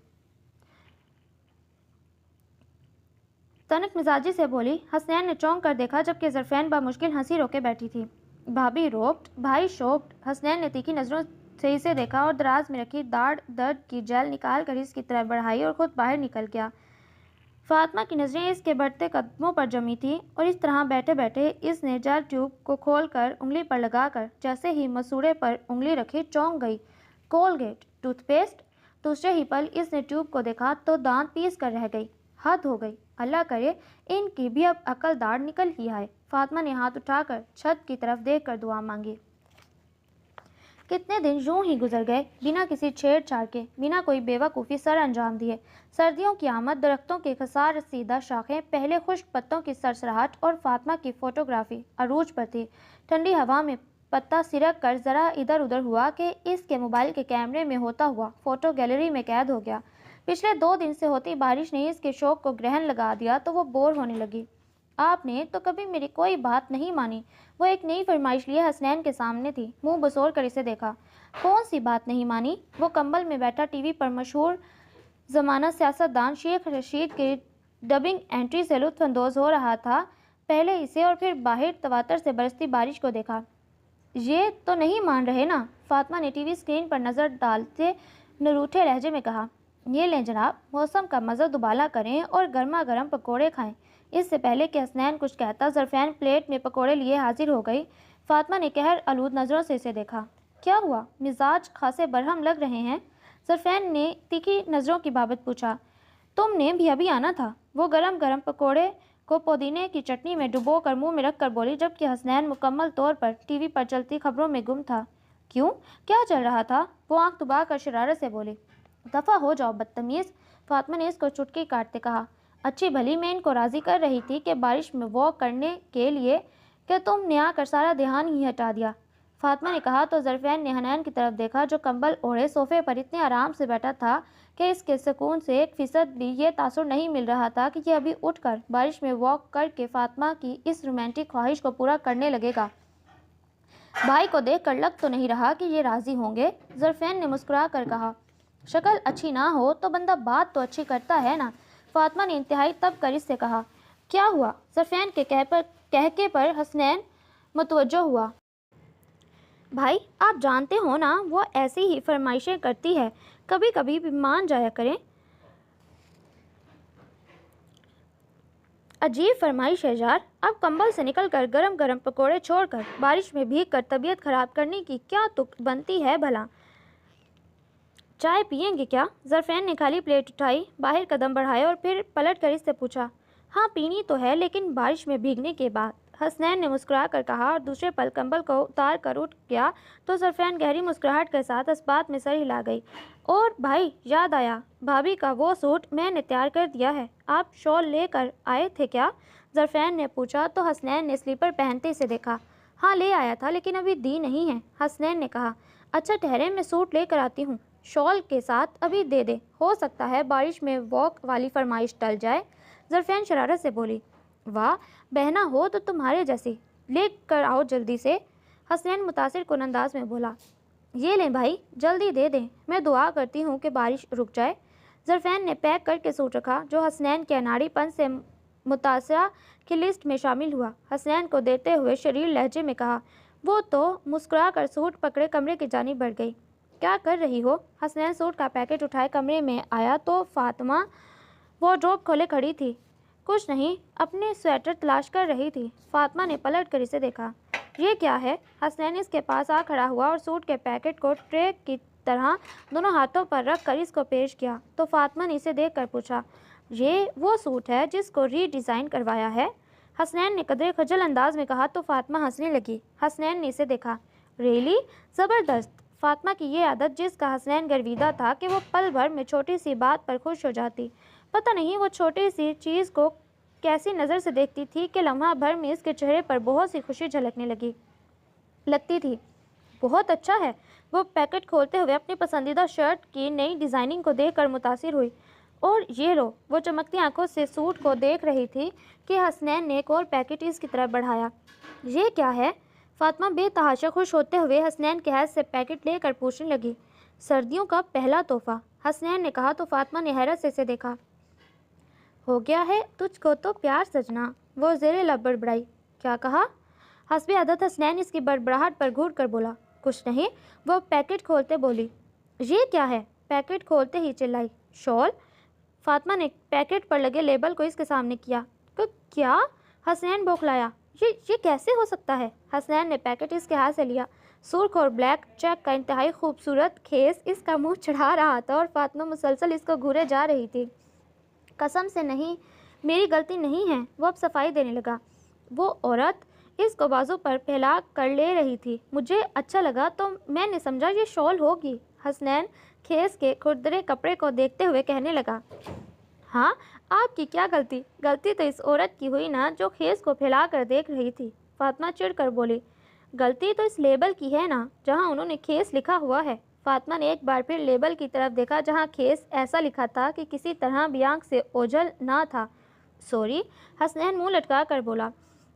تنک مزاجی سے بولی۔ حسنین نے چونک کر دیکھا جبکہ ظرفین بامشکل ہنسی روکے بیٹھی تھی۔ بھابھی روکڈ، بھائی شوکڈ۔ حسنین نے تیکھی نظروں سے اسے دیکھا اور دراز میں رکھی داڑھ درد کی جیل نکال کر اس کی طرف بڑھائی اور خود باہر نکل گیا۔ فاطمہ کی نظریں اس کے بڑھتے قدموں پر جمی تھیں اور اس طرح بیٹھے بیٹھے اس نے جیل ٹیوب کو کھول کر انگلی پر لگا کر جیسے ہی مسوڑے پر انگلی رکھی چونک گئی۔ Colgate tooth paste? دوسرے ہی پل اس نے ٹیوب کو دیکھا تو دانت پیس کر رہ گئی۔ حد ہو گئی، اللہ کرے ان کی بھی اب عقل داڑھ نکل ہی آئے۔ فاطمہ نے ہاتھ اٹھا کر چھت کی طرف دیکھ کر دعا مانگی۔ کتنے دن یوں ہی گزر گئے بنا کسی چھیڑ چھاڑ کے، بنا کوئی بے وقوفی سر انجام دیے۔ سردیوں کی آمد، درختوں کی خسار رسیدہ شاخیں، پہلے خشک پتوں کی سرسراہٹ اور فاطمہ کی فوٹوگرافی عروج پر تھی۔ ٹھنڈی ہوا میں پتا سرک کر ذرا ادھر ادھر ہوا کہ اس کے موبائل کے کیمرے میں ہوتا ہوا فوٹو گیلری میں قید ہو گیا۔ پچھلے 2 دن سے ہوتی بارش نے اس کے شوق کو گرہن لگا دیا تو وہ بور ہونے لگی۔ آپ نے تو کبھی میری کوئی بات نہیں مانی، وہ ایک نئی فرمائش لیے حسنین کے سامنے تھی۔ منہ بسور کر اسے دیکھا۔ کون سی بات نہیں مانی؟ وہ کمبل میں بیٹھا ٹی وی پر مشہور زمانہ سیاست دان شیخ رشید کی ڈبنگ انٹری سے لطف اندوز ہو رہا تھا۔ پہلے اسے اور پھر باہر تواتر سے برستی بارش کو دیکھا۔ یہ تو نہیں مان رہے نا؟ فاطمہ نے ٹی وی اسکرین پر نظر ڈالتے نروٹھے لہجے میں کہا۔ یہ لیں جناب، موسم کا مزہ دوبالا کریں اور گرما گرم پکوڑے کھائیں۔ اس سے پہلے کہ حسنین کچھ کہتا ظرفین پلیٹ میں پکوڑے لیے حاضر ہو گئی۔ فاطمہ نے قہر آلود نظروں سے اسے دیکھا۔ کیا ہوا؟ مزاج خاصے برہم لگ رہے ہیں۔ ظرفین نے تیکھی نظروں کی بابت پوچھا۔ تم نے بھی ابھی آنا تھا، وہ گرم گرم پکوڑے کو پودینے کی چٹنی میں ڈبو کر منہ میں رکھ کر بولی جبکہ حسنین مکمل طور پر ٹی وی پر چلتی خبروں میں گم تھا۔ کیوں؟ کیا چل رہا تھا؟ وہ آنکھ دبا کر شرارت سے بولی۔ دفع ہو جاؤ بدتمیز، فاطمہ نے اس کو چٹکی کاٹتے کہا۔ اچھی بھلی میں ان کو راضی کر رہی تھی کہ بارش میں واک کرنے کے لیے کہ تم نے آ کر سارا دھیان ہی ہٹا دیا۔ فاطمہ نے کہا تو ظرفین نے حنین کی طرف دیکھا جو کمبل اوڑھے صوفے پر اتنے آرام سے بیٹھا تھا کہ اس کے سکون سے 1% بھی یہ تاثر نہیں مل رہا تھا کہ یہ ابھی اٹھ کر بارش میں واک کر کے فاطمہ کی اس رومانٹک خواہش کو پورا کرنے لگے گا۔ بھائی کو دیکھ کر لگ تو نہیں رہا کہ یہ راضی ہوں گے۔ ظرفین نے مسکرا کر کہا، شکل اچھی نہ ہو تو بندہ بات تو اچھی کرتا ہے نا۔ فاطمہ نے انتہائی تب کر اس سے کہا، کیا ہوا؟ ظرفین کے کہکے پر حسنین متوجہ ہوا۔ بھائی آپ جانتے ہو نا وہ ایسی ہی فرمائشیں کرتی ہے، کبھی کبھی بھی مان جایا کریں۔ عجیب فرمائش ہے یار، اب کمبل سے نکل کر گرم گرم پکوڑے چھوڑ کر بارش میں بھیگ کر طبیعت خراب کرنے کی کیا تک بنتی ہے بھلا؟ چائے پئیں گے کیا؟ ظرفین نے خالی پلیٹ اٹھائی، باہر قدم بڑھائے اور پھر پلٹ کر اس سے پوچھا۔ ہاں پینی تو ہے لیکن بارش میں بھیگنے کے بعد، حسنین نے مسکرا کر کہا اور دوسرے پل کمبل کو اتار کر اٹھ گیا تو ظرفین گہری مسکراہٹ کے ساتھ اس بات میں سر ہلا گئی۔ اور بھائی یاد آیا، بھابھی کا وہ سوٹ میں نے تیار کر دیا ہے، آپ شال لے کر آئے تھے کیا؟ ظرفین نے پوچھا تو حسنین نے سلیپر پہنتے اسے دیکھا۔ ہاں لے آیا تھا لیکن ابھی دی نہیں ہے، حسنین نے کہا۔ اچھا ٹھہرے میں سوٹ لے کر آتی ہوں، شال کے ساتھ ابھی دے دے، ہو سکتا ہے بارش میں واک والی فرمائش ٹل جائے۔ ظرفین شرارت سے بولی، واہ بہنا ہو تو تمہارے جیسی، لے کر آؤ جلدی سے۔ حسنین متاثر کن انداز میں بولا، یہ لیں بھائی جلدی دے دیں، میں دعا کرتی ہوں کہ بارش رک جائے۔ ظرفین نے پیک کر کے سوٹ رکھا جو حسنین کے اناڑی پن سے متاثرہ کی لسٹ میں شامل ہوا۔ حسنین کو دیتے ہوئے شریر لہجے میں کہا، وہ تو مسکرا کر سوٹ پکڑے کمرے کی جانب بڑھ گئی۔ کیا کر رہی ہو؟ حسنین سوٹ کا پیکٹ اٹھائے کمرے میں آیا تو فاطمہ وارڈروب کھولے کھڑی تھی۔ کچھ نہیں، اپنے سویٹر تلاش کر رہی تھی۔ فاطمہ نے پلٹ کر اسے دیکھا۔ یہ کیا ہے؟ حسنین اس کے پاس آ کھڑا ہوا اور سوٹ کے پیکٹ کو ٹرے کی طرح دونوں ہاتھوں پر رکھ کر اس کو پیش کیا تو فاطمہ نے اسے دیکھ کر پوچھا، یہ وہ سوٹ ہے جس کو ری ڈیزائن کروایا ہے؟ حسنین نے قدرے خجل انداز میں کہا تو فاطمہ ہنسنے لگی۔ حسنین نے اسے دیکھا، ریلی؟ زبردست۔ فاطمہ کی یہ عادت جس کا حسنین گرویدہ تھا کہ وہ پل بھر میں چھوٹی سی بات پر خوش ہو جاتی، پتہ نہیں وہ چھوٹی سی چیز کو کیسی نظر سے دیکھتی تھی کہ لمحہ بھر میں اس کے چہرے پر بہت سی خوشی جھلکنے لگتی تھی۔ بہت اچھا ہے۔ وہ پیکٹ کھولتے ہوئے اپنی پسندیدہ شرٹ کی نئی ڈیزائننگ کو دیکھ کر متاثر ہوئی۔ اور یہ لو، وہ چمکتی آنکھوں سے سوٹ کو دیکھ رہی تھی کہ حسنین نے ایک اور پیکٹ اس کی طرف بڑھایا۔ یہ کیا ہے؟ فاطمہ بے تحاشا خوش ہوتے ہوئے حسنین کے ہاتھ سے پیکٹ لے کر پوچھنے لگی۔ سردیوں کا پہلا تحفہ، حسنین نے کہا تو فاطمہ نے حیرت سے اسے دیکھا۔ ہو گیا ہے تجھ کو تو پیار سجنا، وہ زیر لب بڑبڑائی۔ کیا کہا؟ حسب عادت حسنین اس کی بڑبڑاہٹ پر گھور کر بولا، کچھ نہیں۔ وہ پیکٹ کھولتے بولی، یہ کیا ہے؟ پیکٹ کھولتے ہی چلائی، شال۔ فاطمہ نے پیکٹ پر لگے لیبل کو اس کے سامنے کیا۔ کیا؟ حسنین بوکھلایا، یہ کیسے ہو سکتا ہے؟ حسنین نے پیکٹ اس کے ہاتھ سے لیا۔ سرخ اور بلیک چیک کا انتہائی خوبصورت خیز اس کا منہ چڑھا رہا تھا اور فاطمہ مسلسل اس کو گھورے جا رہی تھی۔ قسم سے نہیں، میری غلطی نہیں ہے، وہ اب صفائی دینے لگا۔ وہ عورت اس کو بازو پر پھیلا کر لے رہی تھی، مجھے اچھا لگا تو میں نے سمجھا یہ شال ہوگی۔ حسنین خیز کے کھردرے کپڑے کو دیکھتے ہوئے کہنے لگا، ہاں آپ کی کیا غلطی؟ غلطی تو اس عورت کی ہوئی نا جو خیز کو پھیلا کر دیکھ رہی تھی۔ فاطمہ چڑ کر بولی، غلطی تو اس لیبل کی ہے نا جہاں انہوں نے خیز لکھا ہوا ہے۔ فاطمہ نے ایک بار پھر لیبل کی طرف دیکھا جہاں خیز ایسا لکھا تھا کہ کسی طرح بھی آنکھ سے اوجھل نہ تھا۔ سوری، حسنین منہ لٹکا کر بولا،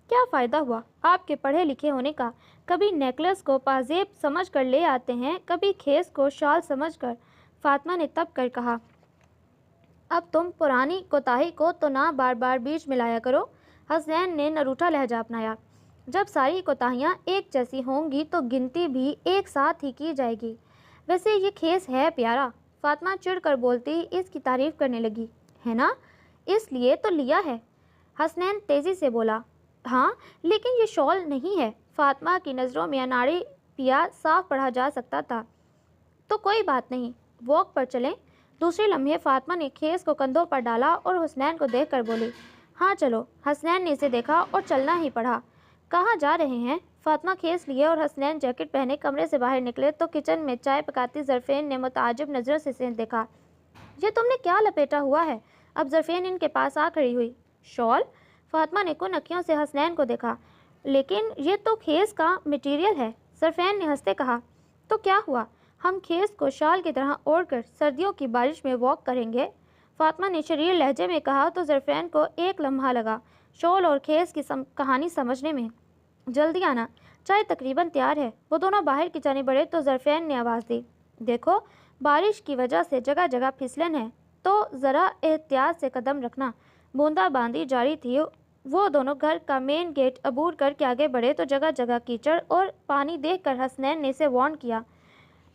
کیا فائدہ ہوا آپ کے پڑھے لکھے ہونے کا؟ کبھی نیکلس کو پازیب سمجھ کر لے آتے ہیں، کبھی خیز کو شال سمجھ کر۔ فاطمہ نے تب کر کہا، اب تم پرانی کوتاہی کو تو نہ بار بار بیچ میں لایا کرو۔ حسنین نے نروٹھا لہجہ اپنایا، جب ساری کوتاہیاں ایک جیسی ہوں گی تو گنتی بھی ایک ساتھ ہی کی جائے گی۔ ویسے یہ خیز ہے پیارا، فاطمہ چڑھ کر بولتی اس کی تعریف کرنے لگی، ہے نا؟ اس لیے تو لیا ہے۔ حسنین تیزی سے بولا، ہاں لیکن یہ شال نہیں ہے۔ فاطمہ کی نظروں میں اناڑی پیا صاف پڑھا جا سکتا تھا۔ تو کوئی بات نہیں، واک پر چلیں۔ دوسرے لمحے فاطمہ نے خیز کو کندھوں پر ڈالا اور حسنین کو دیکھ کر بولی، ہاں چلو۔ حسنین نے اسے دیکھا اور چلنا ہی پڑا۔ کہاں جا رہے ہیں؟ فاطمہ خیز لیے اور حسنین جیکٹ پہنے کمرے سے باہر نکلے تو کچن میں چائے پکاتی ظرفین نے متعجب نظروں سے اسے دیکھا۔ یہ تم نے کیا لپیٹا ہوا ہے؟ اب ظرفین ان کے پاس آ کھڑی ہوئی۔ شال؟ فاطمہ نے کن اکھیوں سے حسنین کو دیکھا۔ لیکن یہ تو خیز کا مٹیریل ہے، ظرفین نے ہنستے کہا۔ تو کیا ہوا، ہم خیز کو شال کی طرح اوڑھ کر سردیوں کی بارش میں واک کریں گے، فاطمہ نے شریر لہجے میں کہا تو ظرفین کو ایک لمحہ لگا شال اور خیز کی کہانی سمجھنے میں۔ جلدی آنا، چائے تقریباً تیار ہے۔ وہ دونوں باہر کی جانب بڑھے تو ظرفین نے آواز دی، دیکھو بارش کی وجہ سے جگہ جگہ پھسلن ہے تو ذرا احتیاط سے قدم رکھنا۔ بوندا باندی جاری تھی۔ وہ دونوں گھر کا مین گیٹ عبور کر کے آگے بڑھے تو جگہ جگہ کیچڑ اور پانی دیکھ کر حسنین نے اسے وارن کیا،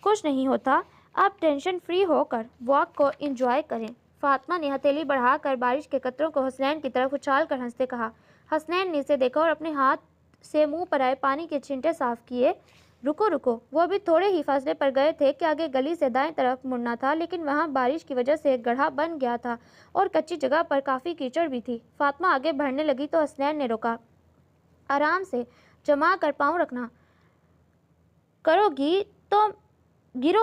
کچھ نہیں ہوتا، آپ ٹینشن فری ہو کر واک کو انجوائے کریں۔ فاطمہ نے ہتھیلی بڑھا کر بارش کے قطروں کو حسنین کی طرف اچھال کر ہنستے کہا۔ حسنین نے اسے دیکھا اور اپنے ہاتھ سے منہ پر آئے پانی کے چھینٹے صاف کیے۔ رکو رکو، وہ ابھی تھوڑے ہی فاصلے پر گئے تھے کہ آگے گلی سے دائیں طرف مڑنا تھا، لیکن وہاں بارش کی وجہ سے ایک گڑھا بن گیا تھا اور کچی جگہ پر کافی کیچڑ بھی تھی۔ فاطمہ آگے بڑھنے لگی تو حسنین نے روکا۔ آرام سے جما کر پاؤں رکھنا، گرو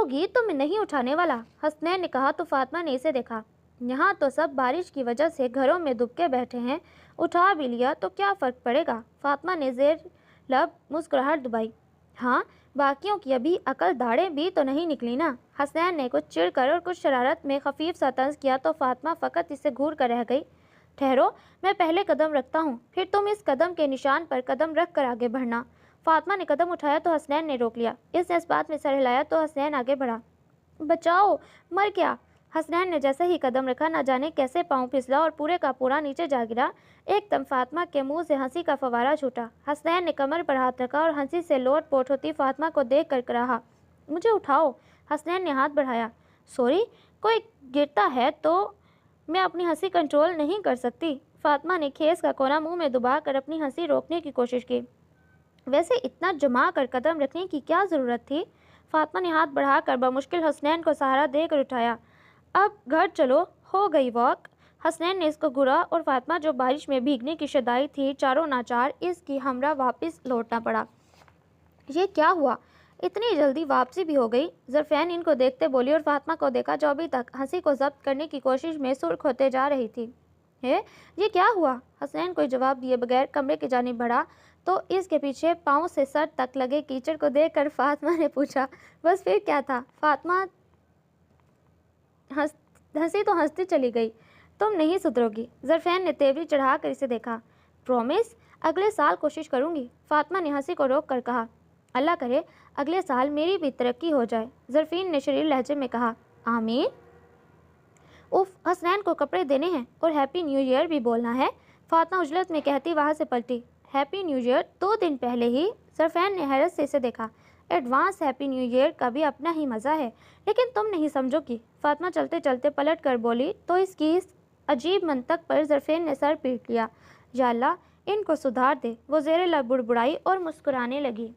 گی تو میں نہیں اٹھانے والا، حسنین نے کہا تو فاطمہ نے اسے دیکھا۔ یہاں تو سب بارش کی وجہ سے گھروں میں دبکے بیٹھے ہیں، اٹھا بھی لیا تو کیا فرق پڑے گا، فاطمہ نے زیر لب مسکراہٹ دبائی۔ ہاں، باقیوں کی ابھی عقل داڑھیں بھی تو نہیں نکلی نا، حسنین نے کچھ چڑ کر اور کچھ شرارت میں خفیف سا طنز کیا تو فاطمہ فقط اسے گھور کر رہ گئی۔ ٹھہرو، میں پہلے قدم رکھتا ہوں، پھر تم اس قدم کے نشان پر قدم رکھ کر آگے بڑھنا۔ فاطمہ نے قدم اٹھایا تو حسنین نے روک لیا۔ اس نے اس بات میں سر ہلایا تو حسنین آگے بڑھا۔ بچاؤ، مر گیا، حسنین نے جیسے ہی قدم رکھا نہ جانے کیسے پاؤں پھسلا اور پورے کا پورا نیچے جا گرا۔ ایک دم فاطمہ کے منہ سے ہنسی کا فوارہ چھوٹا۔ حسنین نے کمر پر ہاتھ رکھا اور ہنسی سے لوٹ پوٹ ہوتی فاطمہ کو دیکھ کر کہا، مجھے اٹھاؤ۔ حسنین نے ہاتھ بڑھایا۔ سوری، کوئی گرتا ہے تو میں اپنی ہنسی کنٹرول نہیں کر سکتی۔ فاطمہ نے خیز کا کونا منہ میں دبا کر اپنی ہنسی روکنے کی کوشش کی۔ ویسے اتنا جما کر قدم رکھنے کی کیا ضرورت تھی؟ فاطمہ نے ہاتھ بڑھا کر بمشکل حسنین کو سہارا دے کر اٹھایا۔ اب گھر چلو، ہو گئی واک۔ حسنین نے اس کو گھورا اور فاطمہ جو بارش میں بھیگنے کی شدائی تھی، چاروں ناچار اس کی ہمراہ واپس لوٹنا پڑا۔ یہ کیا ہوا، اتنی جلدی واپسی بھی ہو گئی؟ ظرفین ان کو دیکھتے بولی اور فاطمہ کو دیکھا جو ابھی تک ہنسی کو ضبط کرنے کی کوشش میں سرخ ہوتے جا رہی تھی۔ یہ کیا ہوا؟ حسنین کوئی جواب دیے بغیر کمرے کی جانب بڑھا تو اس کے پیچھے پاؤں سے سر تک لگے کیچڑ کو دیکھ کر فاطمہ نے پوچھا۔ بس پھر کیا تھا؟ فاطمہ ہنسی تو ہنستی چلی گئی۔ تم نہیں سدھرو گی، ظرفین نے تیوری چڑھا کر اسے دیکھا۔ پرومس؟ اگلے سال کوشش کروں گی، فاطمہ نے ہنسی کو روک کر کہا۔ اللہ کرے اگلے سال میری بھی ترقی ہو جائے، ظرفین نے شریر لہجے میں کہا۔ آمین۔ اف، حسنین کو کپڑے دینے ہیں اور ہیپی نیو ایئر بھی بولنا ہے، فاطمہ عجلت میں کہتی وہاں سے پلٹی۔ ہیپی نیو ایئر 2 دن پہلے ہی؟ ظرفین نے حیرت سے اسے دیکھا۔ ایڈوانس ہیپی نیو ایئر کا بھی اپنا ہی مزہ ہے، لیکن تم نہیں سمجھو گی، فاطمہ چلتے چلتے پلٹ کر بولی تو اس کی اس عجیب منطق پر ظرفین نے سر پیٹ لیا۔ یا اللہ ان کو سدھار دے، وہ زیر لب بڑبڑائی اور مسکرانے لگی۔